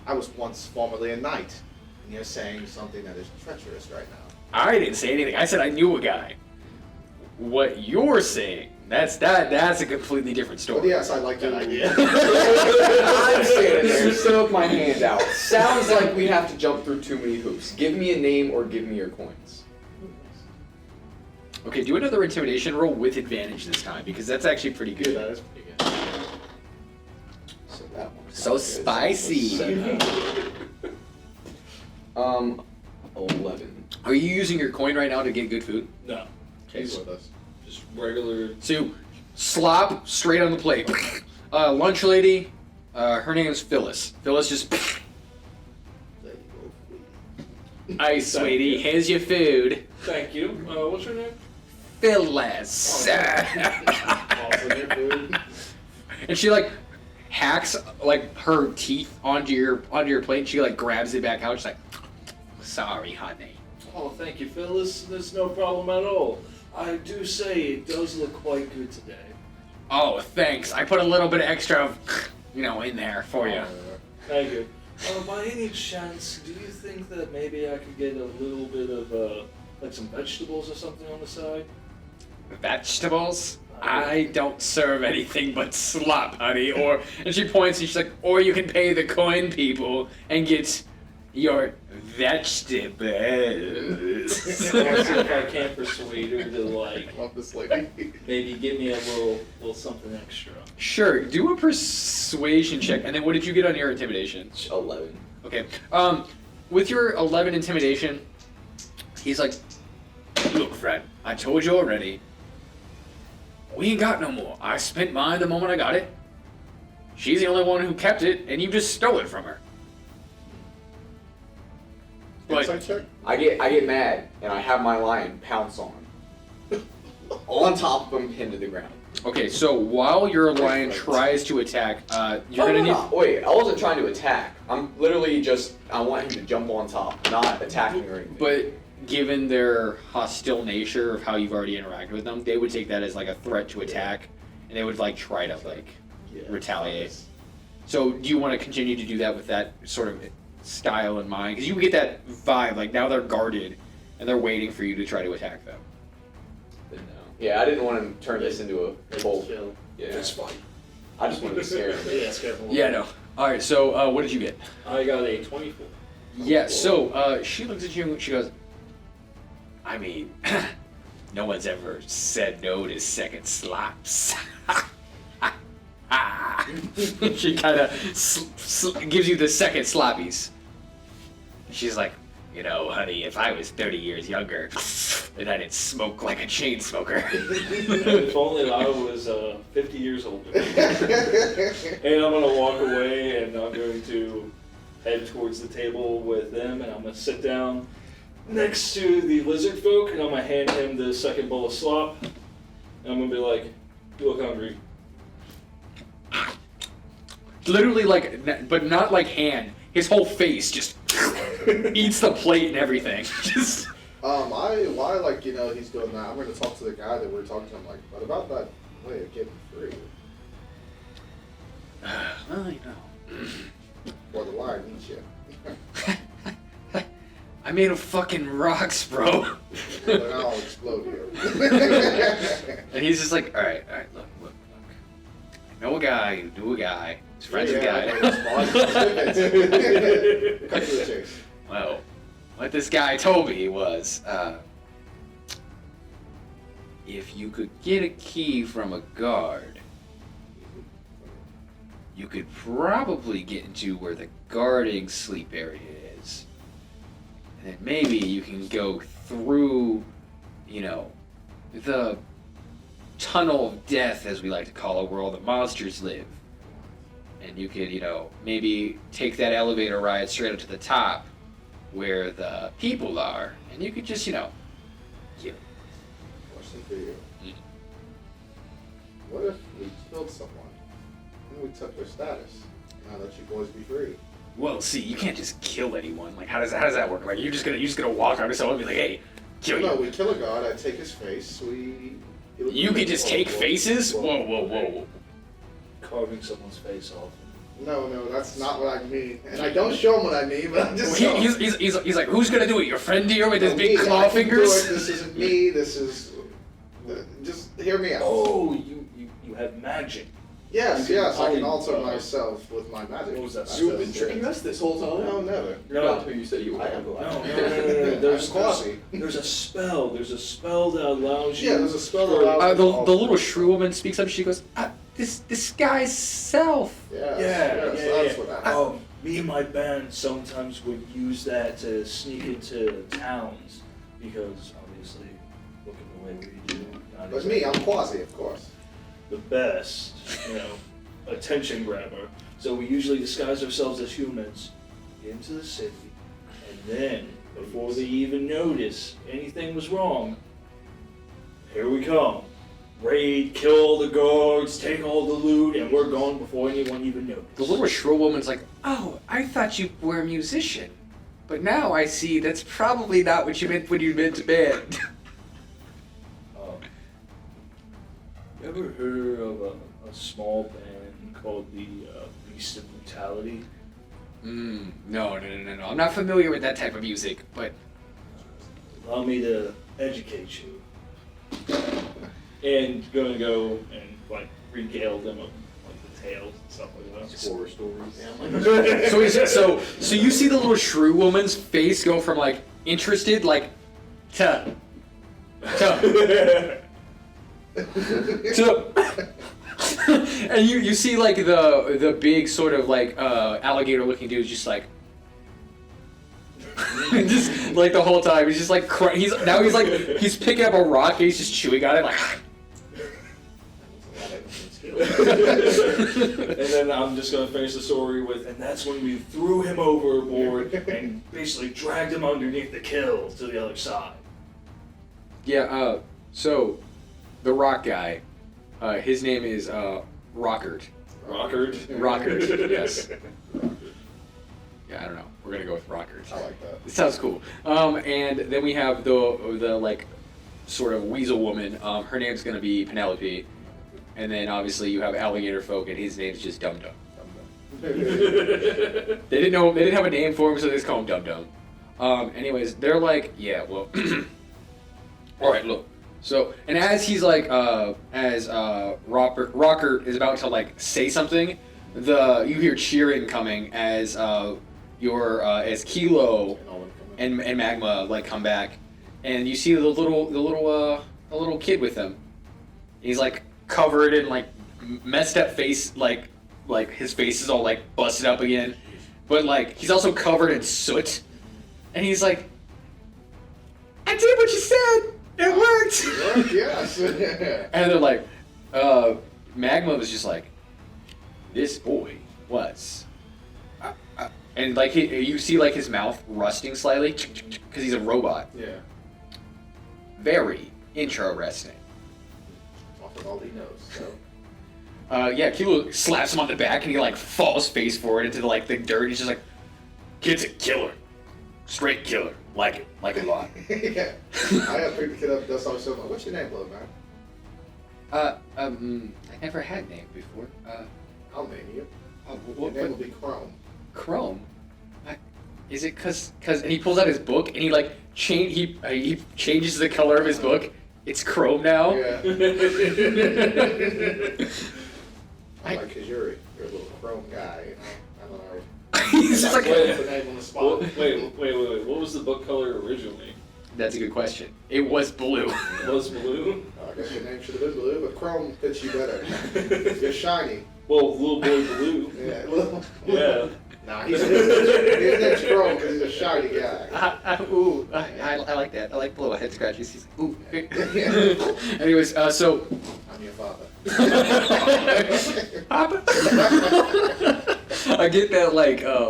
I was once formerly a knight, and you're saying something that is treacherous right now. I didn't say anything. I said I knew a guy. What you're saying, that's a completely different But story. yes, I like that idea. I'm standing there, still with my hand out. Sounds like we have to jump through too many hoops. Give me a name or give me your coins. Okay, do another intimidation roll with advantage this time, because that's actually pretty Yeah, good. that is pretty good. So that one's So not good. spicy. 11. Are you using your coin right now to get good food? No, Okay, He's with us. just regular. so you slop straight on the plate. Lunch lady, her name's Phyllis. Phyllis just, There you go. "Hi, sweetie, here's your food." Thank you. What's your name? Phyllis. Also good food. And she like hacks like her teeth onto your plate. And she like grabs it back out. She's like, "Sorry, honey." Oh, thank you, Phyllis. There's no problem at all. I do say it does look quite good today. Oh, thanks. I put a little bit of extra, in there for you. Thank you. By any chance, do you think that maybe I could get a little bit of, like some vegetables or something on the side? Vegetables? I don't serve anything but slop, honey. And she points and she's like, or you can pay the coin people and get your vegetables. Let's see if I can't persuade her to, like, Love this lady. maybe give me a little something extra. Sure, do a persuasion check. And then what did you get on your intimidation? 11. Okay. With your 11 intimidation, he's like, "Look, friend, I told you already. We ain't got no more. I spent mine the moment I got it. She's the only one who kept it, and you just stole it from her." Insight check? I get mad and I have my lion pounce on him. On top of him, pinned to the ground. Okay, so while your lion tries to attack, you're gonna need. Wait, I wasn't trying to attack. I'm literally I want him to jump on top, not attacking or anything. But given their hostile nature of how you've already interacted with them, they would take that as like a threat to attack, and they would like try to retaliate. So do you want to continue to do that with that sort of style in mind? Because you get that vibe, like now they're guarded and they're waiting for you to try to attack them. But no. Yeah, I didn't want to turn this into a bolt. Chill. Yeah. That's fine. I just wanted to scare him. Yeah, scare him a little Yeah, bit. no. All right, so what did you get? I got a 24. Yeah, so she looks at you and she goes, "I mean, no one's ever said no to second slops." She kind of gives you the second sloppies. She's like, honey, if I was 30 years younger, then I didn't smoke like a chain smoker. If only I was 50 years older. And I'm going to walk away and I'm going to head towards the table with them and I'm going to sit down next to the lizard folk and I'm going to hand him the second bowl of slop. And I'm going to be like, "You look hungry." Literally, but not like hand. His whole face just eats the plate and everything. Just. While he's doing that, I'm gonna talk to the guy that we're talking to. I'm like, what about that way of getting free? Well, Or the lion eats you. I made of fucking rocks, bro. Then I'll explode you. And he's just like, all right, look. I know a guy who knew a guy. He's friends with a guy. Cut to the chase. Well, what this guy told me was, if you could get a key from a guard, you could probably get into where the guarding sleep area is. And then maybe you can go through, the tunnel of death, as we like to call it, where all the monsters live. And you could, maybe take that elevator ride straight up to the top where the people are, and you could just, Question for you. What if we killed someone and we took their status? Now that you boys be free. Well, see, you can't just kill anyone. Like, how does that work? Like, you're just gonna walk up to someone and be like, "Hey, kill No, you. we kill a god. I take his face. You can just take faces? Whoa, whoa, whoa. Carving someone's face off. No, that's not what I mean. And I don't show him what I mean, but I'm just. He's like, who's gonna do it? Your friend here with his big Me, claw I can do fingers? it. This isn't me. This is. Just hear me out. Oh, you have magic. Yes, you can I can poly- alter myself with my magic. What was that? You've been tricking us this whole time? No, never. Not who you said you were. I am. No. There's quasi. There's a spell. There's a spell that allows you. Yeah, there's a spell that allows The little shrew woman speaks up. She goes, this guy's self. That's what happened. Me and my band sometimes would use that to sneak into towns because obviously, looking the way we do, not But me, I'm quasi, of course. the best, attention grabber. So we usually disguise ourselves as humans, get into the city, and then, before they even notice anything was wrong, here we come. Raid, kill all the guards, take all the loot, and we're gone before anyone even noticed. The little shrew woman's like, oh, I thought you were a musician. But now I see that's probably not what you meant when you meant to band. You ever heard of a small band called the Beast of Brutality? No. I'm not familiar with that type of music, but Allow me to educate you. And gonna go and regale them of the tales and stuff like that. Horror stories. so you see the little shrew woman's face go from interested to and you see the big sort of alligator looking dude just just the whole time he's just he's picking up a rock and he's just chewing on it And then I'm just gonna finish the story with, and that's when we threw him overboard and basically dragged him underneath the kill to the other side. Yeah, so the rock guy, his name is Rockert. Rockert, yes. Yeah, I don't know. We're gonna go with Rockert. I like that. It sounds cool. And then we have the sort of weasel woman. Her name's gonna be Penelope. And then obviously you have alligator folk, and his name's just Dum Dum. They didn't have a name for him, so they just call him Dum Dum. Anyways, they're like, yeah, well, all right, look. So, and as he's Rocker is about to say something, you hear cheering coming as as Kilo and Magma come back, and you see the little kid with them. He's covered in messed up face, his face is all busted up again, but he's also covered in soot, and he's like, I did what you said. It worked! Yes. And they're Magma was just this boy was. And you see his mouth rusting slightly, because he's a robot. Yeah. Very interesting. Often all he knows, so. Yeah, Kilo slaps him on the back and he falls face forward into the dirt. He's just kid's a killer. Straight killer. Like it a lot. Yeah. I picked the kid up, that's always so much. What's your name, little man? I never had a name before. I'll name you. What, Your name will be Chrome. Chrome? Is it cause and he pulls out his book and he he changes the color of his book. It's Chrome now. Yeah. I like because you're a little Chrome guy, you know. I don't know. He's just Put the name on the spot. Wait. What was the book color originally? That's a good question. It was blue. It was blue? I guess your name should have been blue, but Chrome fits you better. You're shiny. Well, little boy blue. Yeah. Little. Yeah. Nah, his name's Chrome because he's a shiny guy. I like that. I like blue. I head scratches. He's ooh. Anyways, so. I'm your father. Papa. I get that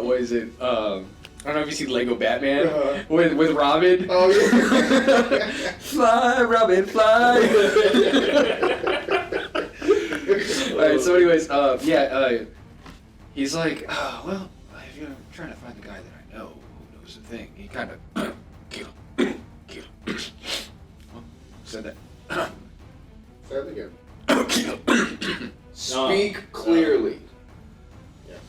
what is it? I don't know if you see Lego Batman with Robin. Oh yeah. Fly, Robin, fly. Alright, so anyways, he's well, if you're trying to find the guy that I know who knows the thing, he kind of kill. said that. Say it again. Speak clearly. Yes.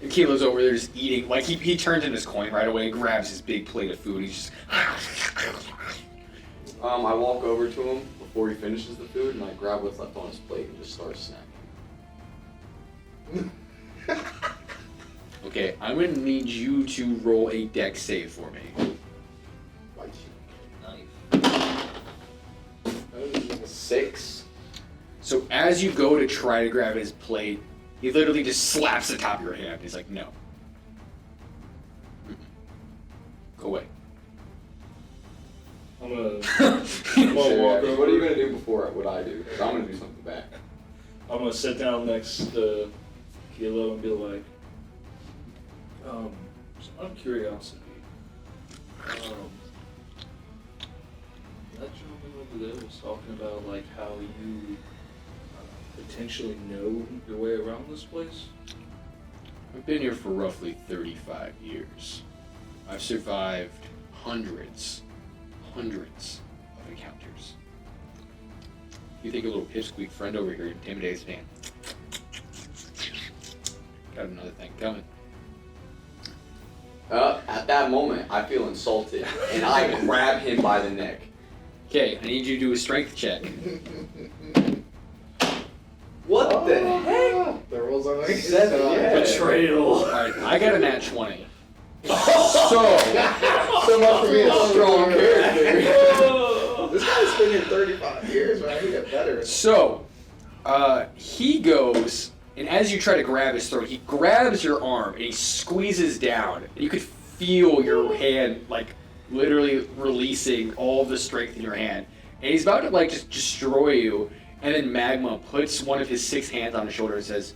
And Kilo's over there just eating. Like, he turns in his coin right away, grabs his big plate of food. He's just. I walk over to him before he finishes the food, and I grab what's left on his plate and just start snacking. Okay, I'm gonna need you to roll a dex save for me. 6. So as you go to try to grab his plate, he literally just slaps the top of your hand. He's like, no. Go away. I'm gonna What are you gonna do before what I do? 'Cause I'm gonna do something back. I'm gonna sit down next to Kilo and be like, just out of curiosity, that gentleman over there was talking about like how you potentially know your way around this place. I've been here for roughly 35 years. I've survived hundreds of encounters. You think a little pipsqueak friend over here intimidates me? Got another thing coming. At that moment, I feel insulted, and I grab him by the neck. Okay, I need you to do a strength check. What the heck? The rules are like 7, yeah. Betrayal. Alright, I got a nat 20. So So much for me, a strong character. This guy's been here 35 years, man. He get better. So, he goes, and as you try to grab his throat, he grabs your arm and he squeezes down. And you could feel your hand, like, literally releasing all the strength in your hand. And he's about to, like, just destroy you. And then Magma puts one of his 6 hands on his shoulder and says,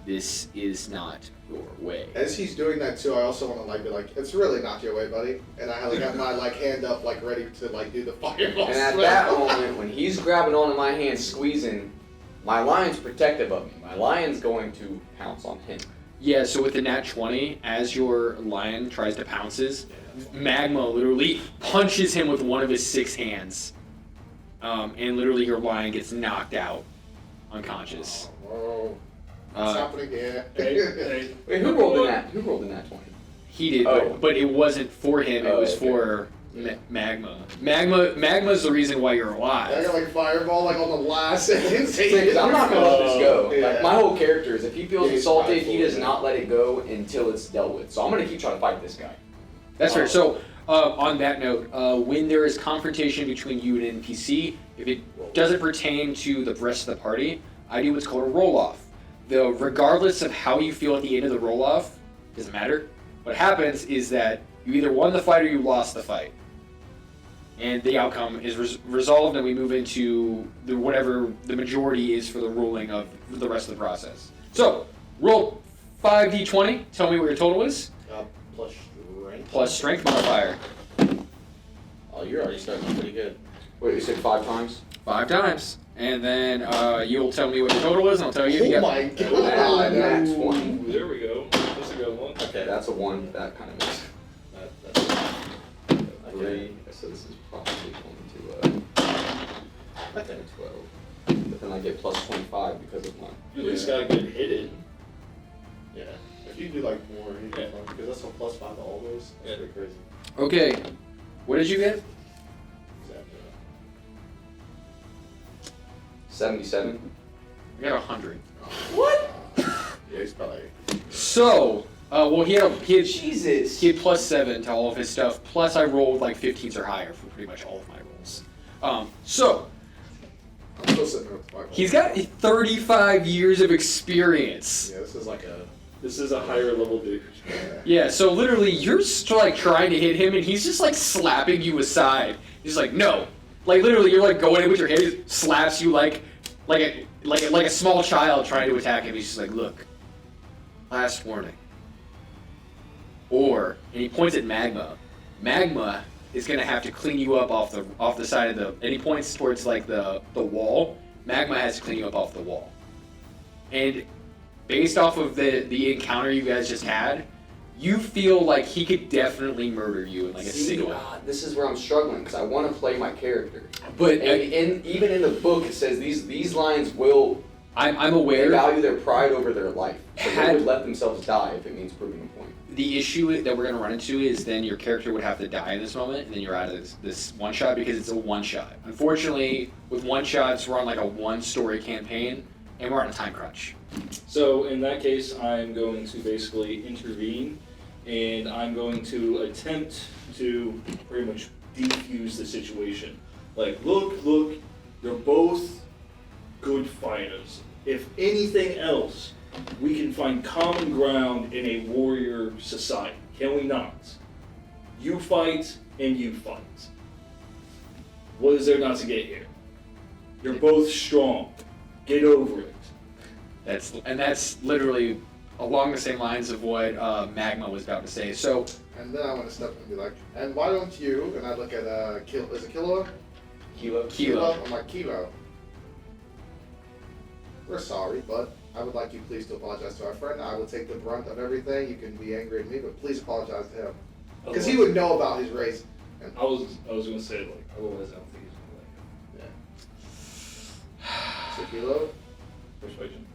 "This is not your way." As he's doing that too, I also want to like be like, "It's really not your way, buddy." And I like have my like hand up, like ready to like do the fireball. And at that moment, when he's grabbing onto my hand, squeezing, my lion's protective of me. My lion's going to pounce on him. Yeah, so with the nat 20, as your lion tries to pounces, Magma literally punches him with one of his 6 hands. And literally your lion gets knocked out, unconscious. Whoa. What's happening here? Hey. Wait, who rolled in that? Who rolled in that 20? He did, Oh. but it wasn't for him, it Oh, was okay. for Magma. Magma's the reason why you're I alive. got like fireball like on the last second. Because I'm not gonna let this go. Yeah. Like, my whole character is if he feels Yeah, he's insulted, he prideful, does yeah. not let it go until it's dealt with. So I'm gonna keep trying to fight this guy. That's fair. So, on that note, when there is confrontation between you and an NPC, if it doesn't pertain to the rest of the party, I do what's called a roll-off. Regardless of how you feel at the end of the roll-off, doesn't matter. What happens is that you either won the fight or you lost the fight. And the outcome is resolved, and we move into whatever the majority is for the ruling of the rest of the process. So, roll 5d20. Tell me what your total is. Plus strength. Plus strength modifier. Oh, you're already starting pretty good. Wait, you said 5 times? 5 times. And then you'll tell me what your total is, and I'll tell you if you Oh got. my God. That's 20. Ooh, there we go. That's a good one. Okay, that's a 1. That kind of makes That's 3. So this is probably going to 12. But then I get plus 25 because of mine. You at least gotta get hidden. Yeah. If you do like more, you can fun because that's a plus 5 to all those. That's pretty crazy. Okay. What did you get? Exactly. 77. I got 100. What? Yeah, he's probably. So, well, he had Jesus. plus 7 to all of his stuff. Plus, I rolled like 15s or higher for pretty much all of my rolls. So, I'm still sitting there with the fireball. he's got 35 years of experience. Yeah, this is like a. This is a higher level dude. Yeah, so literally, you're like trying to hit him, and he's just like slapping you aside. He's like, no. Like literally, you're like going in with your head, he slaps you like a small child trying to attack him. He's just like, look, last warning. And he points at Magma. Magma is gonna have to clean you up off the side of the. And he points towards like the wall. Magma has to clean you up off the wall. And based off of the encounter you guys just had, You feel like he could definitely murder you in like a single. This is where I'm struggling because I want to play my character. But And even in the book, it says these lions will. I'm aware. They value their pride over their life. So they would let themselves die if it means proving a point. The issue that we're going to run into is then your character would have to die in this moment, and then you're out of this one shot because it's a one shot. Unfortunately, with one shots, we're on like a one story campaign, and we're on a time crunch. So in that case, I'm going to basically intervene, and I'm going to attempt to pretty much defuse the situation. Like, look, you're both good fighters. If anything else, we can find common ground in a warrior society, can we not? You fight and you fight. What is there not to get here? You're both strong. Get over it. That's literally along the same lines of what Magma was about to say. So, And then I want to step in and be like, and why don't you? And I look at is it Kilo? Kilo. I'm like, Kilo. We're sorry, but I would like you please to apologize to our friend. I will take the brunt of everything. You can be angry at me, but please apologize to him. Because he would know about his race. And I was gonna say, like, otherwise I don't think he's gonna like it. So Kilo? Persuasion.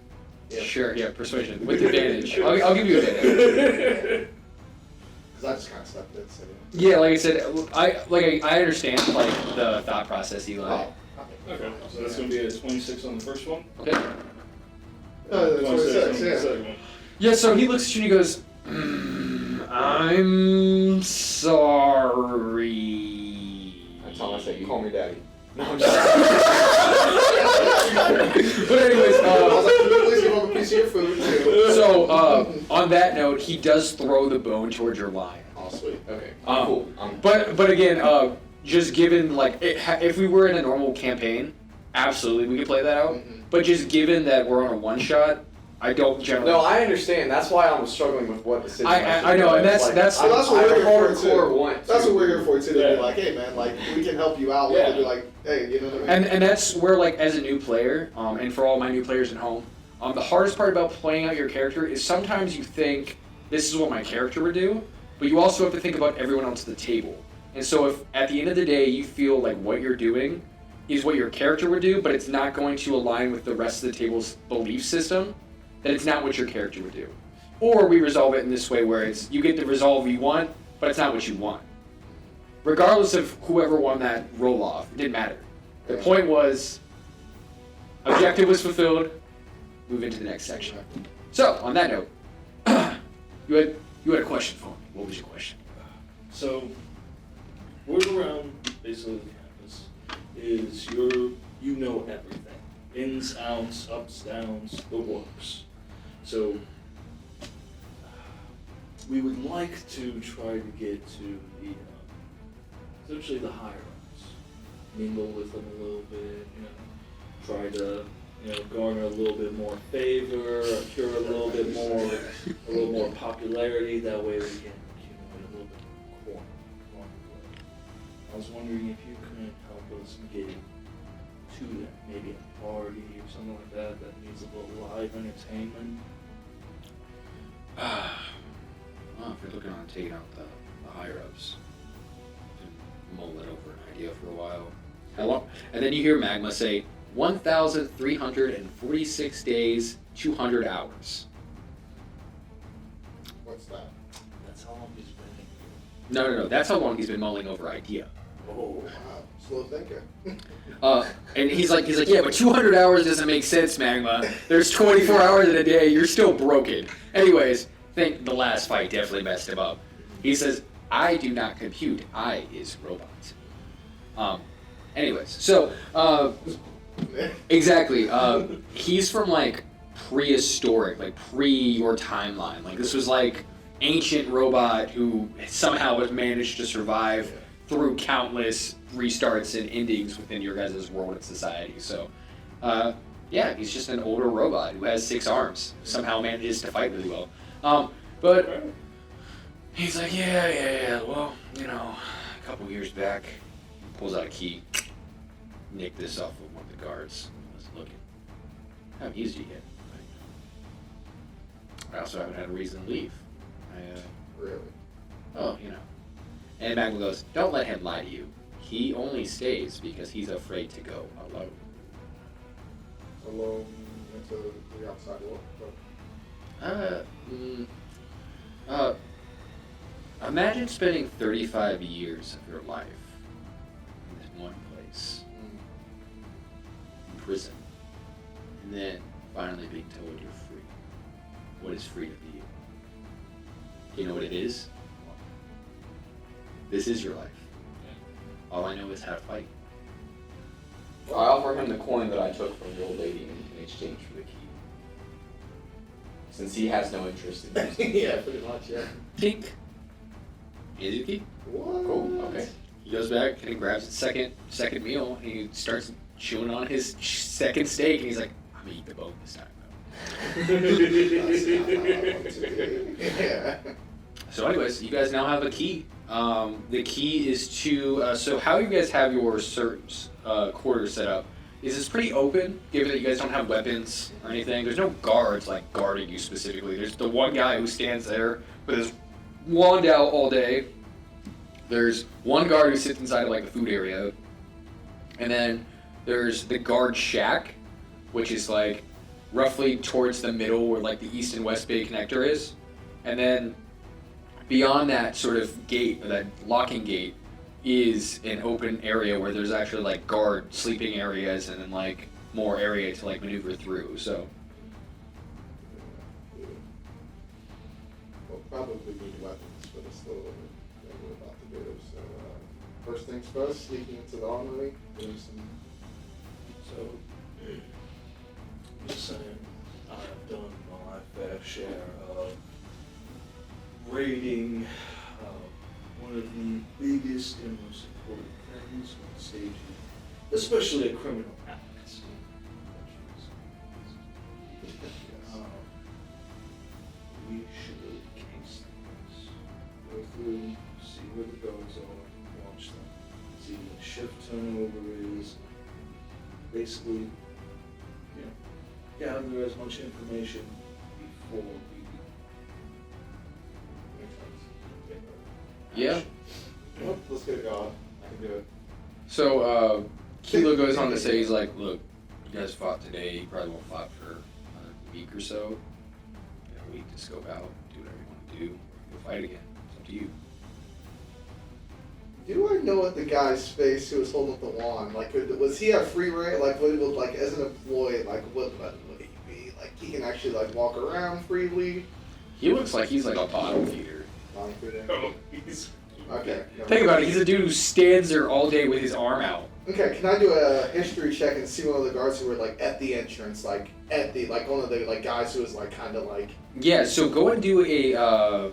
Yeah. Sure, yeah, persuasion with advantage. I'll give you advantage. Because I just kind of stepped in. So, Yeah, like I said, I understand like the thought process, Eli. Okay, so that's gonna be a 26 on the first one. Okay. 26, on the yeah. second one. Yeah, so he looks at you and he goes, I'm sorry. That's all I say. Call me daddy. No, I'm But anyways, I was like, please give him a piece of your food too. so on that note, he does throw the bone towards your line. Oh, sweet. Okay. Cool. Cool. But again, just given like if we were in a normal campaign, absolutely we could play that out. Mhm. But just given that we're on a one shot, I don't generally. No, I understand. That's why I'm struggling with what the situation. I know, and that's- That's what we're here for hardcore too. want. That's to- what we're here for too. To Yeah. be like, hey man, like we can help you out. Yeah. We'll be like, hey, you know what I mean? And that's where like as a new player, and for all my new players at home, the hardest part about playing out your character is sometimes you think this is what my character would do, but you also have to think about everyone else at the table. And so if at the end of the day you feel like what you're doing is what your character would do, but it's not going to align with the rest of the table's belief system, then it's not what your character would do. Or we resolve it in this way where it's you get the resolve you want, but it's not what you want. Regardless of whoever won that roll off, it didn't matter. The point was objective was fulfilled, move into the next section. So, on that note, you had a question for me. What was your question? So, word around basically the campus is you know everything. Ins, outs, ups, downs, the works. So, we would like to try to get to the, essentially the higher ups. Mingle with them a little bit, try to, garner a little bit more favor, accrue a little more popularity. That way we can accumulate a little bit more coin. I was wondering if you could help us get to that, maybe a party or something like that needs a little live entertainment. Well, if you're looking on taking out the higher ups, you can mull it over an idea for a while. How long? And then you hear Magma say 1,346 days, 200 hours. What's that? That's how long he's been here. No. That's how long he's been mulling over idea. Oh, wow. Slow thinker. And he's like, yeah, but 200 hours doesn't make sense, Magma. There's 24 hours in a day. You're still broken. Anyways, I think the last fight definitely messed him up. He says, I do not compute. I is robot. Anyways, so, exactly. He's from, like, prehistoric, like, pre your timeline. Like, this was, like, ancient robot who somehow has managed to survive through countless restarts and endings within your guys' world and society. So, yeah, he's just an older robot who has 6 arms. Somehow manages to fight really well. But he's like, yeah, well, a couple years back, pulls out a key, nicked this off of one of the guards. I was looking. Haven't used it yet. I also haven't had a reason to leave. really. Oh, And Magma goes, don't let him lie to you. He only stays because he's afraid to go alone. Alone into the outside world. Imagine spending 35 years of your life in this one place, in prison, and then finally being told you're free. What is freedom to you? You know what it is? This is your life. All I know is how to fight. I offer him the coin that I took from the old lady in exchange for the key. Since he has no interest in using it. Yeah, pretty much, yeah. Tink. Here's your key. What? Cool, okay. He goes back and he grabs his second meal and he starts chewing on his second steak and he's like, I'm gonna eat the bone this time though. Yeah. So anyways, you guys now have a key. The key is to, so how you guys have your quarters set up is it's pretty open, given that you guys don't have weapons or anything. There's no guards like guarding you specifically. There's the one guy who stands there with his wand out all day. There's one guard who sits inside of like the food area. And then there's the guard shack, which is like roughly towards the middle where like the east and west bay connector is. And then beyond that sort of gate, or that locking gate, is an open area where there's actually like guard sleeping areas and then like more area to like maneuver through. So We'll probably need weapons for this little that we're about to do. So first things first, sneaking into the armory, doing some. So, just saying, I've done my fair share of raiding one of the biggest and most important things on stage, especially a criminal act. We should case things, go through, see where the guards are, watch them, see what shift turnover is, basically, gather as much information before we yeah. Well, let's get it going. I can do it. So Kilo goes on to say, he's like, look, you guys fought today, you probably won't fight for another week or so. You got a week to scope out, do whatever you want to do, or go fight again. It's up to you. Do I know what the guy's face who was holding up the wand? Like, was he a free reign? Like, what would, like, as an employee, like, what would he be? Like, he can actually, like, walk around freely? He looks like he's like a bottom feeder. Oh, he's... Okay. Think about it, he's a dude who stands there all day with his arm out. Okay, can I do a history check and see one of the guards who were, like, at the entrance, like, one of the, like, guys who was, like, kind of, like... Yeah, so go and do a,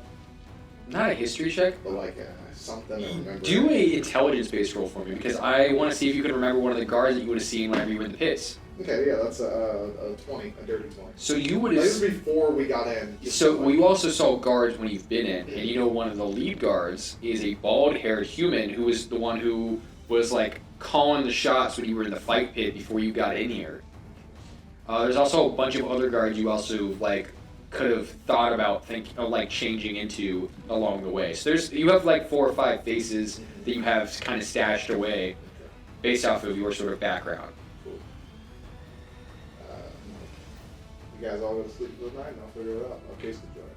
not a history check. But, like, something I remember. Do a intelligence-based roll for me, because I want to see if you can remember one of the guards that you would have seen whenever you were in the pits. Okay, yeah, that's a 20, a dirty 20. So you would That have... was before we got in. So we also saw guards when you've been in, and you know one of the lead guards is a bald-haired human who was the one who was like calling the shots when you were in the fight pit before you got in here. There's also a bunch of other guards you also like could have thought about like changing into along the way. So you have like 4 or 5 faces that you have kind of stashed away based off of your sort of background. You guys all go to sleep for the night and I'll figure it out. I'll case the jar.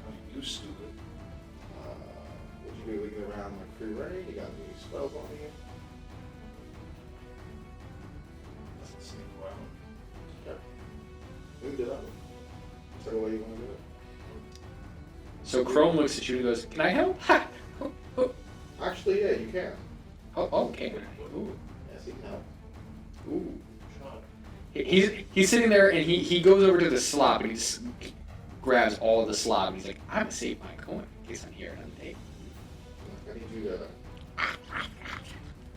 I'm used to it. What'd you do? Looking around like free reign? You got any spells on you? Doesn't sneak around. Okay. We can do that one. Whichever way you want to do it. So Chrome looks at you and goes, "Can I help?" Ha! Actually, yeah, you can. Oh, okay. Ooh. Yes, you can help. Ooh. He's sitting there and he goes over to the slop and he just grabs all of the slop and he's like, I'm gonna save my coin in case I'm here and I'm taking. I need you to...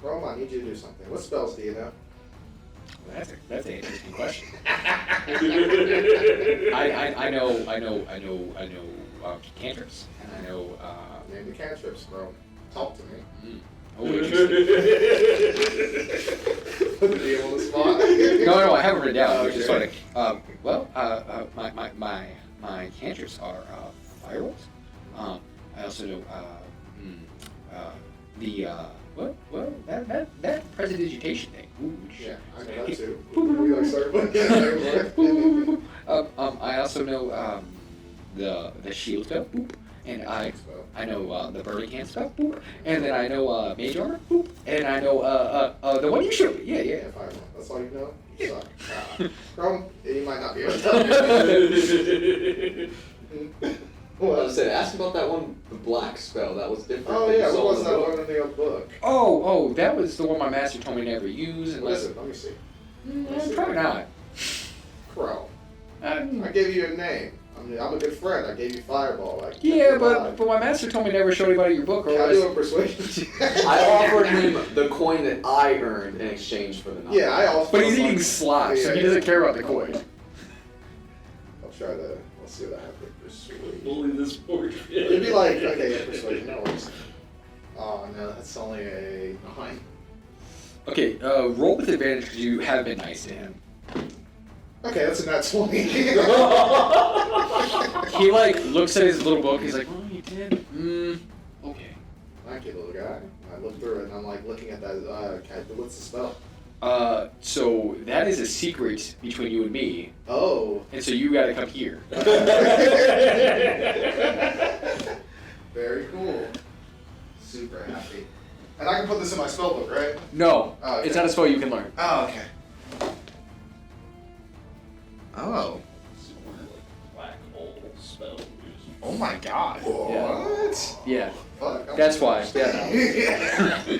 Rome, I need you to do something. What spells do you know? Well, that's an interesting question. I know cantrips and I know Name the cantrips, Rome. Talk to me. Oh, interesting. Put the DM on the spot. No, I haven't written it down. It's just Okay. like, my cantrips are fireworks. I also know that prestidigitation thing. Ooh, Yeah, I know that too. We like start putting I also know the shield spell, and I know the burning hand spell, and then I know mage armor, and I know the one you showed me. Yeah. Yeah, fireball. That's all you know? You suck. Chrome, you might not be able to tell me. Well, I said, ask about that one, the black spell. That was different. Oh, than yeah, you what saw was in that the one book. in the book? Oh, that was the one my master told me never use What unless. is it? Let me see. Probably not. Crow. I gave you a name. I'm a good friend. I gave you Fireball. Yeah, but my master told me never show anybody your book, or Can I else. do a persuasion? I offered him the coin that I earned in exchange for the knowledge. Yeah, I also. But he's eating slosh, so he doesn't care about the coin. I'll try to. Let's see what I have for persuasion. Bully this poor It'd kid. be like, okay, yeah, persuasion. No worries. Oh no, that's only a 9. Okay, roll with advantage because you have been nice to him. Okay, that's a nat 20. He like looks at his little book. He's like, "Oh, you did? Okay." Thank you, little guy. I look through it and I'm like looking at that. Okay, what's the spell? So that is a secret between you and me, Oh. and so you got to come here. Very cool. Super happy. And I can put this in my spell book, right? No, Oh, okay. it's not a spell you can learn. Oh, okay. Oh. Black hole spell. Oh my god. Yeah. What? Yeah, Fuck. that's why. Yeah. Yeah.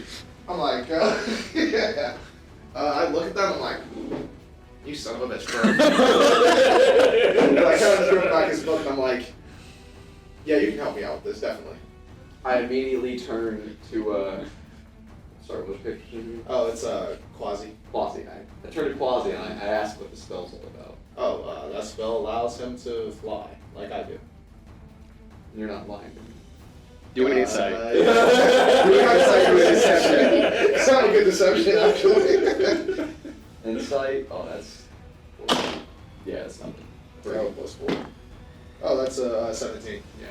I'm like, yeah. I look at that and I'm like, you son of a bitch, bro. And I kind of threw back his book and I'm like, yeah, you can help me out with this, definitely. I immediately turned to, sorry, what was the picture? Oh, it's Quasi. Quasi. I turned to Quasi and I asked what the spell's all about. Oh, that spell allows him to fly, like I do. And you're not lying to me. Do an insight. Yeah. It's not a good deception, actually. Insight? Oh, that's... Yeah, it's not. Oh, +4. Oh, that's 17. Yeah,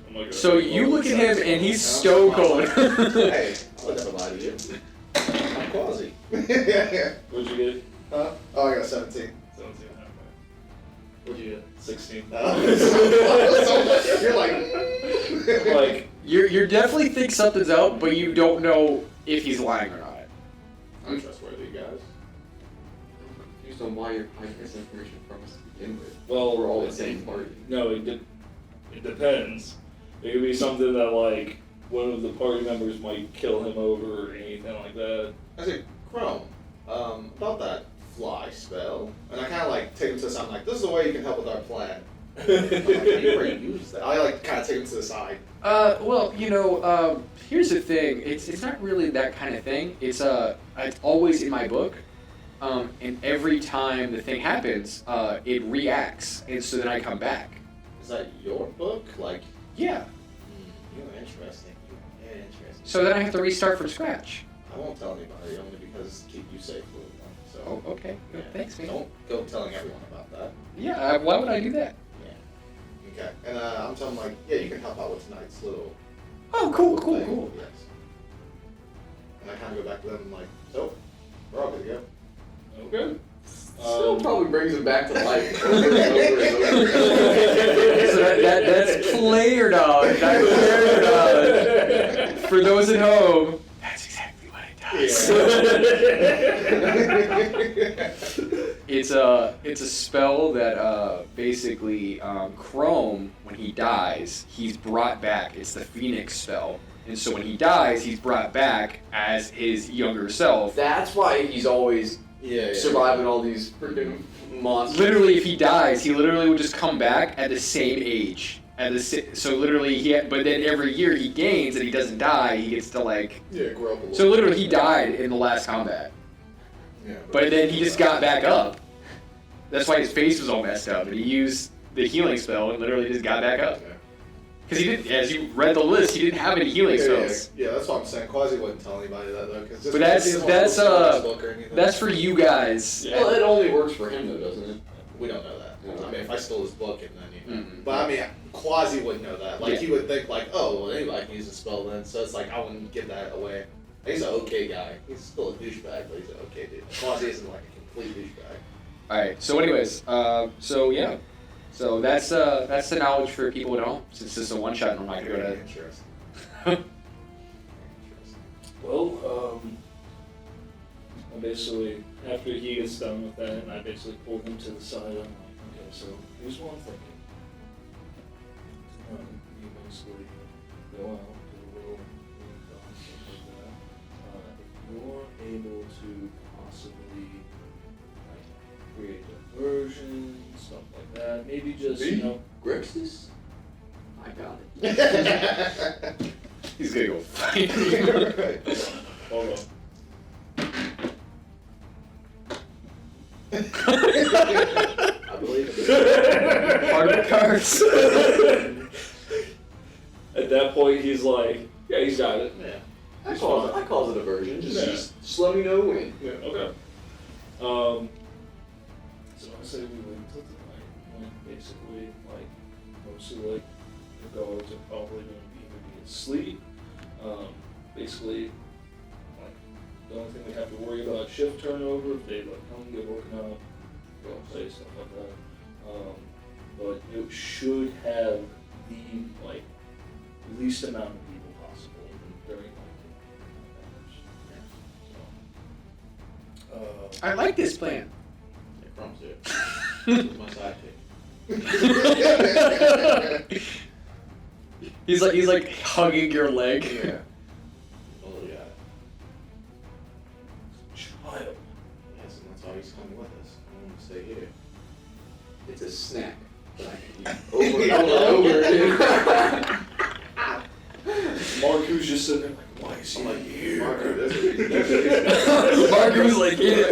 Oh my God. So you look at him and he's stone cold. Hey, I'll never lie to you. I'm Quasi. Yeah. What'd you get? Huh? Oh, I got 17. 17. What'd you get? 16. You're like, Like, You definitely think something's up, but you don't know if he's lying or not. I'm trustworthy, guys. I'm confused on why you're hiding this information from us to begin with. well, We're all the same party. No, it depends. It could be something that, like, one of the party members might kill him over or anything like that. I say, Chrome, about that fly spell. And I kind of like take him to the side. I'm like, this is the way you can help with our plan. I'm like, how do you use that? I like kind of take him to the side. Well, here's the thing. It's not really that kind of thing. It's always in my book, and every time the thing happens, it reacts, and so then I come back. Is that your book? Like, Yeah. you're interesting. You're very interesting. So then I have to restart from scratch. I won't tell anybody only because keep you safe. So, Oh, okay. yeah. Thanks, man. Don't go telling everyone about that. Yeah. Why would I do that? Yeah. Okay. And I'm telling them like, yeah, you can help out with tonight's little Oh, cool. thing. Yes. And I kind of go back to them and like, so we're all good to go. Okay. Still probably brings him back to life. So that's player dog. That's player dog. For those at home, that's exactly what it does. It's a spell that basically Chrome, when he dies, he's brought back. It's the Phoenix spell, and so when he dies, he's brought back as his younger self. That's why he's always Yeah. surviving all these freaking monsters. Literally, if he dies, he literally would just come back at the same age. So literally, but then every year he gains and he doesn't die. He gets to like. Yeah, grow up a little. So literally, he died in the last combat. Yeah. But then he just got back up. That's why his face was all messed up. And he used the healing spell and literally just got back up. Yeah. Because he didn't, as you read the list, he didn't have any healing spells. Yeah, that's what I'm saying. Quasi wouldn't tell anybody that though, because But that's for you guys. Yeah. Well, it only works for him though, doesn't it? We don't know that. Yeah. I mean, if I stole his book and then Mm-hmm. but I mean, Quasi wouldn't know that. Like Yeah. he would think like, oh, well, anybody can use a spell then. So it's like I wouldn't give that away. He's an okay guy. He's still a douchebag, but he's an okay dude. Quasi isn't like a complete douchebag. All right. So, anyways, so yeah, so that's the knowledge for people at home. Since this is a one-shot, I'm not gonna go to. Interesting. Well, I basically, after he gets done with that, I basically pulled him to the side. I'm like, okay, so here's what I'm thinking. You basically go out, do a little stuff like that. If you're able to possibly like, create diversion, stuff like that, maybe just, you know. Grixis? I got it. He's gonna go fight. Hold on. I believe it. Hard cards. At that point, he's like, yeah, he's got it. Yeah. I call it a diversion. Just let me know when. Yeah, okay. So I say we wait until tonight when basically, like, most of like the guards are probably going to be asleep. Basically, like, the only thing we have to worry about is shift turnover. If they like come get woken up, go and play stuff like that. But it should have the like least amount of people possible during like the hours. I like this plan. Yeah, Crumb's it. He's my sidekick. He's like hugging your leg. Yeah. Oh yeah. Child. Yes, and that's why he's coming with us. I want him to stay here. It's a snack that I can eat over and over and over. Marku's just sitting there like, why is he here? Marco's like, yeah.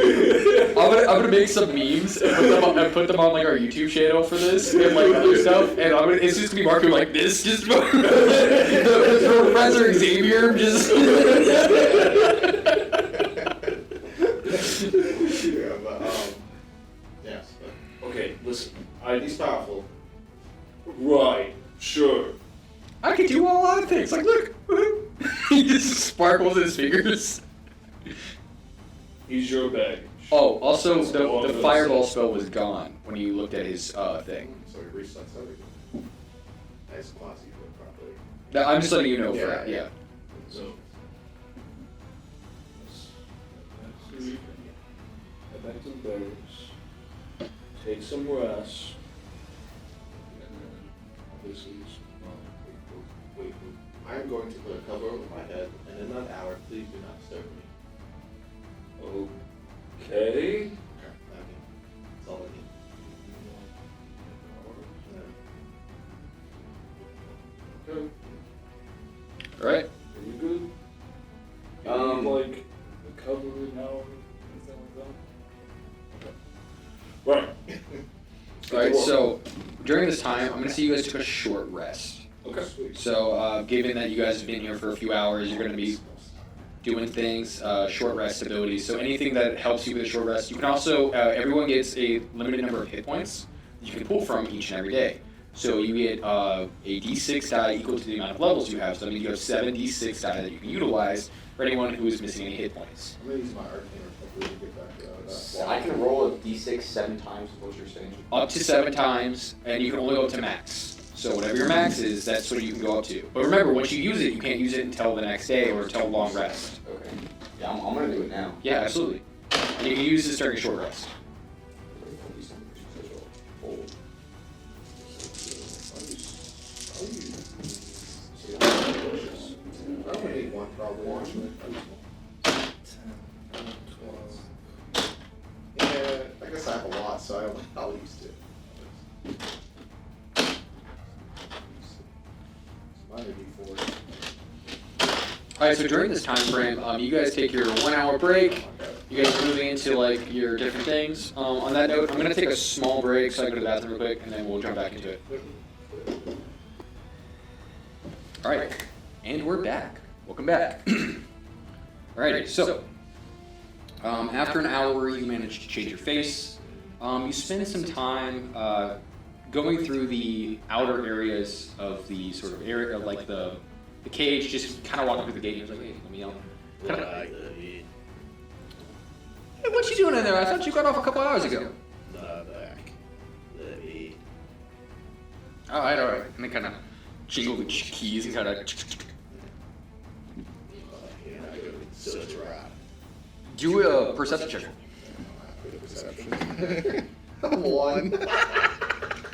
I'm gonna make some memes and put them on like our YouTube channel for this and like other stuff. And it's just gonna be Marco like this, just Professor Xavier just. Yeah, but yes, but Okay, listen. he's powerful. Right, sure. I can do a lot of things. Like, look, he just sparkles in his fingers. He's your baggage. Oh, also the fireball spell was gone when you looked at his thing. So he resets everything. Nice Quasi do it properly. I'm just letting you know for Yeah. that. Yeah. So, head back to the barracks, take some rest, and then obviously Wait. I am going to put a cover over my head, and in that hour, please do not disturb me. okay. Okay, that's all I need. Okay. All right. Are you good? You need, like a cover now or anything like that? Okay. Right. All right. So during this time, I'm gonna say you guys took a short rest. Okay. So given that you guys have been here for a few hours, you're gonna be doing things, short rest abilities. So anything that helps you with a short rest. You can also, everyone gets a limited number of hit points you can pull from each and every day. So you get a d6 die equal to the amount of levels you have. So that means you have 7 d6 die that you can utilize for anyone who is missing any hit points. I'm going to use my Arcane Recovery to get back to that. I can roll a d6 7 times, is what you're saying. Up to 7 times, and you can only go up to max. So whatever your max is, that's what you can go up to. But remember, once you use it, you can't use it until the next day or until long rest. Okay. Yeah, I'm gonna do it now. Yeah, absolutely. And you can use this during a short rest. I only need one probably. Yeah, I guess I have a lot, so I'll use 2. Mine would be 4. All right, so during this time frame, you guys take your 1 hour break. You guys are moving into like your different things. On that note, I'm gonna take a small break so I can go to the bathroom real quick, and then we'll jump back into it. All right, and we're back. Welcome back. Alrighty, so after an hour, you manage to change your face. You spend some time going through the outer areas of the sort of area of like the cage. Just kind of walking through the gate. And you're like, hey, let me out. Hey, what you doing in there? I thought you got off a couple hours ago. All right. And they kind of jingle the keys and kind of. Do a perception check. Perception. 1.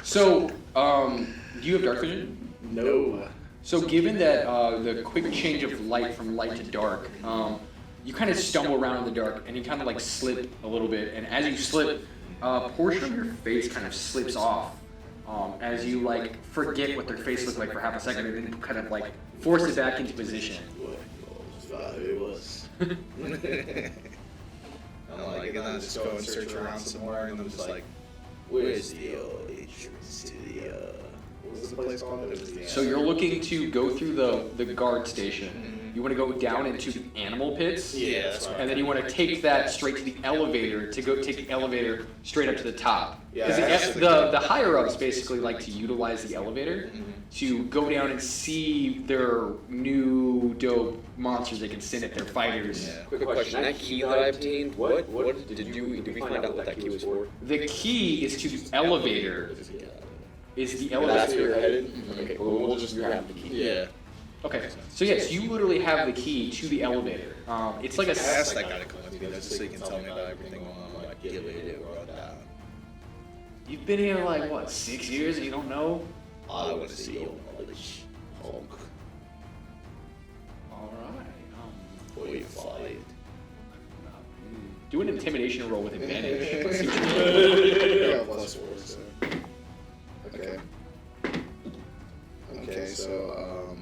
So, do you have dark vision? No. So, given that the quick change of light from light to dark, you kind of stumble around in the dark and you kind of like slip a little bit. And as you slip, a portion of your face kind of slips off. As you like forget what their face looked like for half a second and then kind of like force it back into position. I'm like, and then I just go and search around some more, and I'm just like, where's the entrance to the, what was the place called? So you're looking to go through the guard station. You want to go down into the animal pits. Yeah, that's right. And then you want to take that straight to the elevator to go take the elevator straight up to the top. Yeah, Because the higher ups basically like to utilize the elevator to go down and see their new dope monsters they can send at their fighters. Yeah. Quick question, that key that I obtained, what did we find out what that key was for? The key is to the elevator. Is the elevator? That's where you're headed? Okay, well, we'll just grab the key. Yeah. Okay, so yes, you literally have the key to the elevator. It's like a. That's that gotta come with me, that's so you can tell me about everything going on, like, get later, run down. You've been here like what, 6 years and you don't know? I want to see your knowledge, Hulk. All right. Or you fired. Do an intimidation roll with advantage. Let's see what you Yeah, +4, so. Okay. Okay, so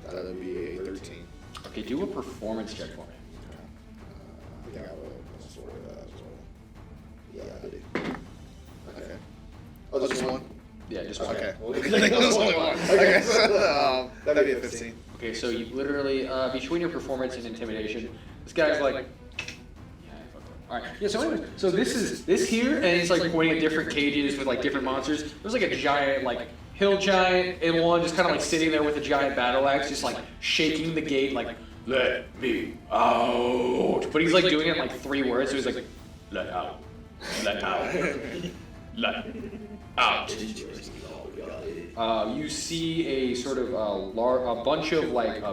that'll be a 13. Okay, do a performance check for me. I think I have a +4 to that as well. Yeah, I do. Okay. Oh, just one? Yeah, just one. Okay. There's only one. Okay, so that'd be a 15. Okay, so you literally, between your performance and intimidation, this guy's like, all right. Yeah. So anyway, so this here, and he's like pointing at different cages with like different monsters. There's like a giant like hill giant and one just kind of like sitting there with a giant battle axe, just like shaking the gate like, let me out. But he's like doing it in like 3 words. So he's like, let out, let out, let out. You see a sort of a bunch of like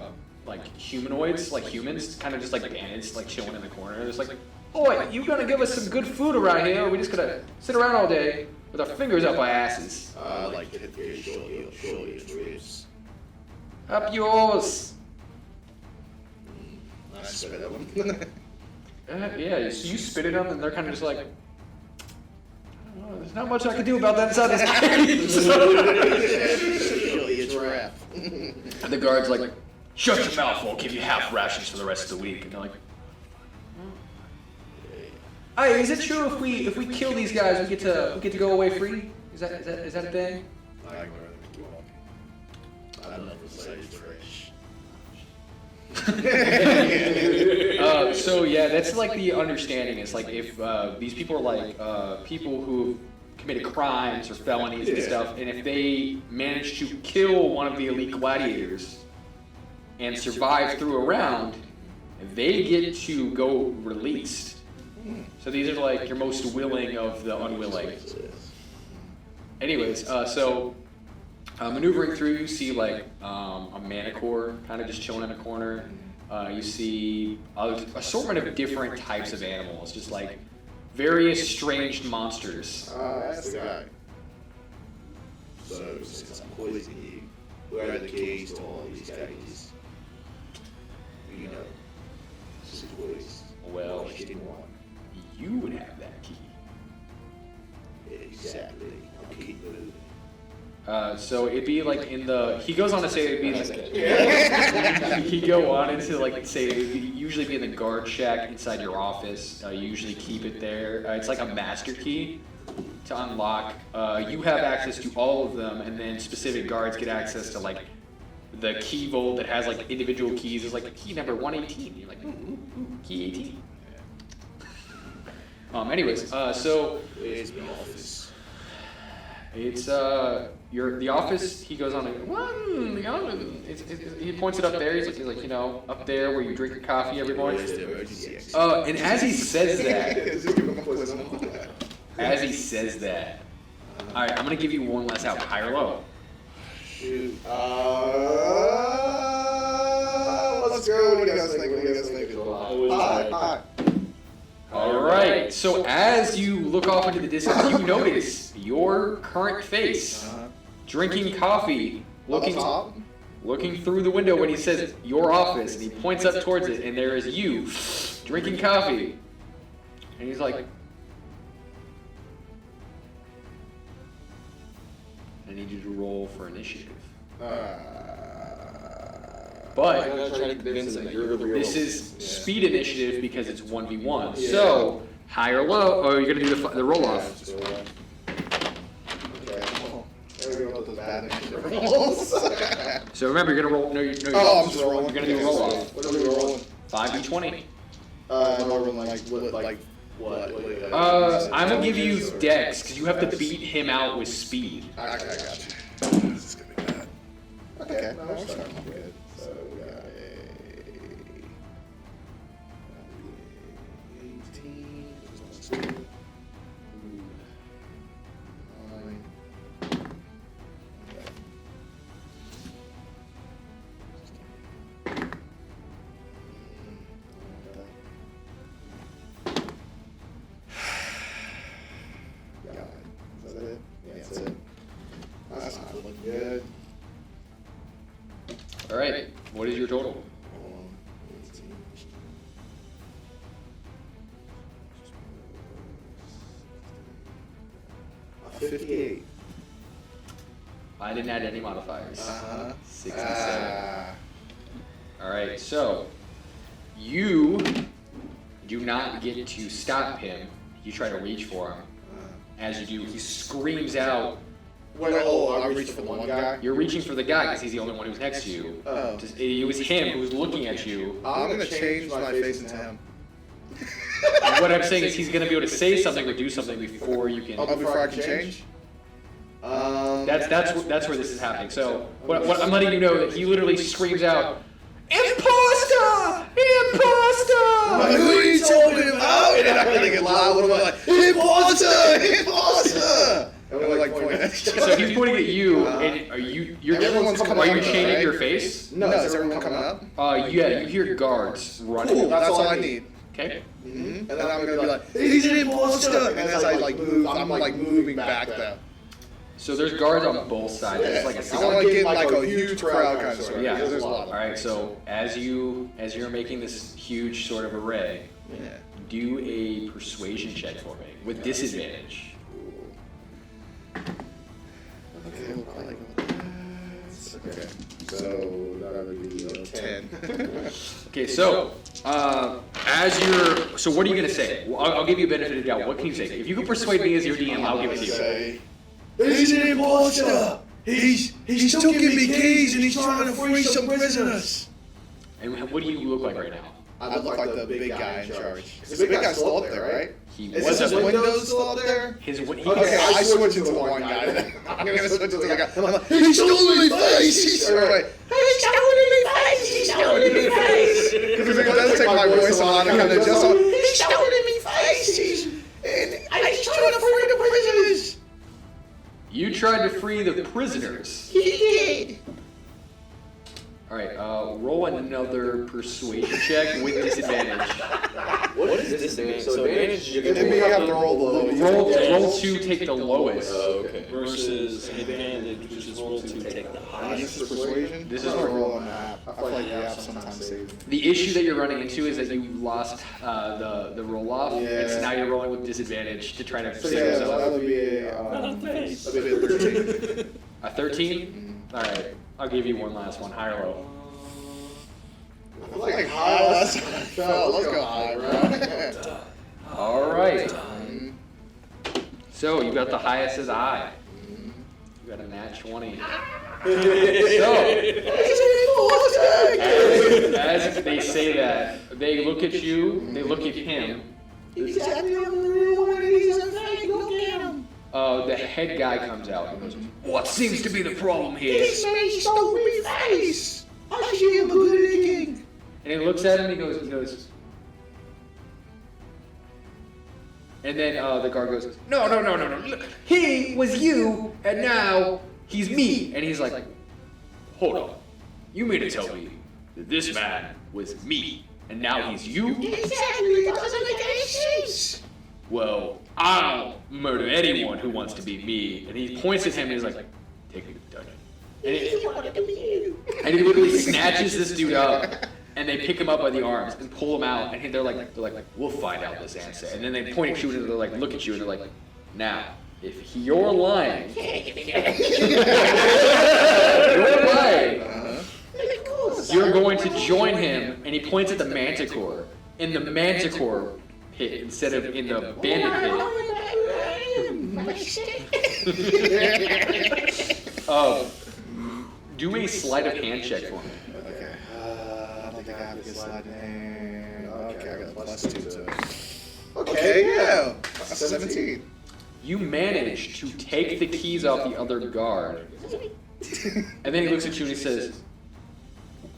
humanoids, like humans, kind of just like bandits, like chilling in the corner. It's like, boy, you gonna give us some good food around here? Or we just gonna sit around all day with our fingers up our asses? I like to hit the show your ribs. Up yours. I spit at them. Yeah, so you spit at them, and they're kind of just like, I don't know, there's not much I can do about that inside this cage. Show your giraffe. And the guard's like, shut your mouth, or I'll give you half rations for the rest of the week. And they're like, hey, is it true if we kill these guys, we get to go away free? Is that a thing? I can rather keep walking. I love the sight of trash. So yeah, that's like the understanding. It's like if these people are like people who committed crimes or felonies and stuff, and if they manage to kill one of the elite gladiators and survive through a round, they get to go released. So these are like your most willing of the unwilling. Anyways, so maneuvering through, you see like a manicore kind of just chilling in a corner. You see an assortment of different types of animals, just like various strange monsters. That's the guy. So, since I'm poisoning you, where are the keys to all these cages? You know, situation. Well, What you didn't want. you would have that key. Exactly. I'll keep moving. So it'd be like in the. He goes on to say it'd be like. He'd go on into like say it'd usually be in the guard shack inside your office. You usually keep it there. It's like a master key to unlock. You have access to all of them, and then specific guards get access to like the key vault that has like individual keys is like key number 118. You're like, key 18. Anyways, so Where's the office? it's the office. He goes on and he points it up there. He's like, you know, up there where you drink your coffee every morning. Where's the emergency exit? And as he says that, Just give him a quiz. all right, I'm gonna give you one last out. High or low? Shoot. Let's go. What do you guys think? Hi. All right. So as you look off into the distance, you notice your current face drinking coffee, looking through the window when he says your office, and he points up towards it, and there is you drinking coffee, and he's like, I need you to roll for initiative. But this is speed initiative because it's 1v1. So high or low? Oh, you're gonna do the roll off. Okay. There we go with those bad initiative rolls. So remember, you're gonna roll. No, I'm just rolling. You're gonna do a roll off. What are we rolling? 5d20. I'm rolling like what? I'm gonna give you dex because you have to beat him out with speed. Okay, I got you. This is gonna be bad. Okay, no, we're starting off good. So we got a 18. Is that it? Yeah, that's it. That's not looking good. All right. What is your total? 58. I didn't add any modifiers. 67. All right. So you do not get to stop him. You try to reach for him. As you do, he screams out. I reached for the one guy. You're reaching for the guy because he's the only one who's next to you. Oh. It was him who was looking at you. I'm gonna change my face into him. What I'm saying is he's going to be able to say something or do something before you can. Before I can change. That's where this is happening. So what I'm letting you know that he literally screams out, "Imposter! Imposter!" Who are you talking about? And I'm gonna get loud. What am I like? Imposter! Imposter! And we're like pointing at each other. So he's pointing at you, and are you chaining your face? No, is everyone coming up? Yeah, you hear guards running. Cool, that's all I need. Okay. And then I'm gonna be like, he's an imposter! And as I like move, I'm like moving back though. So there's guards on both sides. It's like I want to get like a huge crowd kind of sort of. Yeah. There's a lot of All right. So as you're making this huge sort of array, do a persuasion check for me with disadvantage. Okay, we'll probably go with that. Okay, so that would be 10. Okay, so so what are you gonna say? Well, I'll give you a benefit of the doubt. What can you say? If you can persuade me as your DM, I'll give it to you. Say, he's an imposter! He's still giving me keys and he's trying to free some prisoners! And what do you look like right now? I look like the big guy in charge. The big guy's still up there, right? He Is was his up. window still up there? Okay, I switch into one guy. I'm gonna switch into the guy. I'm like, he's stolen my face! He's stolen my face! Because it does take my voice on and kind of just so, he's stolen my face! And I just trying to free the prisoners! You tried to free the prisoners. He did! Alright, roll another persuasion check with disadvantage. What is disadvantage? So advantage, you're And then we have to roll the lowest. Roll 2, take the lowest. okay. Versus advantage, which is roll 2, take the This highest. is persuasion? This is I'm gonna roll on the app. I feel like the app sometimes saves me. The issue that you're running into is that you lost the roll off, and so Yeah. now you're rolling with disadvantage to try to So save yeah, yourself. that would be a 13. A 13? Alright, I'll give you one last one. High or low? I feel like high last time I felt. Let's go high, bro. Alright. So you got the highest as I. You got a nat 20. So say that, they look at you, they look at him. Exactly, I'm the real one, and he's a fake. Look at him. The head guy comes out and goes, "What seems to be the problem here?" This man stole me face. I should him a good licking. And he looks at him and he goes, and then the guard goes, no. Look, he was you, and now he's me. And he's like, hold on. You mean to tell me that this man was me, and now he's you? Exactly, it doesn't make any sense. Well, I'll murder anyone who wants to be me. And he points at him and he's like, take me to the dungeon. And he literally snatches this dude up, and they pick him up by the arms and pull him out, and they're like, we'll find out this answer. And then they point at you and they're like, look at you, and they're like, now, if you're lying, you're going to join him. And he points at the Manticore in the Manticore pit instead of in the bandit pit. Do a sleight of hand check for me. Okay. I don't think I have a good slide in hand. Okay, I got +2 to it. Okay, yeah. 17. You manage to take the keys off the other guard. And then he looks at you and he says,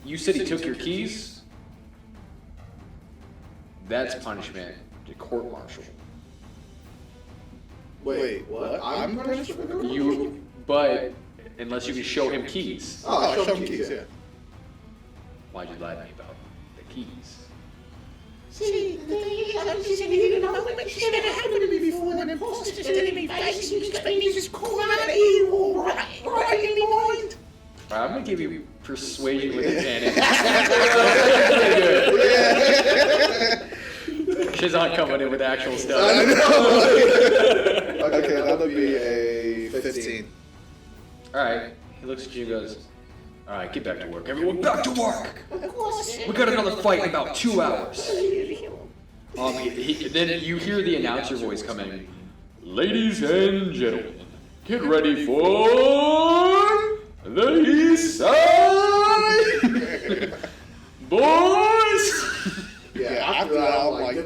you said he took your keys? That's punishment to court-martial. Wait, what? I'm punished for the But unless you can show him keys. Oh, show him keys, yeah. Why'd you lie to me about the keys? See, the thing is, I just didn't know what shit had happened to me before, and then Paul's just telling me face, and you expect me to just call out of evil, right in my mind. Alright, I'm gonna give you persuasion with advantage. Shaizon coming in with actual stuff. Okay, that'll be a 15. Alright, he looks at you and goes, alright, get back to work. Everyone, back to work! We got another fight in about 2 hours. Then you hear the announcer voice coming, ladies and gentlemen, get ready for the East Side! Boys! Yeah, after that, I'm like,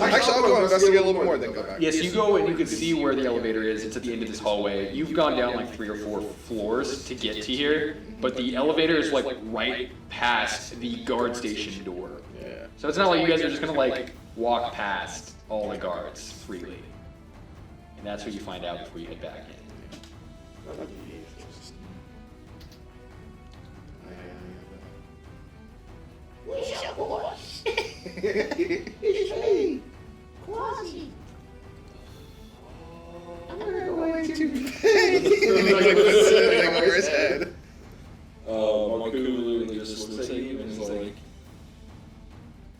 actually, I'll go investigate a little more, then go back. Yes, you go and you can see where the elevator is. It's at the end of this hallway. You've gone down like 3 or 4 floors to get to here, but the elevator is like right past the guard station door. Yeah. So it's not like you guys are just gonna like walk past all the guards freely. And that's what you find out before you head back in. Where's your boss? It's me, Quasi. I'm gonna go into bed. Sitting over his head. Marku literally just looks at you and is like,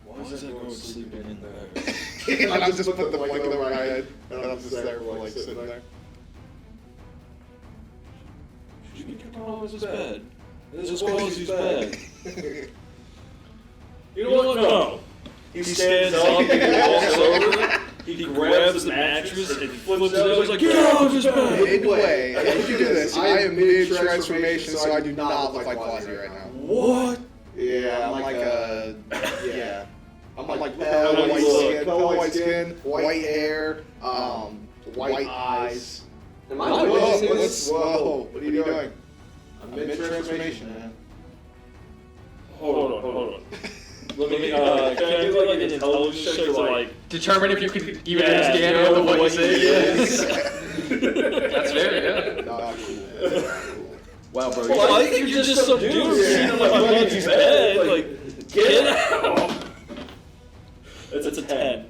why is that girl sleeping in there? And I just put the blanket over my head, and I'm just there, like, sitting there. She can come out of his bed. This is Quasi's bed. You know what? No. He stands up, he walks over, he grabs the mattress and flips it out. He's like, get out of his bed! Midway, if you do this, I am mid-transformation, so I do not look like Quasi right now. What? Yeah, I'm like yeah. I'm like pale white skin, white hair, white eyes. Am Whoa, what are you doing? I'm mid-transformation, man. Hold on. Let me, can I do like an intelligence check to like... Determine if you can even understand what you say. Yes. That's fair, yeah. Wow, bro. Well, I think you're just some dude sitting on my buddy's bed. Like, get out! That's a 10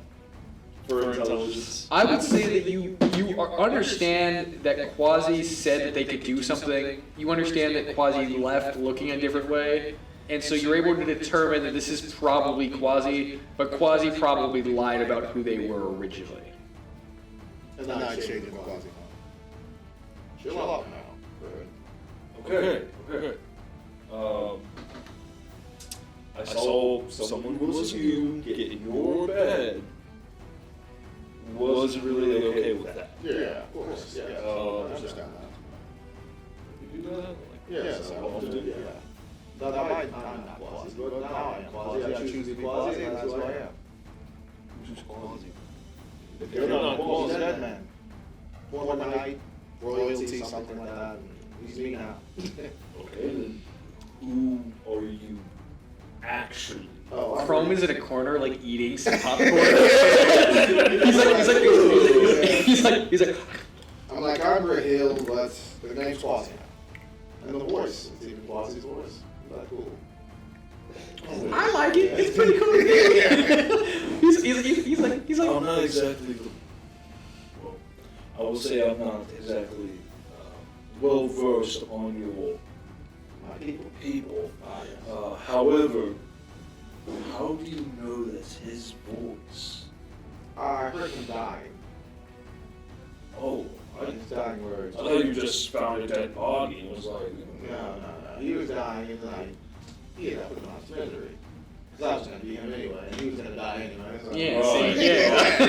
for intelligence. I would say that you understand that Quasi said that they could do something. You understand that Quasi left looking a different way. And so you're able to determine that this is probably Quasi, but Quasi probably lied about who they were originally. And then I changed to Quasi. Chill out now. Okay. I saw someone who was you get in your bed. Was really okay with that. Yeah, of course. Yeah. I understand that. You do that? Yes, I often do. Yeah. I'm not Quasi, but now I am Quasi. I choose to be Quasi, and that's who I am. Who's Quasi? If you're not Quasi, dead man. Born night, royalty, something like that. And he's me now. Okay, then who are you actually? Oh, I'm Chrome really- is in a corner, like eating some popcorn. he's like. I'm like, I'm Hill, but the name's Quasi now. And the voice, it's even Quasi's voice. Is that cool? I like it. It's pretty cool. he's like. I'm not exactly. Well, I will say I'm not exactly well versed on your people. However, how do you know that's his voice? I heard him dying. Oh, He's dying words. I thought you just found a dead body and was like, No. He was dying and then he ended up in my misery. Because I was going to be him anyway, and he was going to die anyway. So. Yeah, Right. see, yeah.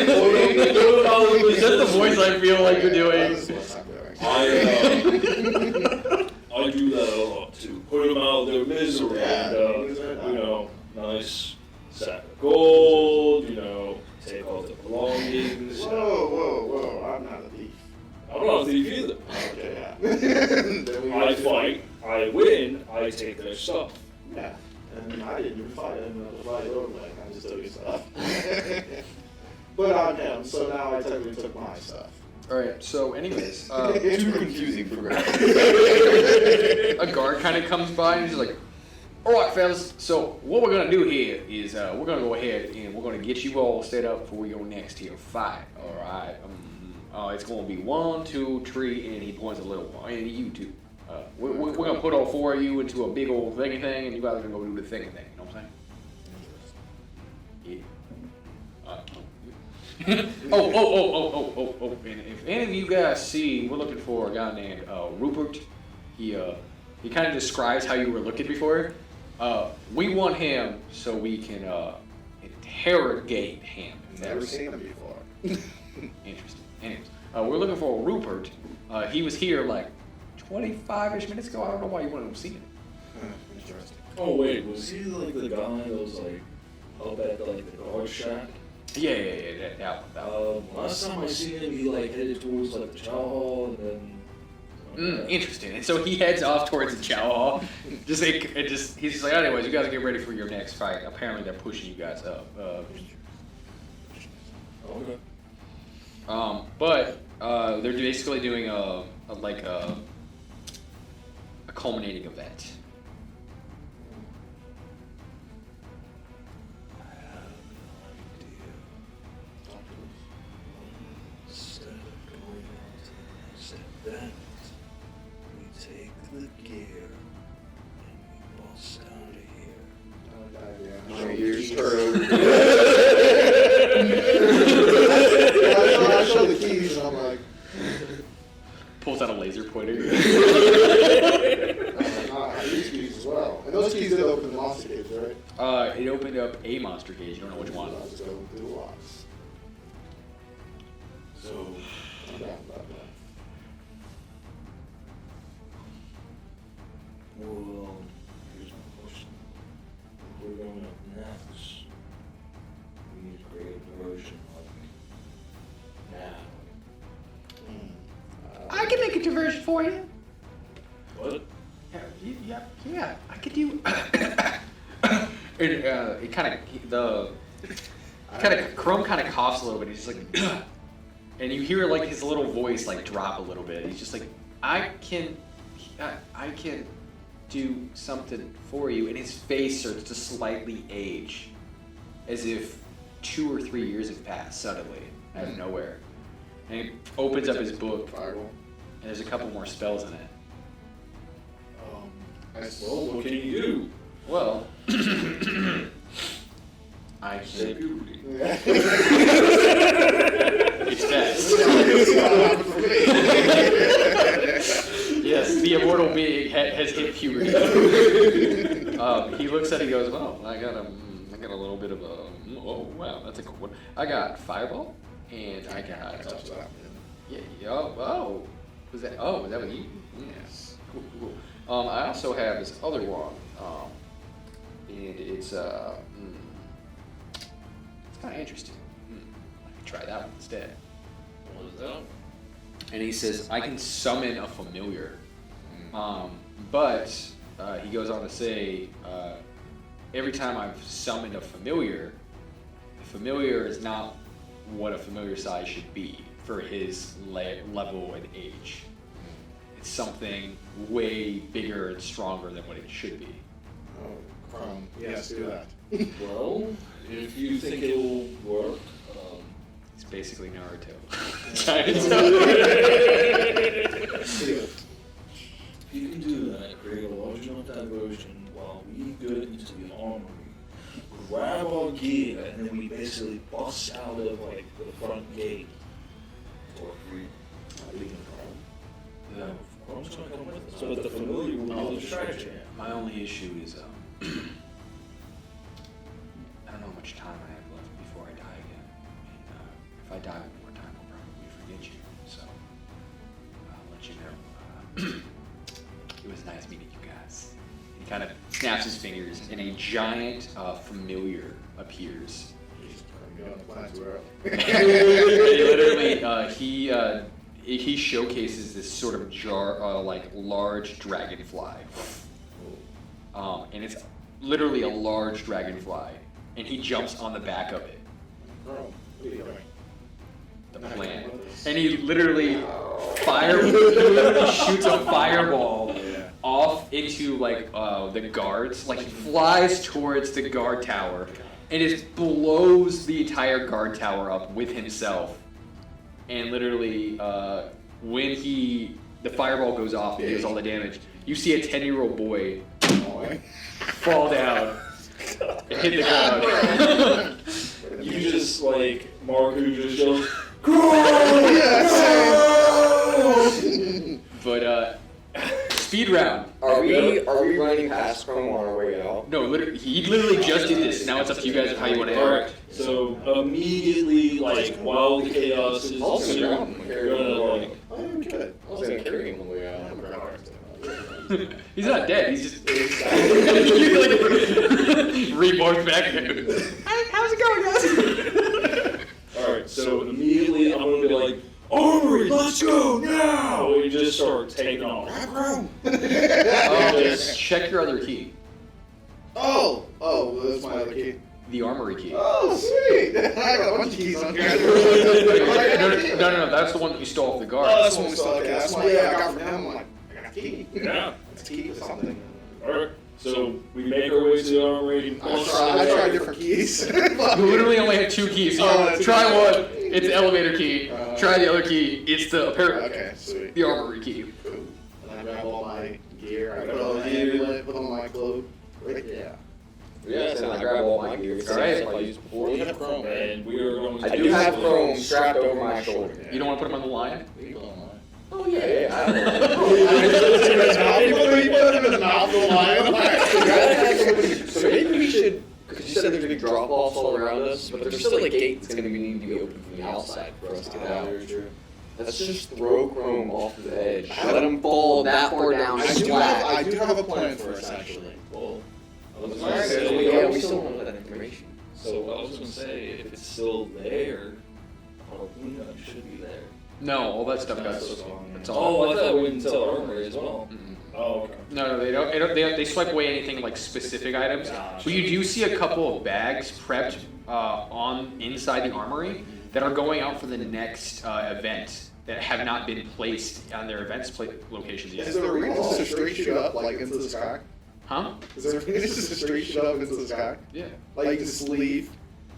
Is that the voice I feel like you're doing? That's what I'm doing. I do that a lot to put them out of their misery. Yeah, And, nice sack of gold, take all the belongings. Whoa, I'm not a thief. I'm not a thief either. Okay, yeah. Then we I go- fight, I win, I take their stuff. Yeah. And I didn't even fight him in the fight over like I just took his stuff. But I'm him, so now I technically took my stuff. Alright, so anyways, Too confusing for graphics. a guard kind of comes by and he's like, alright fellas, so what we're gonna do here is we're gonna go ahead and we're gonna get you all set up for your next here fight. Alright. It's gonna be 1, 2, 3, and he points a little one, and you two. We're gonna put all 4 of you into a big old thingy thing, and you guys are gonna go do the thingy thing. You know what I'm saying? Yeah. Oh. And if any of you guys see, we're looking for a guy named Rupert. He kind of describes how you were looking before. We want him so we can interrogate him. Never seen him before. Interesting. Anyways, we're looking for Rupert. He was here like 25-ish minutes ago. I don't know why you wanted to see him. Interesting. Oh wait, was he like the guy that was like up at like the guard shack? Yeah, that one. Last time I seen him, he like headed towards like the chow hall and then. Interesting. And so he heads off towards the chow hall. He's just like, anyways, you guys get ready for your next fight. Apparently, they're pushing you guys up. Okay. But they're basically doing a culminating event. Instead of going on to the next event, we take the gear and we bust out of here. Years I show the keys and I'm like, Pulls out a laser pointer. I use keys as well. And those keys did open the monster cage, right? It opened up a monster cage. You don't know which one. I'll just go through the locks. So, I'm down about that. well, here's my question. If we're going up next, we need to create a version like now. I can make a diversion for you. What? Yeah, I could do. It kind of Chrome kind of coughs a little bit. He's just like, and you hear like his little voice like drop a little bit. He's just like, I can do something for you, and his face starts to slightly age, as if 2 or 3 years have passed suddenly out of nowhere. And he opens up his book, Fireball. and there's a couple more spells in it. Well, what can you do? Well, I Say can. puberty. It's best. Yes, the immortal being has hit puberty. He looks at it and goes, "Well, I got a little bit of a. Oh wow, that's a cool one. I got fireball, and I got. Was that? Oh, was that what you? Yes. Cool. I also have this other one. and it's kind of interesting. I could try that one instead. What is that? And he says, I can summon a familiar. But he goes on to say, every time I've summoned a familiar is not what a familiar size should be for his level and age. It's something way bigger and stronger than what it should be. Oh, Chrome. Yes, do that. Well, if you think it'll work, It's basically Naruto. if you can do that, create a large enough diversion while we go into the armory, grab our gear, and then we basically bust out of like the front gate. Or we leave Chrome. No, Chrome's gonna come with us. But the familiar will be a distraction. My only issue is, I don't know how much time I have left before I die again. And if I die one more time, I'll probably forget you. So I'll let you know. It was nice meeting you guys. He kind of snaps his fingers, and a giant familiar appears. Literally, he showcases this sort of like large dragonfly, and it's literally a large dragonfly, and he jumps on the back of it. Chrome, what are you doing? The plan, and he literally shoots a fireball off into like the guards. Like he flies towards the guard tower. And just blows the entire guard tower up with himself. And literally, when the fireball goes off and does all the damage, you see a 10-year-old boy fall down and hit the ground. You just like Marku just yells, But speed round. Are we running past Chrome on our way out? No, he literally just did this. Now it's up to you guys of how you want to interact. So immediately, like while the chaos is ensuing, you're gonna like. Oh, good. I was gonna carry him on the way out. He's not dead. He's just reborn back. How's it going, guys? All right. So immediately, I'm gonna be like, "Armory, let's go now!" We just start taking off. Just check your other key. Oh, that's my other key. The armory key. Oh, sweet. I got a bunch of keys on here. No, that's the one that you stole off the guard. Oh, that's the one we stole. Okay, that's one I got from him. I'm like, I got a key. Yeah. It's a key to something. All right. So we make our way to the armory. I tried different keys. You literally only had 2 keys. So try one. It's the elevator key. Try the other key. It's the Okay, sweet. the armory key. Cool. And I grab all my gear. I put all the gear, put on my clothes. Right there. Yes, and I grab all my gear. It's the same stuff I used before. You have Chrome, And we are going to. I do have Chrome strapped over my shoulder. You don't want to put him on the line? Oh yeah. He put him in the mouth of the lion. So maybe we should, because you said there's going to be drop-offs all around us, but there's still a gate that's going to need to be open from the outside for us to get out. Let's just throw Chrome off the edge. Let him fall that far down I flat. do have a plan for us, actually. Well, Yeah, we still want that information. So I was going to say, if it's still there, probably should be there. No, all that stuff got That's stolen. It's Oh, all. I thought we didn't tell armory as well. Oh, okay. No, they don't. They swipe away anything like specific items. But you do see a couple of bags prepped inside the armory that are going out for the next event that have not been placed on their locations yet. Is there a reason to straight shoot up, like, into the sky? Huh? Is there a reason to straight shoot up into the sky? Yeah. Like, you just leave?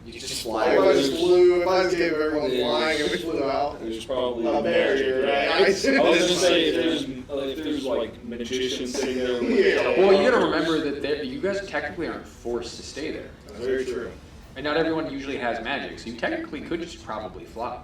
You just Like, fly if I over. just flew, if I just gave everyone flying and we flew out? There's probably A barrier, right? I was gonna say if there's like magicians sitting there. Yeah. Well, you gotta remember that you guys technically aren't forced to stay there, That's very true. and not everyone usually has magic, so you technically could just probably fly.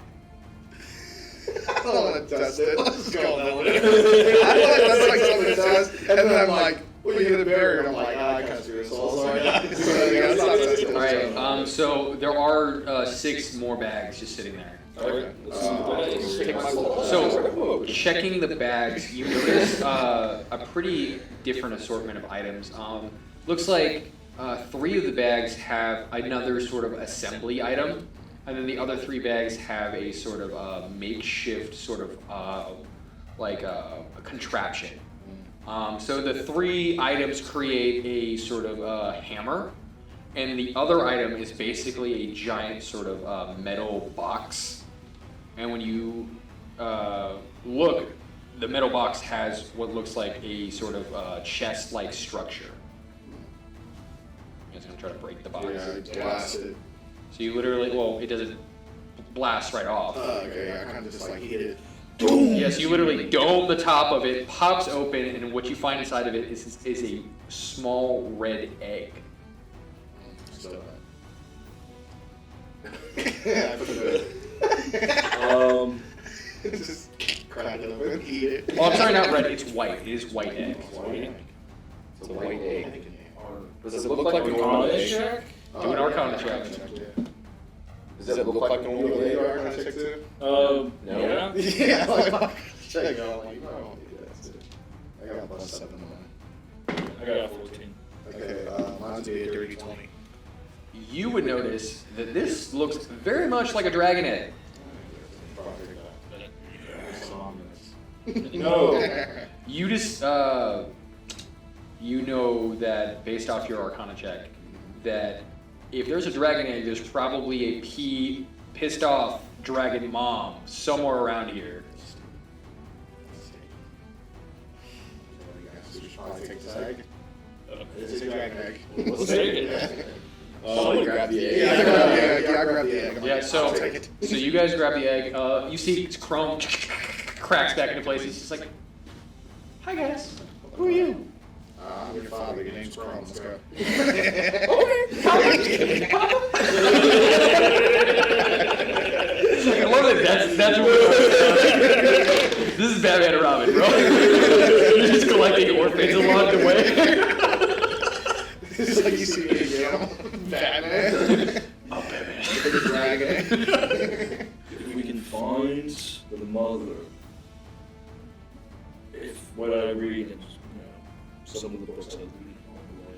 I don't want to test it. Let's go on that one. I feel like that's like something to test, and then I'm like, well, you hit a barrier, and I'm like, I kind of serious. So sorry. That's not testing. All right. So there are 6 more bags just sitting there. Alright, let's see the bags. So checking the bags, you notice a pretty different assortment of items. Looks like 3 of the bags have another sort of assembly item, and then the other 3 bags have a sort of makeshift sort of like a contraption. So the 3 items create a sort of hammer, and the other item is basically a giant sort of metal box. And when you look, the metal box has what looks like a sort of chest-like structure. I'm just gonna try to break the box. Blast it. So you literally, well, it doesn't blast right off. Okay, I kind of just like hit it. Yes, you literally dome the top of it, pops open, and what you find inside of it is a small red egg. So, just crack it open, eat it. Oh, I'm sorry, not red. It's white. It is white egg. It's a white egg. Does it look like a normal check? Do an Arcana check. Does it look like a normal egg? No. Yeah. Yeah, like, check it out. Like, no, that's it. I got plus 7 on mine. I got 14. Okay, mine's be a dirty 20. You would notice that this looks very much like a dragon egg. No. You just, you know that based off your Arcana check, that if there's a dragon egg, there's probably a pissed off dragon mom somewhere around here. Probably take this egg. It's a dragon egg. Let's take it. Somebody grab the egg. Yeah, I grab the egg. Yeah, I grab the egg. Yeah, so I'll take it. so you guys grab the egg. You see it's chrome cracks back into place. He's just like, "Hi guys, who are you?" I'm your father. Your name's Chrome. Let's go. I love it. That's what this is Batman and Robin, bro. You're just collecting orphans along the way. It's like you see me, you know, Batman. Oh, Batman. The dragon. If we can find the mother, if what I read in some of the books I read on the way,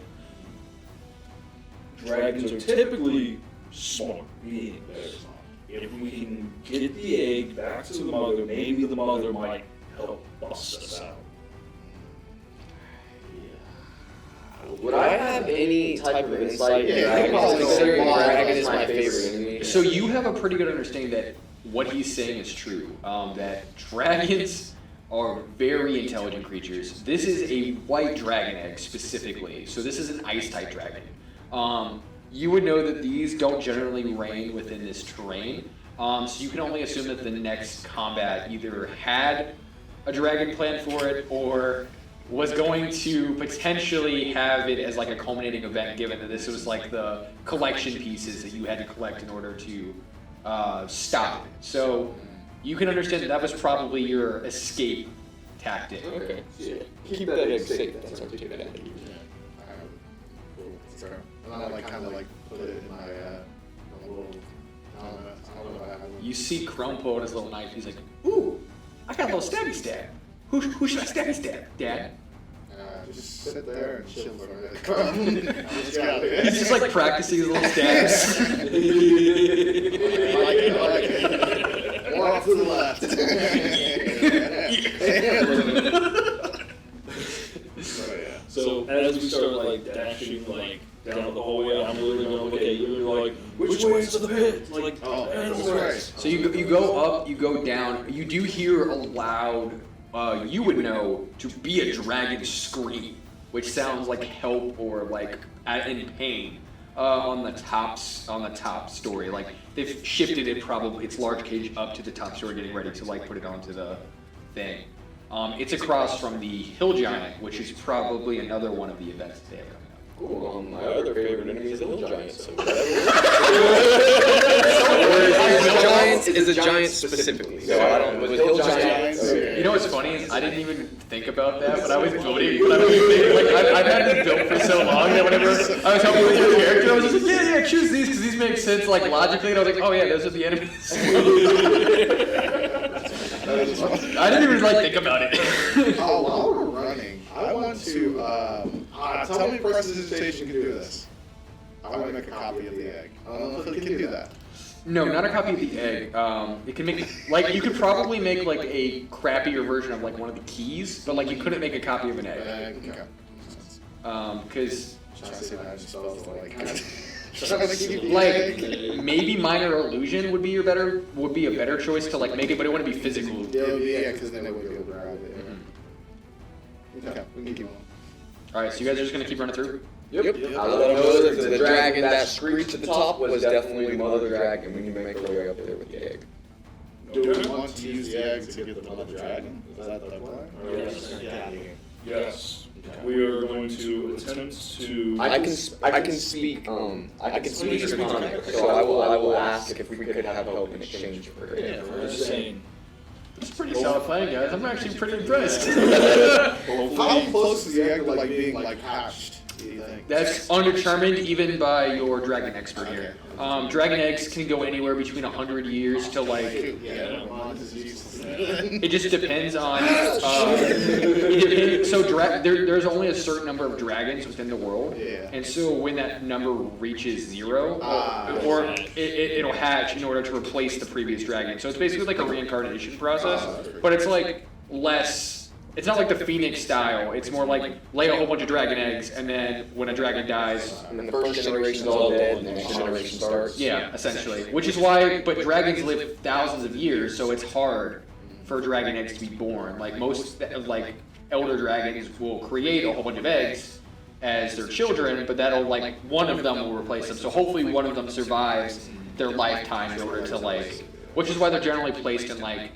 dragons are typically smart beings. If we can get the egg back to the mother, maybe the mother might help bust us out. Would I have any type of insight? Yeah, Considering dragon is my favorite enemy. So you have a pretty good understanding that what he's saying is true. That dragons are very intelligent creatures. This is a white dragon egg specifically. So this is an ice-type dragon. You would know that these don't generally reign within this terrain. So you can only assume that the next combat either had a dragon planned for it or was going to potentially have it as like a culminating event, given that this was like the collection pieces that you had to collect in order to stop it. So you can understand that that was probably your escape tactic. Okay. Yeah. Keep that egg safe. That's our ticket out. Cool. And I like kind of like put it in my little. I don't know what I have. You see Chrome pull out his little knife. He's like, "Ooh, I got a little stabby stab. Who should I stabby stab, Dad?" Just sit there and chill for a minute. He's just like practicing his little stabs. I like it. More off to the left. So as we start like dashing like down the hallway, I'm literally going, okay, you're like, which way is to the pit? Like, That's right. So you go up, you go down. You do hear a loud, you would know to be a dragon scream, which sounds like help or like in pain. On the top story, like they've shifted it probably its large cage up to the top story, getting ready to like put it onto the thing. It's across from the Hill Giant, which is probably another one of the events that they have coming up. Cool. My other favorite enemy is the Hill Giant. So Hill Giant is a giant specifically. So I don't. With Hill Giant. You know what's funny is I didn't even think about that, but I was building. But I was thinking, like I've had this built for so long that whenever I was helping with your character, I was just like, yeah, choose these because these make sense like logically, and I was like, oh yeah, those are the enemies. I didn't even like think about it. While we're running, I want want to tell me prestidigitation can do this. I want to make a copy of the egg. I don't know if it can do that. No, not a copy of the egg. It can make like you could probably make like a crappier version of like one of the keys, but like you couldn't make a copy of an egg. Because like maybe minor illusion would be a better choice to like make it, but it wouldn't be physical. Yeah, because then it would be able to grab it. Okay, we can keep on. All right, so you guys are just gonna keep running through. Yep. I let them know that the dragon that screeched at the top was definitely the mother dragon. We can make our way up there with the egg. Do we want to use the egg to get the mother dragon? Is that the plan? Yes. We are going to attempt to. I can speak Draconic, so I will ask if we could have help in exchange for it. Yeah, we're just saying. It's pretty solid plan, guys. I'm actually pretty impressed. How close is the egg to like being like hatched? Do you think? That's undetermined even by your dragon expert here. Dragon eggs can go anywhere between 100 years to like. It just depends on. There's only a certain number of dragons within the world, and so when that number reaches 0, or it'll hatch in order to replace the previous dragon. So it's basically like a reincarnation process, but it's like less. It's not like the Phoenix style. It's more like lay a whole bunch of dragon eggs, and then when a dragon dies, and then the first generation's all dead, and the next generation starts. Yeah, essentially. Which is why, but dragons live thousands of years, so it's hard for dragon eggs to be born. Like most, like elder dragons will create a whole bunch of eggs as their children, but that'll like one of them will replace them. So hopefully one of them survives their lifetime in order to like, which is why they're generally placed in like,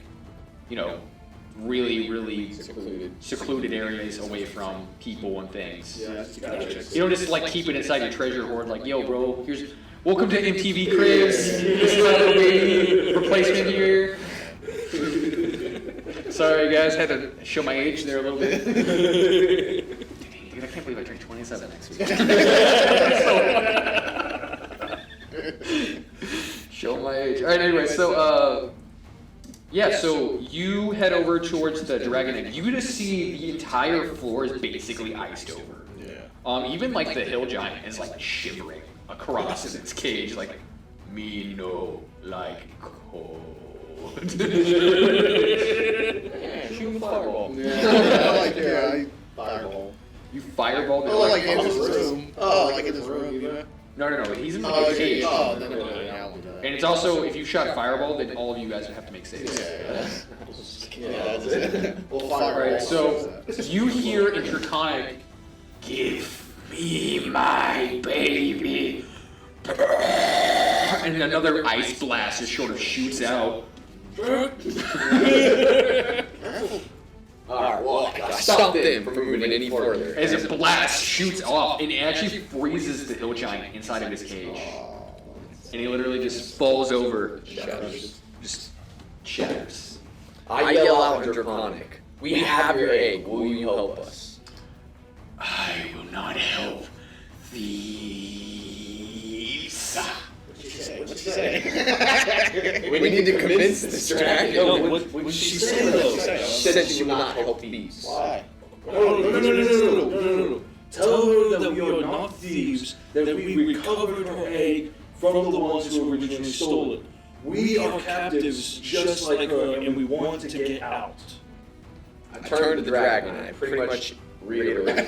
you know, really secluded areas away from people and things. Yeah, you don't just like keep it inside your treasure hoard like, yo bro, here's welcome to MTV Cribs, this little baby replacement here. Sorry guys, had to show my age there a little bit. Dude, I can't believe I turned 27 next week. Show my age. Alright, anyway, so yeah, so you head over towards the dragon egg. You just see the entire floor is basically iced over. Yeah. Even like the hill giant is like shivering across in its cage, like me no like cold. Shoot fireball. I fireball. You fireball the like in his room. Like in his room, you know? No. He's in the cage. And it's also, if you shot fireball, then all of you guys would have to make saves. Yeah, that's it. Well, fireball. Alright, so you hear in Draconic, give me my baby. And another ice blast just sort of shoots out. Alright, well, I gotta stop them from moving any further. As a blast shoots off, and it actually freezes the hill giant inside of his cage. And he literally just falls over. Shatters. Just shatters. I yell out in Draconic, we have your egg, will you help us? I will not help thieves. What'd you say? We need to convince this dragon. No, what did she say though? She said she will not help thieves. Why? No. Tell her that we are not thieves, that we recovered her egg from the ones who originally stole it. We are captives just like her, and we want to get out. I turned to the dragon, and I pretty much reiterated.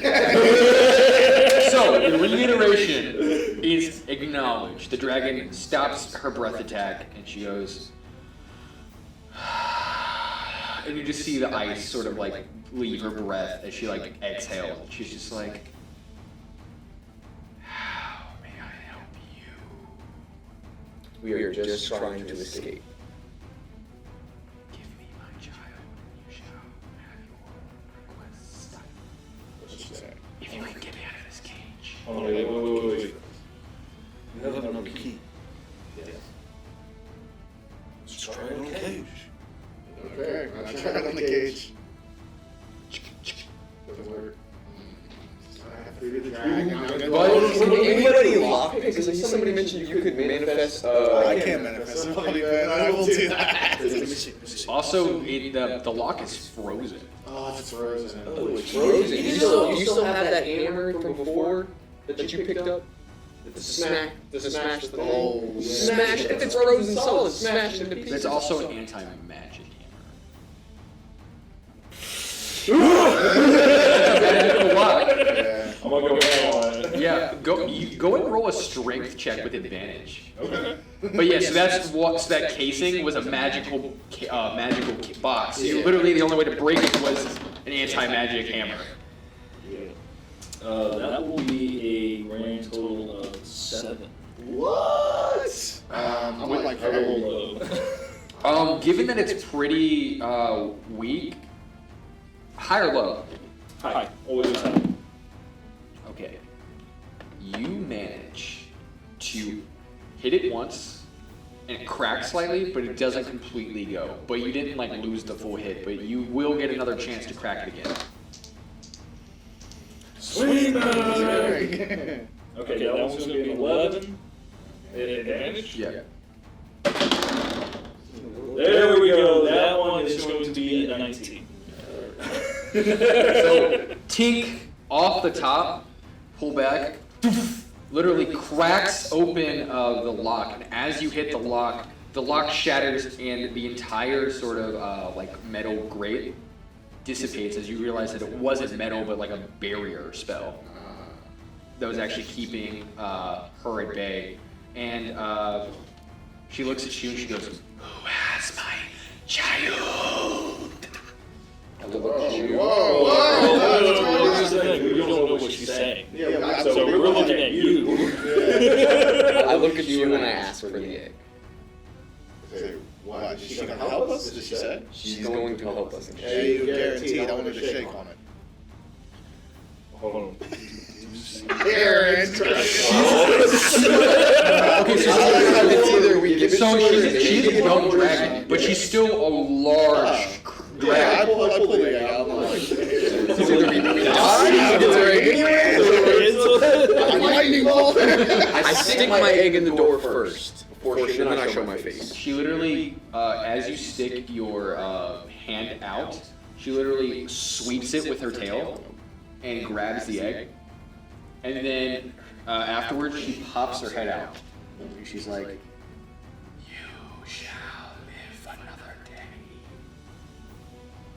So, the reiteration is acknowledged. The dragon stops her breath attack, and she goes... And you just see the ice sort of like leave her breath as she like exhales. She's just like... How may I help you? We are just trying to escape. Give me my child, you shall have your request. If you can get me out of this cage. Oh, wait. You have another key. Yes. Let's try it on the cage. Okay, I tried on the cage. Doesn't work. I have Anybody lock? Because somebody mentioned you could manifest. I can't manifest a body, but I will do that. Also, the lock is frozen. Oh, it's frozen. Oh, it's frozen. You still have that hammer from before that you picked up? The smash the Oh, smash. If it's frozen solid, smash it into pieces. It's also an anti-magic hammer. Lock. Yeah. I'm gonna go back on it. Yeah, go and roll a strength check with advantage. Okay. But yeah, so that casing was a magical box. So literally the only way to break it was an anti-magic hammer. That will be a grand total of 7. What? I would like Roll low. Given that it's pretty weak, high or low? Hi. Always high. Okay. You manage to hit it once, and it cracks slightly, but it doesn't completely go. But you didn't like lose the full hit, but you will get another chance to crack it again. Swing back! Okay, that one's gonna be an 11. Advantage? Yeah. There we go. That one is going to be a 19. So, tink off the top, pull back, literally cracks open the lock, and as you hit the lock shatters, and the entire sort of like metal grate dissipates as you realize that it wasn't metal, but like a barrier spell that was actually keeping her at bay. And she looks at you and she goes, "Who has my child?" Whoa! Here's the thing, we don't know what she's saying. So we're looking at you. I look at you and I ask for the egg. Why? Is she going to help us? Did she say? She's going to help us. Yeah, you guaranteed. I wanted to shake on it. Hold on. Aaron! Okay, so she's a young dragon, but she's still a large Yeah, I dragon. pulled the egg out. Lightning bolt! I stick my egg in the door first, and then I show my face. She literally, as you stick your hand out, she literally sweeps it with her tail and grabs the egg. And then afterwards, she pops her head out. And she's like, "You shall live another day.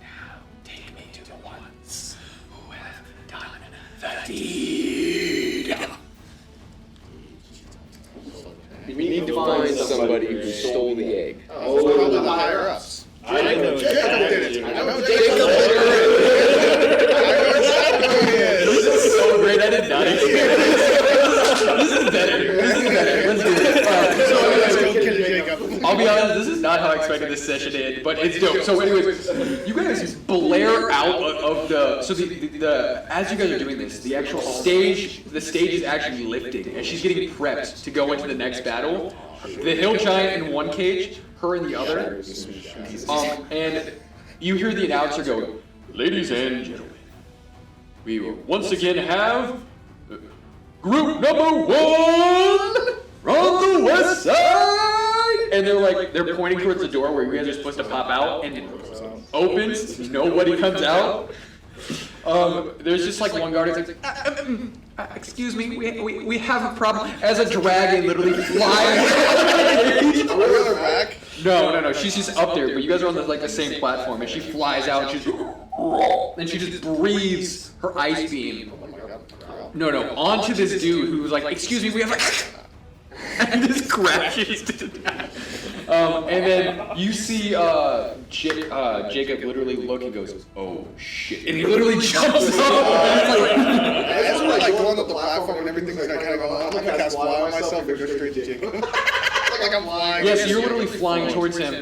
Now take me to the ones who have done the deed." We need to find somebody who stole the egg. Oh, probably the higher ups. I know Jacob did it. I know Jacob This is so great, I did not expect this. This is better. Let's do it. I'll be honest, this is not how I expected this session to end, but it's dope. So anyways, you guys blare out of the, so the as you guys are doing this, the actual stage, the stage is actually lifting, and she's getting prepped to go into the next battle. The hill giant in one cage, her in the other. And you hear the announcer go, "Ladies and gentlemen, we will once again have group number 1 from the west side!" And they're pointing towards the door where you guys are supposed to pop out, and it opens, nobody comes out. There's just like one guard who's like, "Excuse me, we have a problem," as a dragon literally flies. We're back. No, she's just up there, but you guys are on the same platform, and she flies out, and she just breathes her ice beam. No, onto this dude who's like, "Excuse me, we have and just crashes to death. And then you see Jacob literally look and goes, "Oh shit!" And he literally jumps up. As we're like going up the platform and everything's like kind of going on, I'm gonna cast fly on myself and go straight to Jacob. Like I'm flying. Yes, you're literally flying towards him.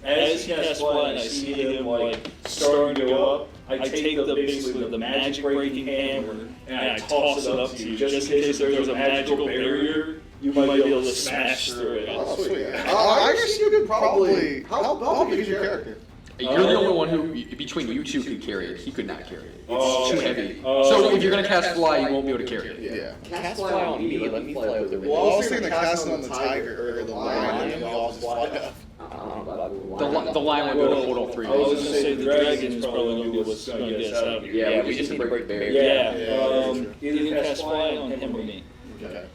As he casts fly and I see him like starting to go up, I take basically the magic breaking hammer and I toss it up to you just in case there's a magical barrier. You might be able to smash through it. Oh, sweet. I guess you could probably. How big is your character? You're the only one who, between you two, could carry it. He could not carry it. It's too heavy. So if you're going to cast fly, you won't be able to carry it. Yeah. Cast fly on me. Let me fly over there. Well, I was thinking to cast it on the tiger or the lion, and we all just fly up. The lion would be able to hold all three. I was going to say the dragon is probably what's going to get us out of here. Yeah, we just need to break the barrier. Yeah. Either cast fly on him or me. Okay.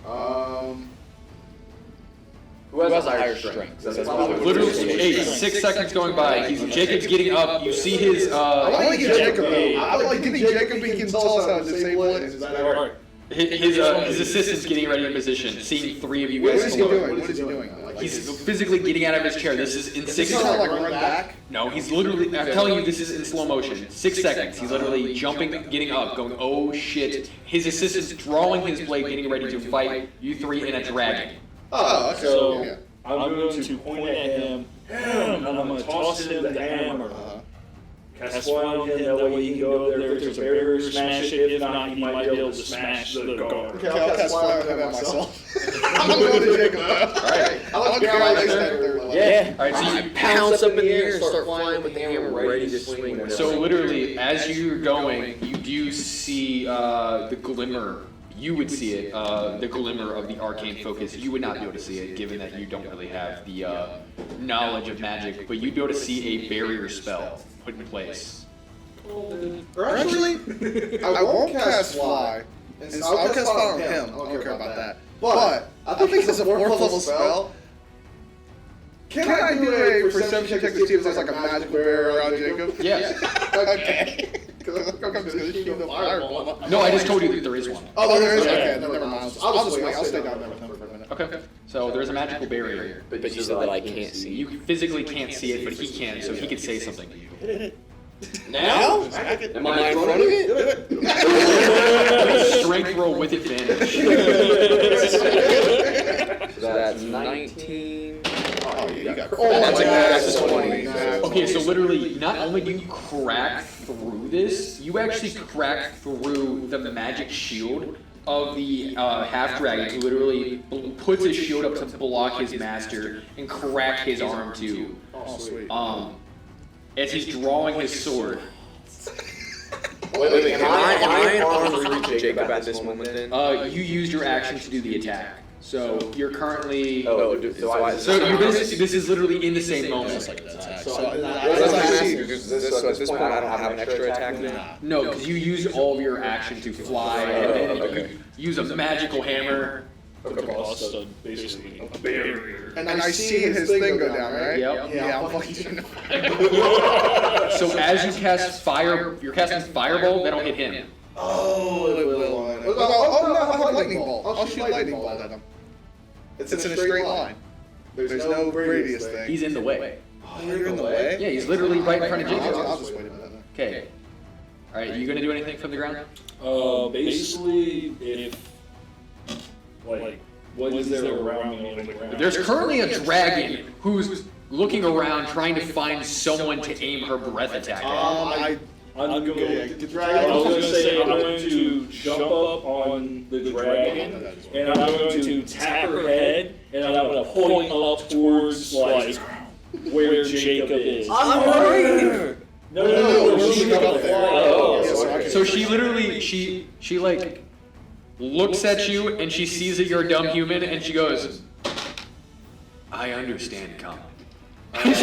Who has a higher strength? Literally, 6 seconds going by. Jacob's getting up. You see his. I want to get Jacob. I like getting Jacob. He can tell us how to disable it. Is that right? His assistant's getting ready in position. Seeing 3 of you What guys. is he doing? What is he doing? He's physically getting out of his chair. This is in 6 He's not seconds. like run back. No, he's literally. I'm telling you, this is in slow motion. 6 seconds. He's literally jumping, getting up, going, oh shit. His assistant's drawing his blade, getting ready to fight you 3 in a dragon. Oh, okay. So Yeah. I'm going to point at him, and I'm going to toss him the hammer. Cast fly on him, that way he can go there. If there's a barrier, smash it. If not, he might be able to smash the guard. Okay, I'll cast fly on him myself. I'm going to Jacob. Alright. I don't care how they stand. Yeah. Alright, so you Pounce up in the air and start flying with the hammer ready to swing. So literally, as you're going, you do see the glimmer. You would see it, the glimmer of the arcane focus. You would not be able to see it, given that you don't really have the knowledge of magic. But you'd be able to see a barrier spell put in place. Or actually, I won't cast fly. I'll cast fly on him. I don't care about that. But I think it's a 4th level spell. Can I do a perception check to see if there's like a magical barrier around Jacob? Yeah. Okay. Because I'm going to shoot the fireball. No, I just told you that there is one. Oh, there is? Okay, never mind. I'll just wait. I'll stay down there with him for a minute. Okay. So there's a magical barrier. But you said that I can't see. You physically can't see it, but he can, so he could say something to you. Now? Am I in front of it? Strength roll with advantage. So that's 19. Oh, you got that's 20. Okay, so literally, not only do you crack through this, you actually crack through the magic shield of the half-dragon, who literally puts his shield up to block his master and crack his arm too. Oh, sweet. As he's drawing his sword. Wait, am I armed to Jacob at this moment then? You used your action to do the attack. So you're currently. So you're this is literally in the same moment. So at this point I don't have an extra attack now? No, because you used all of your action to fly, and then you use a magical hammer. Across basically a barrier. And I see his thing go down, right? Yep. Yeah, I'm fucking shooting. So as you cast fire, you're casting fireball. That'll hit him. Oh, it will. Oh, no, I have lightning bolt. I'll shoot lightning bolt at him. It's in a straight line. There's no radius thing. He's in the way. Oh, you're in the way? Yeah, he's literally right in front of Jacob. I'll just wait a minute. Okay. All right, you gonna do anything from the ground? Basically, if what is there around me? There's currently a dragon who's looking around trying to find someone to aim her breath attack at. I'm going to say I'm going to jump up on the dragon, and I'm going to tap her head, and I'm going to point up towards like where Jacob is. I'm right. No, she's up there. So she literally, she like looks at you and she sees that you're a dumb human and she goes, I understand, come. She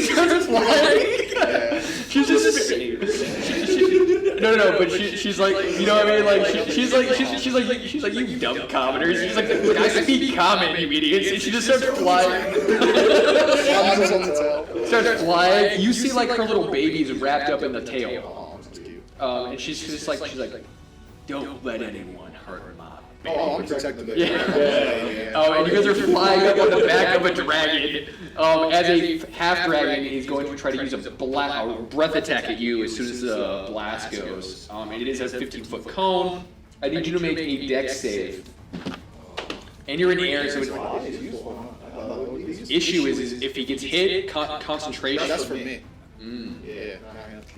starts laughing. She's just no, but she's like, you know what I mean? Like she's like you dumb commoners. She's like, I speak common, you idiots. And she just starts flying. Starts flying. You see like her little babies wrapped up in the tail. And she's like, don't let anyone hurt my baby. Oh, I'm protecting the Yeah. And you guys are flying up on the back of a dragon. As a half-dragon is going to try to use a breath attack at you as soon as the blast goes. And it is a 15-foot cone. I need you to make a dex save. And you're in the air, so the issue is if he gets hit, concentration. That's for me. Yeah,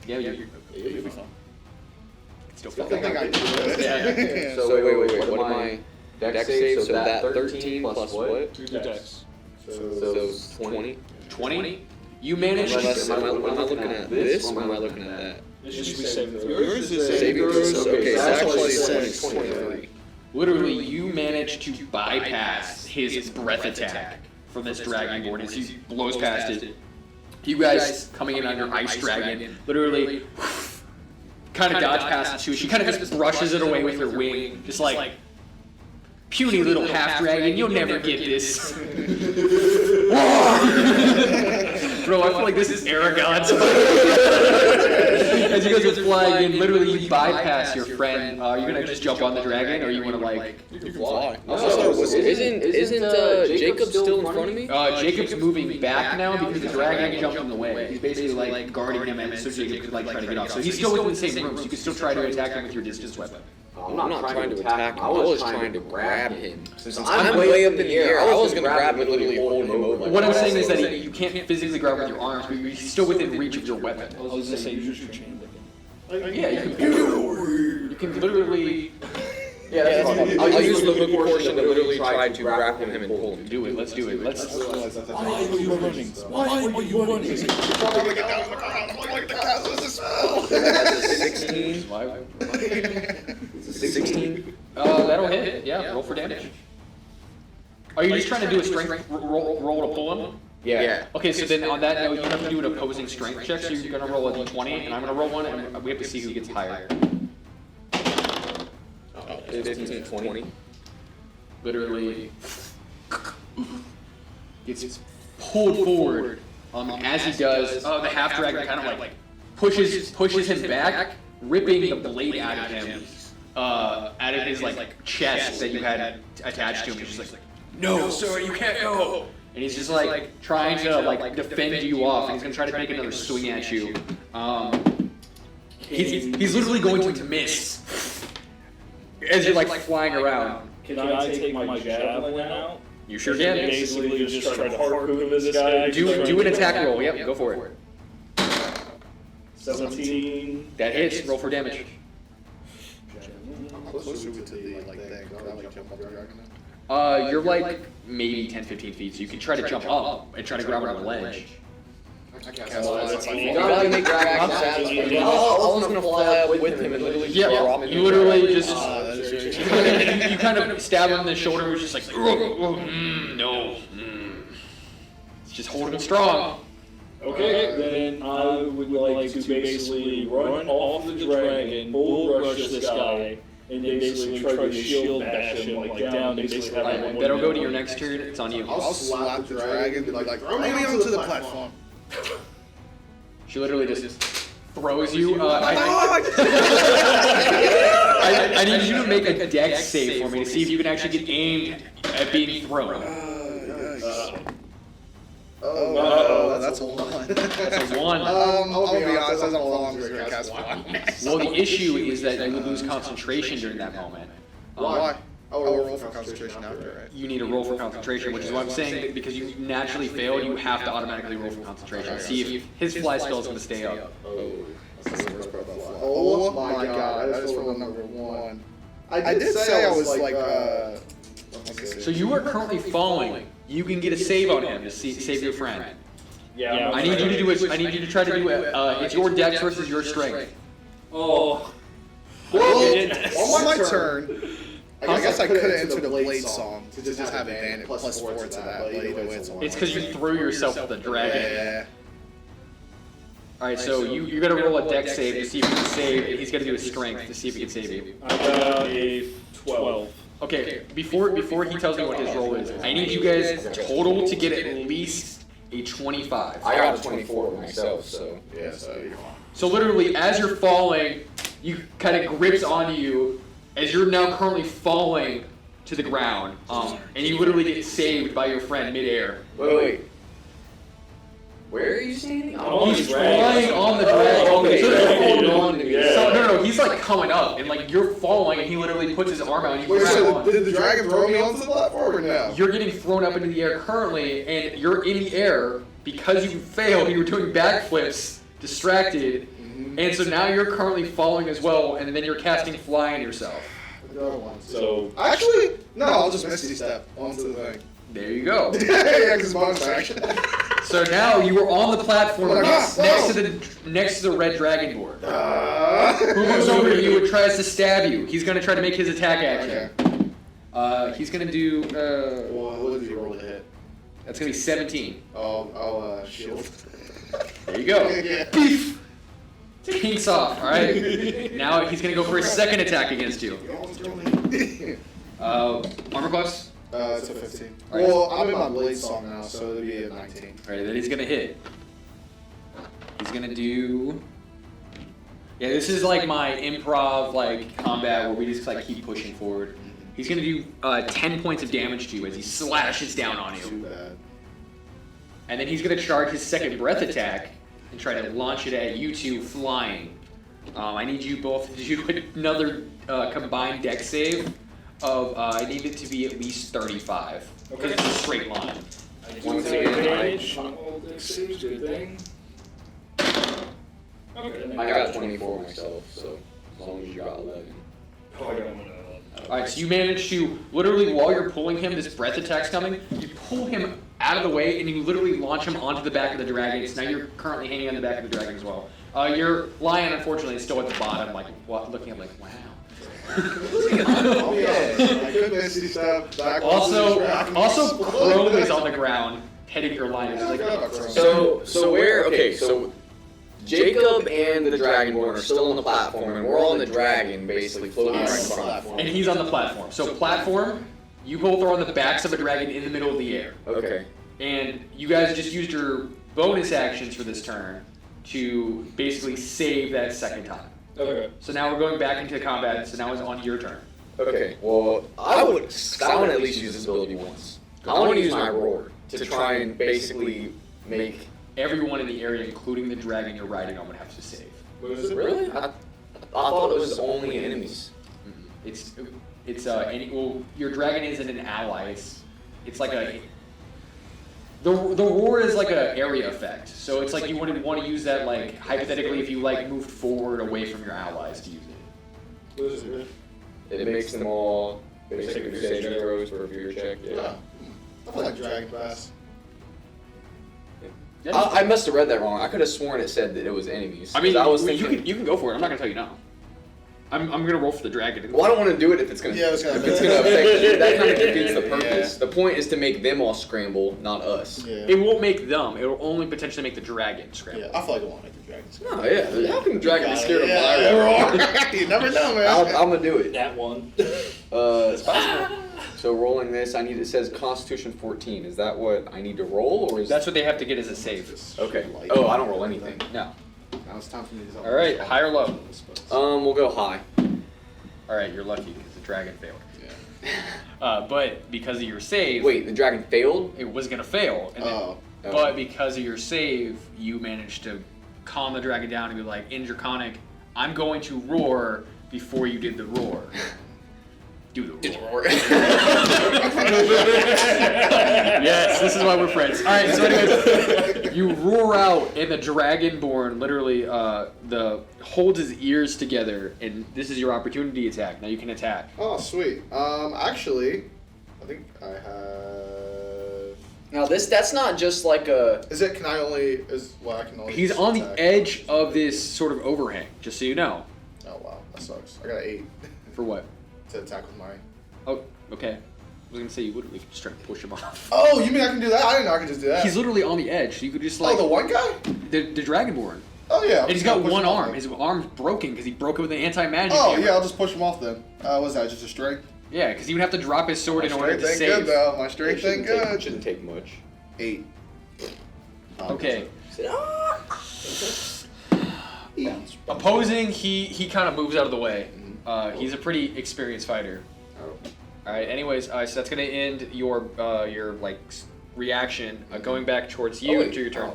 you'll be fine. Still I think I do. So wait, what am I? Dex save, so that 13 plus what? 2 dex. So 20. 20. You managed to. Am I looking at this or am I looking at that? This should be saving throw. Yours is Saving throws? Okay, so actually it says says 23. Literally, you managed to bypass his breath attack from this dragon board as he blows past it. You guys coming in on your ice dragon, literally kind of dodge past it too. She kind of just brushes it away with her wing, just like, puny little half dragon, you'll never get this. Bro, I feel like this is Aragon's. As you guys are flying in, literally you bypass your friend. You're gonna just jump on the dragon, or you wanna like? You can fly. Isn't Jacob still in front of me? Jacob's moving back now because the dragon jumped in the way. He's basically like guarding him, and so Jacob could like try to get off. So he's still within the same room, so you can still try to attack him with your distance weapon. I'm not trying to attack him. I was trying to grab him. Since I'm way up in the air, I was going to grab him and literally hold him over. What I'm saying is that you can't physically grab with your arms, but you're still within reach of your weapon. I was going to say use your chain. Yeah, you can literally... Yeah, that's fine. I'll use the hook portion to literally try to grab him and pull him. Do it, let's do it. Let's... Why are you running? Why are you running? That's a 16. 16. That'll hit. Yeah, roll for damage. Are you just trying to do a strength roll to pull him? Yeah. Okay, so then on that note, you have to do an opposing strength check, so you're going to roll a d20, and I'm going to roll one, and we have to see who gets higher. 15, 20. Literally gets pulled forward. As he does, the half dragon kind of like pushes him back, ripping the blade out of him, out of his like chest that you had attached to him. He's just like, "No, sir, you can't go." And he's just like trying to like defend you off, and he's gonna try to make another swing at you. He's literally going to miss as you're like flying around. Can I take my javelin out? You sure can. Basically, just try to harpoon this guy. Do an attack roll. Yep, go for it. 17. That hits. Roll for damage. How close are we to the thing? Can I like jump off the dragon? You're like maybe 10-15 feet, so you can try to jump up and try to grab it on the ledge. You gotta make dragons satisfying. I was gonna fly up with him and literally drop him. You literally just you kind of stab him in the shoulder, and he's just like, no. It's just holding him strong. Okay, then I would like to basically run off the dragon, bull rush this guy, and then basically try to shield bash him like down. Basically, That'll go to your next turn. It's on you. I'll slap the dragon, be like, throw me onto the platform. She literally just throws you. I need you to make a dex save for me to see if you can actually get aimed at being thrown. That's a 1. That's a 1. I'll be honest, that's a longer cast 1. Well, the issue is that you would lose concentration during that moment. Why? I'll roll for concentration after, right? You need to roll for concentration, which is what I'm saying, that because you naturally failed, you have to automatically roll for concentration. See if his fly spell is going to stay up. Oh my god, I just rolled number 1. I did say I was like, So you are currently falling. You can get a save on him to save your friend. Yeah. I need you to do it. I need you to try to do it. It's your dex versus your strength. Oh. On my turn, I guess I could have entered a blade song to just have advantage plus 4 to that, but either way it's a 1. It's because you threw yourself at the dragon. Yeah. Alright, so you're going to roll a dex save to see if you can save, and he's going to do a strength to see if he can save you. I got a 12. Okay, before he tells me what his roll is, I need you guys total to get at least a 25. I got a 24 myself, so. Yeah, so you're fine. So literally, as you're falling, you kind of grips onto you, as you're now currently falling to the ground, and you literally get saved by your friend midair. Wait. Where are you standing? He's flying on the dragon. Okay. So, no, he's like coming up, and like you're falling, and he literally puts his arm out, and you Wait, grab so on. did the dragon throw me onto the platform or no? You're getting thrown up into the air currently, and you're in the air because you failed. You were doing backflips, distracted, and so now you're currently falling as well, and then you're casting fly on yourself. So Actually, no, I'll just Misty Step onto the thing. There you go. Yeah, because bonus action. So now you are on the platform Oh my next God, to the red dragon board. Who moves over to you and tries to stab you? He's gonna try to make his attack action. He's gonna do. What did he roll to hit? That's gonna be 17. Oh, shield. There you go. Yeah. Beef. Kinks off. All right. Now he's gonna go for his second attack against you. Armor class. It's a 15. Alright. Well, I'm in my blade song now, so it'll be a 19. All right, then he's gonna hit. He's gonna do. Yeah, this is like my improv like combat where we just like keep pushing forward. He's gonna do 10 points of damage to you as he slashes down on Too you, bad. and then he's gonna charge his second breath attack and try to launch it at you two flying. I need you both to do another combined dex save of I need it to be at least 35 because it's a straight line. Once advantage on all dex saves, good thing. Okay. I got 24 myself, so as long as you got 11. Oh, I got one. Alright, so you manage to, literally while you're pulling him, this breath attack's coming, you pull him out of the way and you literally launch him onto the back of the dragon. So now you're currently hanging on the back of the dragon as well. Your lion, unfortunately, is still at the bottom, like looking up like, wow. Oh, yeah. I could miss these stuff. Also, Chrome is on the ground, heading your lion. It's like, So where? Okay, so Jacob and the Dragonborn are still on the platform, and we're all on the dragon, basically floating right in front of and he's on the platform. So platform, you both are on the backs of a dragon in the middle of the air. Okay. And you guys just used your bonus actions for this turn to basically save that second time. Okay. So now we're going back into combat, so now it's on your turn. Okay. Well, I want to at least use this ability once. I want to use my roar to try and basically make. Everyone in the area, including the dragon you're riding on, would have to save. What is it? Really? I thought it was only enemies. Well, your dragon isn't an ally. It's like a. The roar is like an area effect, so it's like you wouldn't want to use that like hypothetically if you like moved forward away from your allies to use it. What is it? It makes them all basically do saving throws for a fear check. Yeah. I feel like Dragon Class. I must have read that wrong. I could have sworn it said that it was enemies. I mean, I was thinking. you can go for it. I'm not gonna tell you no. I'm gonna roll for the dragon. Well, I don't want to do it if it's gonna. Yeah, it's gonna if it's gonna affect you. That kind of defeats the Yeah. purpose. The point is to make them all scramble, not us. Yeah. It won't make them. It will only potentially make the dragon scramble. Yeah, I feel like I want to make the Dragon scramble. No, yeah. How can the dragon be scared of fire? You never know, man. I'm gonna do it. That one. It's possible. So rolling this, it says Constitution 14. Is that what I need to roll, or is That's what they have to get as a save. okay? Oh, I don't roll anything. No. Now it's time for me to. All right, high or low? We'll go high. All right, you're lucky because the dragon failed. Yeah. But because of your save, Wait, the dragon failed? it was gonna fail. And then, Oh. But because of your save, you managed to calm the dragon down and be like, in Draconic, I'm going to roar before you did the roar. Do the roar. Yes, this is why we're friends. All right, so anyways, you roar out, and the Dragonborn literally holds his ears together, and this is your opportunity attack. Now you can attack. Oh, sweet. Actually, I think I have. Now that's not just like a. Is it? Can I only? I can only. He's on the edge of this sort of overhang, just so you know. Oh wow, that sucks. I got an 8 For what? to attack with my. Oh, okay. I was gonna say you literally could just try to push him off. Oh, you mean I can do that? I didn't know I could just do that. He's literally on the edge. So you could just like. Oh, the one guy? The Dragonborn. Oh yeah. And he's got one arm. His arm's broken because he broke it with an anti-magic Oh hammer. yeah, I'll just push him off then. What's that? Just a strength? Yeah, because he would have to drop his sword in My order to strength save. ain't good though. My strength ain't good. Shouldn't take much. 8. Okay. Opposing, he kind of moves out of the way. He's a pretty experienced fighter. All right. Anyways, so that's gonna end your like reaction. Going back towards you to your turn.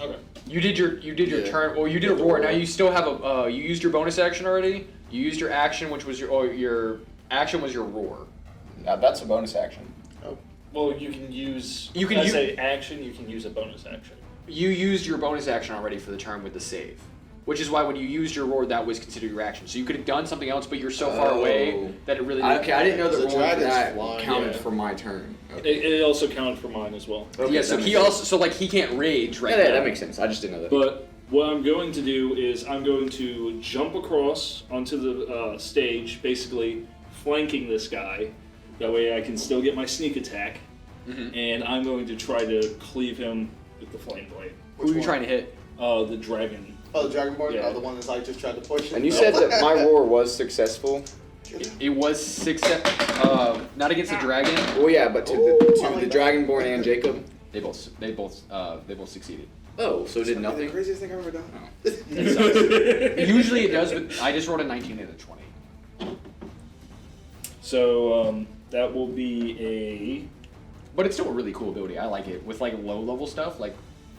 Okay. You did your turn. Well, you did a roar. Now you still have a. You used your bonus action already. You used your action, which was your action was your roar. Now that's a bonus action. Well, you can use. You can as use an action. You can use a bonus action. You used your bonus action already for the turn with the save. which is why when you used your roar, that was considered your action. So you could have done something else, but you're so far away that it really didn't. Okay, I didn't know the The roar for dragon's that flying. counted Yeah. for my turn. Okay. It also counted for mine as well. Okay, Yeah, so that he makes also, so like he can't rage right Yeah, now. that makes sense. I just didn't know that. But what I'm going to do is I'm going to jump across onto the stage, basically flanking this guy. That way I can still get my sneak attack. Mhm. And I'm going to try to cleave him with the flame blade. Who are you trying to hit? The dragon. Oh, the Dragonborn? Yeah. Oh, the one that I just tried to push. And you said that my roar was successful. It was 6. Not against the dragon. Well, yeah, but to I like the that. Dragonborn and Jacob. They both succeeded. Oh, so it did The nothing. craziest thing I've ever done. Usually it does, but I just rolled a 19 and a 20. So that will be a. But it's still a really cool ability. I like it. With like low level stuff, like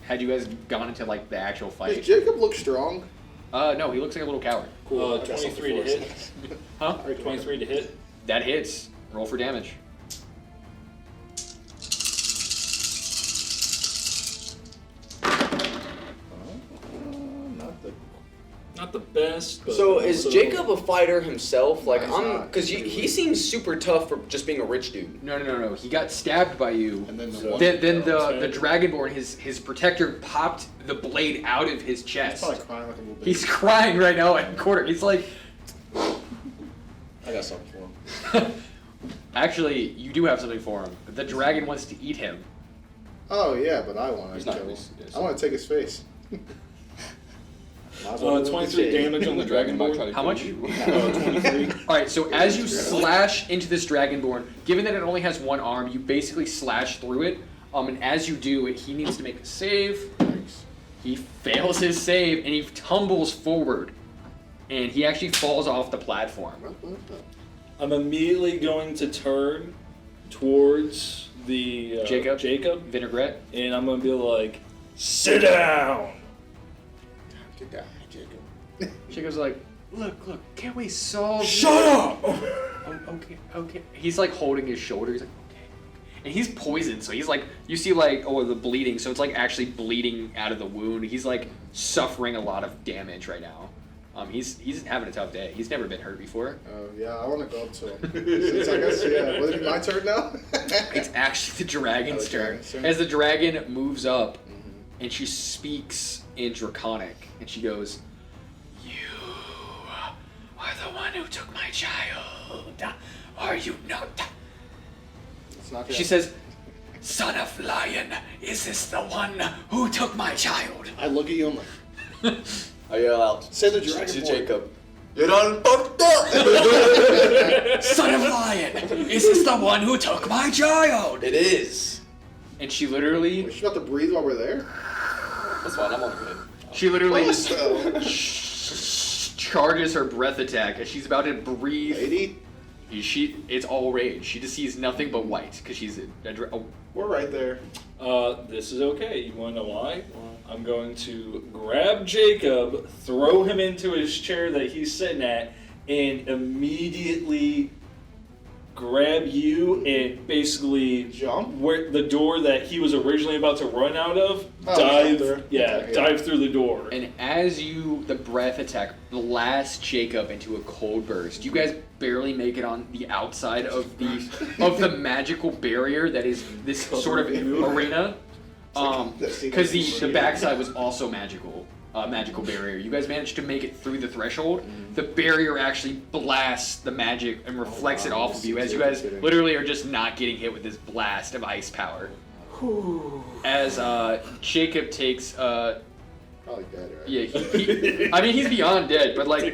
had you guys gone into like the actual Does fight. Jacob look strong? No, he looks like a little coward. Cool. I got 23 to something hit. for us. Huh? 23 to hit. That hits. Roll for damage. Not the best. But So is also- Jacob a fighter himself? Like No, he's not. because he seems super tough for just being a rich dude. No. He got stabbed by you. And then the So- one. Then the Okay. Dragonborn, his protector popped the blade out of his He's chest. probably crying like a little bit. He's crying right now at quarter. He's like, I got something for him. actually, you do have something for him. The dragon wants to eat him. Oh yeah, but I want He's to not kill him. really- I want to take his face. Might as well do it with 23 the damage on the Dragonborn. How much? 23. All right, so as you slash into this Dragonborn, given that it only has one arm, you basically slash through it. And as you do it, he needs to make a save. Thanks. He fails his save, and he tumbles forward. And he actually falls off the platform. I'm immediately going to turn towards the Jacob? Vinaigrette? and I'm going to be like, sit down. Get down, Jacob. Jacob's like, look, can't we solve Shut up. Oh, okay. He's like holding his shoulder. He's like, okay. And he's poisoned, so he's like, you see like, the bleeding. So it's like actually bleeding out of the wound. He's like suffering a lot of damage right now. He's having a tough day. He's never been hurt before. Oh yeah, I want to go up to him. Since I guess will it be my turn now? It's actually the dragon's Oh, the turn. dragon's turn. As the dragon moves up, and she speaks in Draconic, and she goes, "You are the one who took my child, are you not?" It's not She says, "Son of lion, is this the one who took my child?" I look at you. I'm like, I yell out. Say the to Dragonborn. Jacob. You done fucked up. "Son of lion, is this the one who took my child?" It is. And she literally, we should have to breathe while we're there. That's fine. I'm on good. she literally Close, though. charges her breath attack as she's about to breathe. Lady, It's all rage. She just sees nothing but white because she's we're right there. This is okay. You want to know why? I'm going to grab Jacob, throw him into his chair that he's sitting at, and immediately grab you and basically Jump? where the door that he was originally about to run out of. Oh, dive, there. yeah, Okay, yeah. dive through the door. And as the breath attack blasts Jacob into a cold burst, you guys barely make it on the outside of the magical barrier that is this sort of arena. Because the backside was also magical barrier. You guys managed to make it through the threshold. The barrier actually blasts the magic and reflects it off of you as you guys literally are just not getting hit with this blast of ice power. As Jacob takes Probably dead, right? yeah, I mean he's beyond dead, but like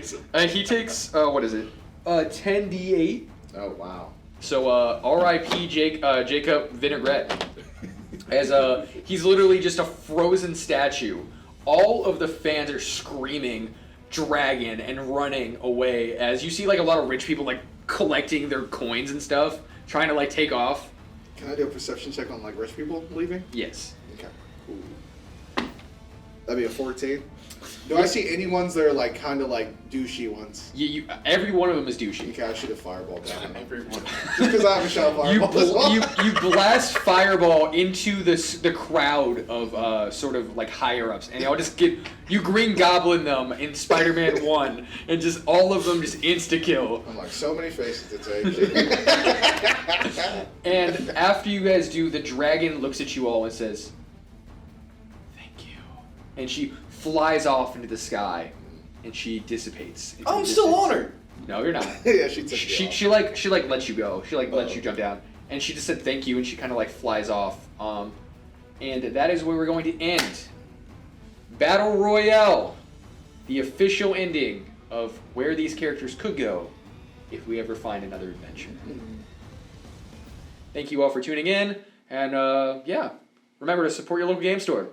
he takes what is it? 10d8. Oh wow. So R.I.P. Jacob Vinaigrette. As he's literally just a frozen statue. All of the fans are screaming dragon and running away as you see like a lot of rich people like collecting their coins and stuff, trying to like take off. Can I do a perception check on like rich people leaving? Yes. Okay. Cool. That'd be a 14. Do I see any ones that are like kind of like douchey ones? Every one of them is douchey. Okay, I shoot a fireball down. Everyone. Just because I haven't shot a fireball. You blast fireball into the crowd of sort of like higher ups, and they all just you Green Goblin them in Spider-Man 1, and just all of them just insta kill. I'm like, so many faces to take. And after you guys do, the dragon looks at you all and says, "Thank you," and she flies off into the sky, and she dissipates. into I'm the still distance. on her. No, you're not. Yeah, she took She lets you go. She lets you jump down, and she just said thank you, and she kind of like flies off. And that is where we're going to end Battle Royale, the official ending of where these characters could go if we ever find another adventure. Thank you all for tuning in, and yeah, remember to support your local game store.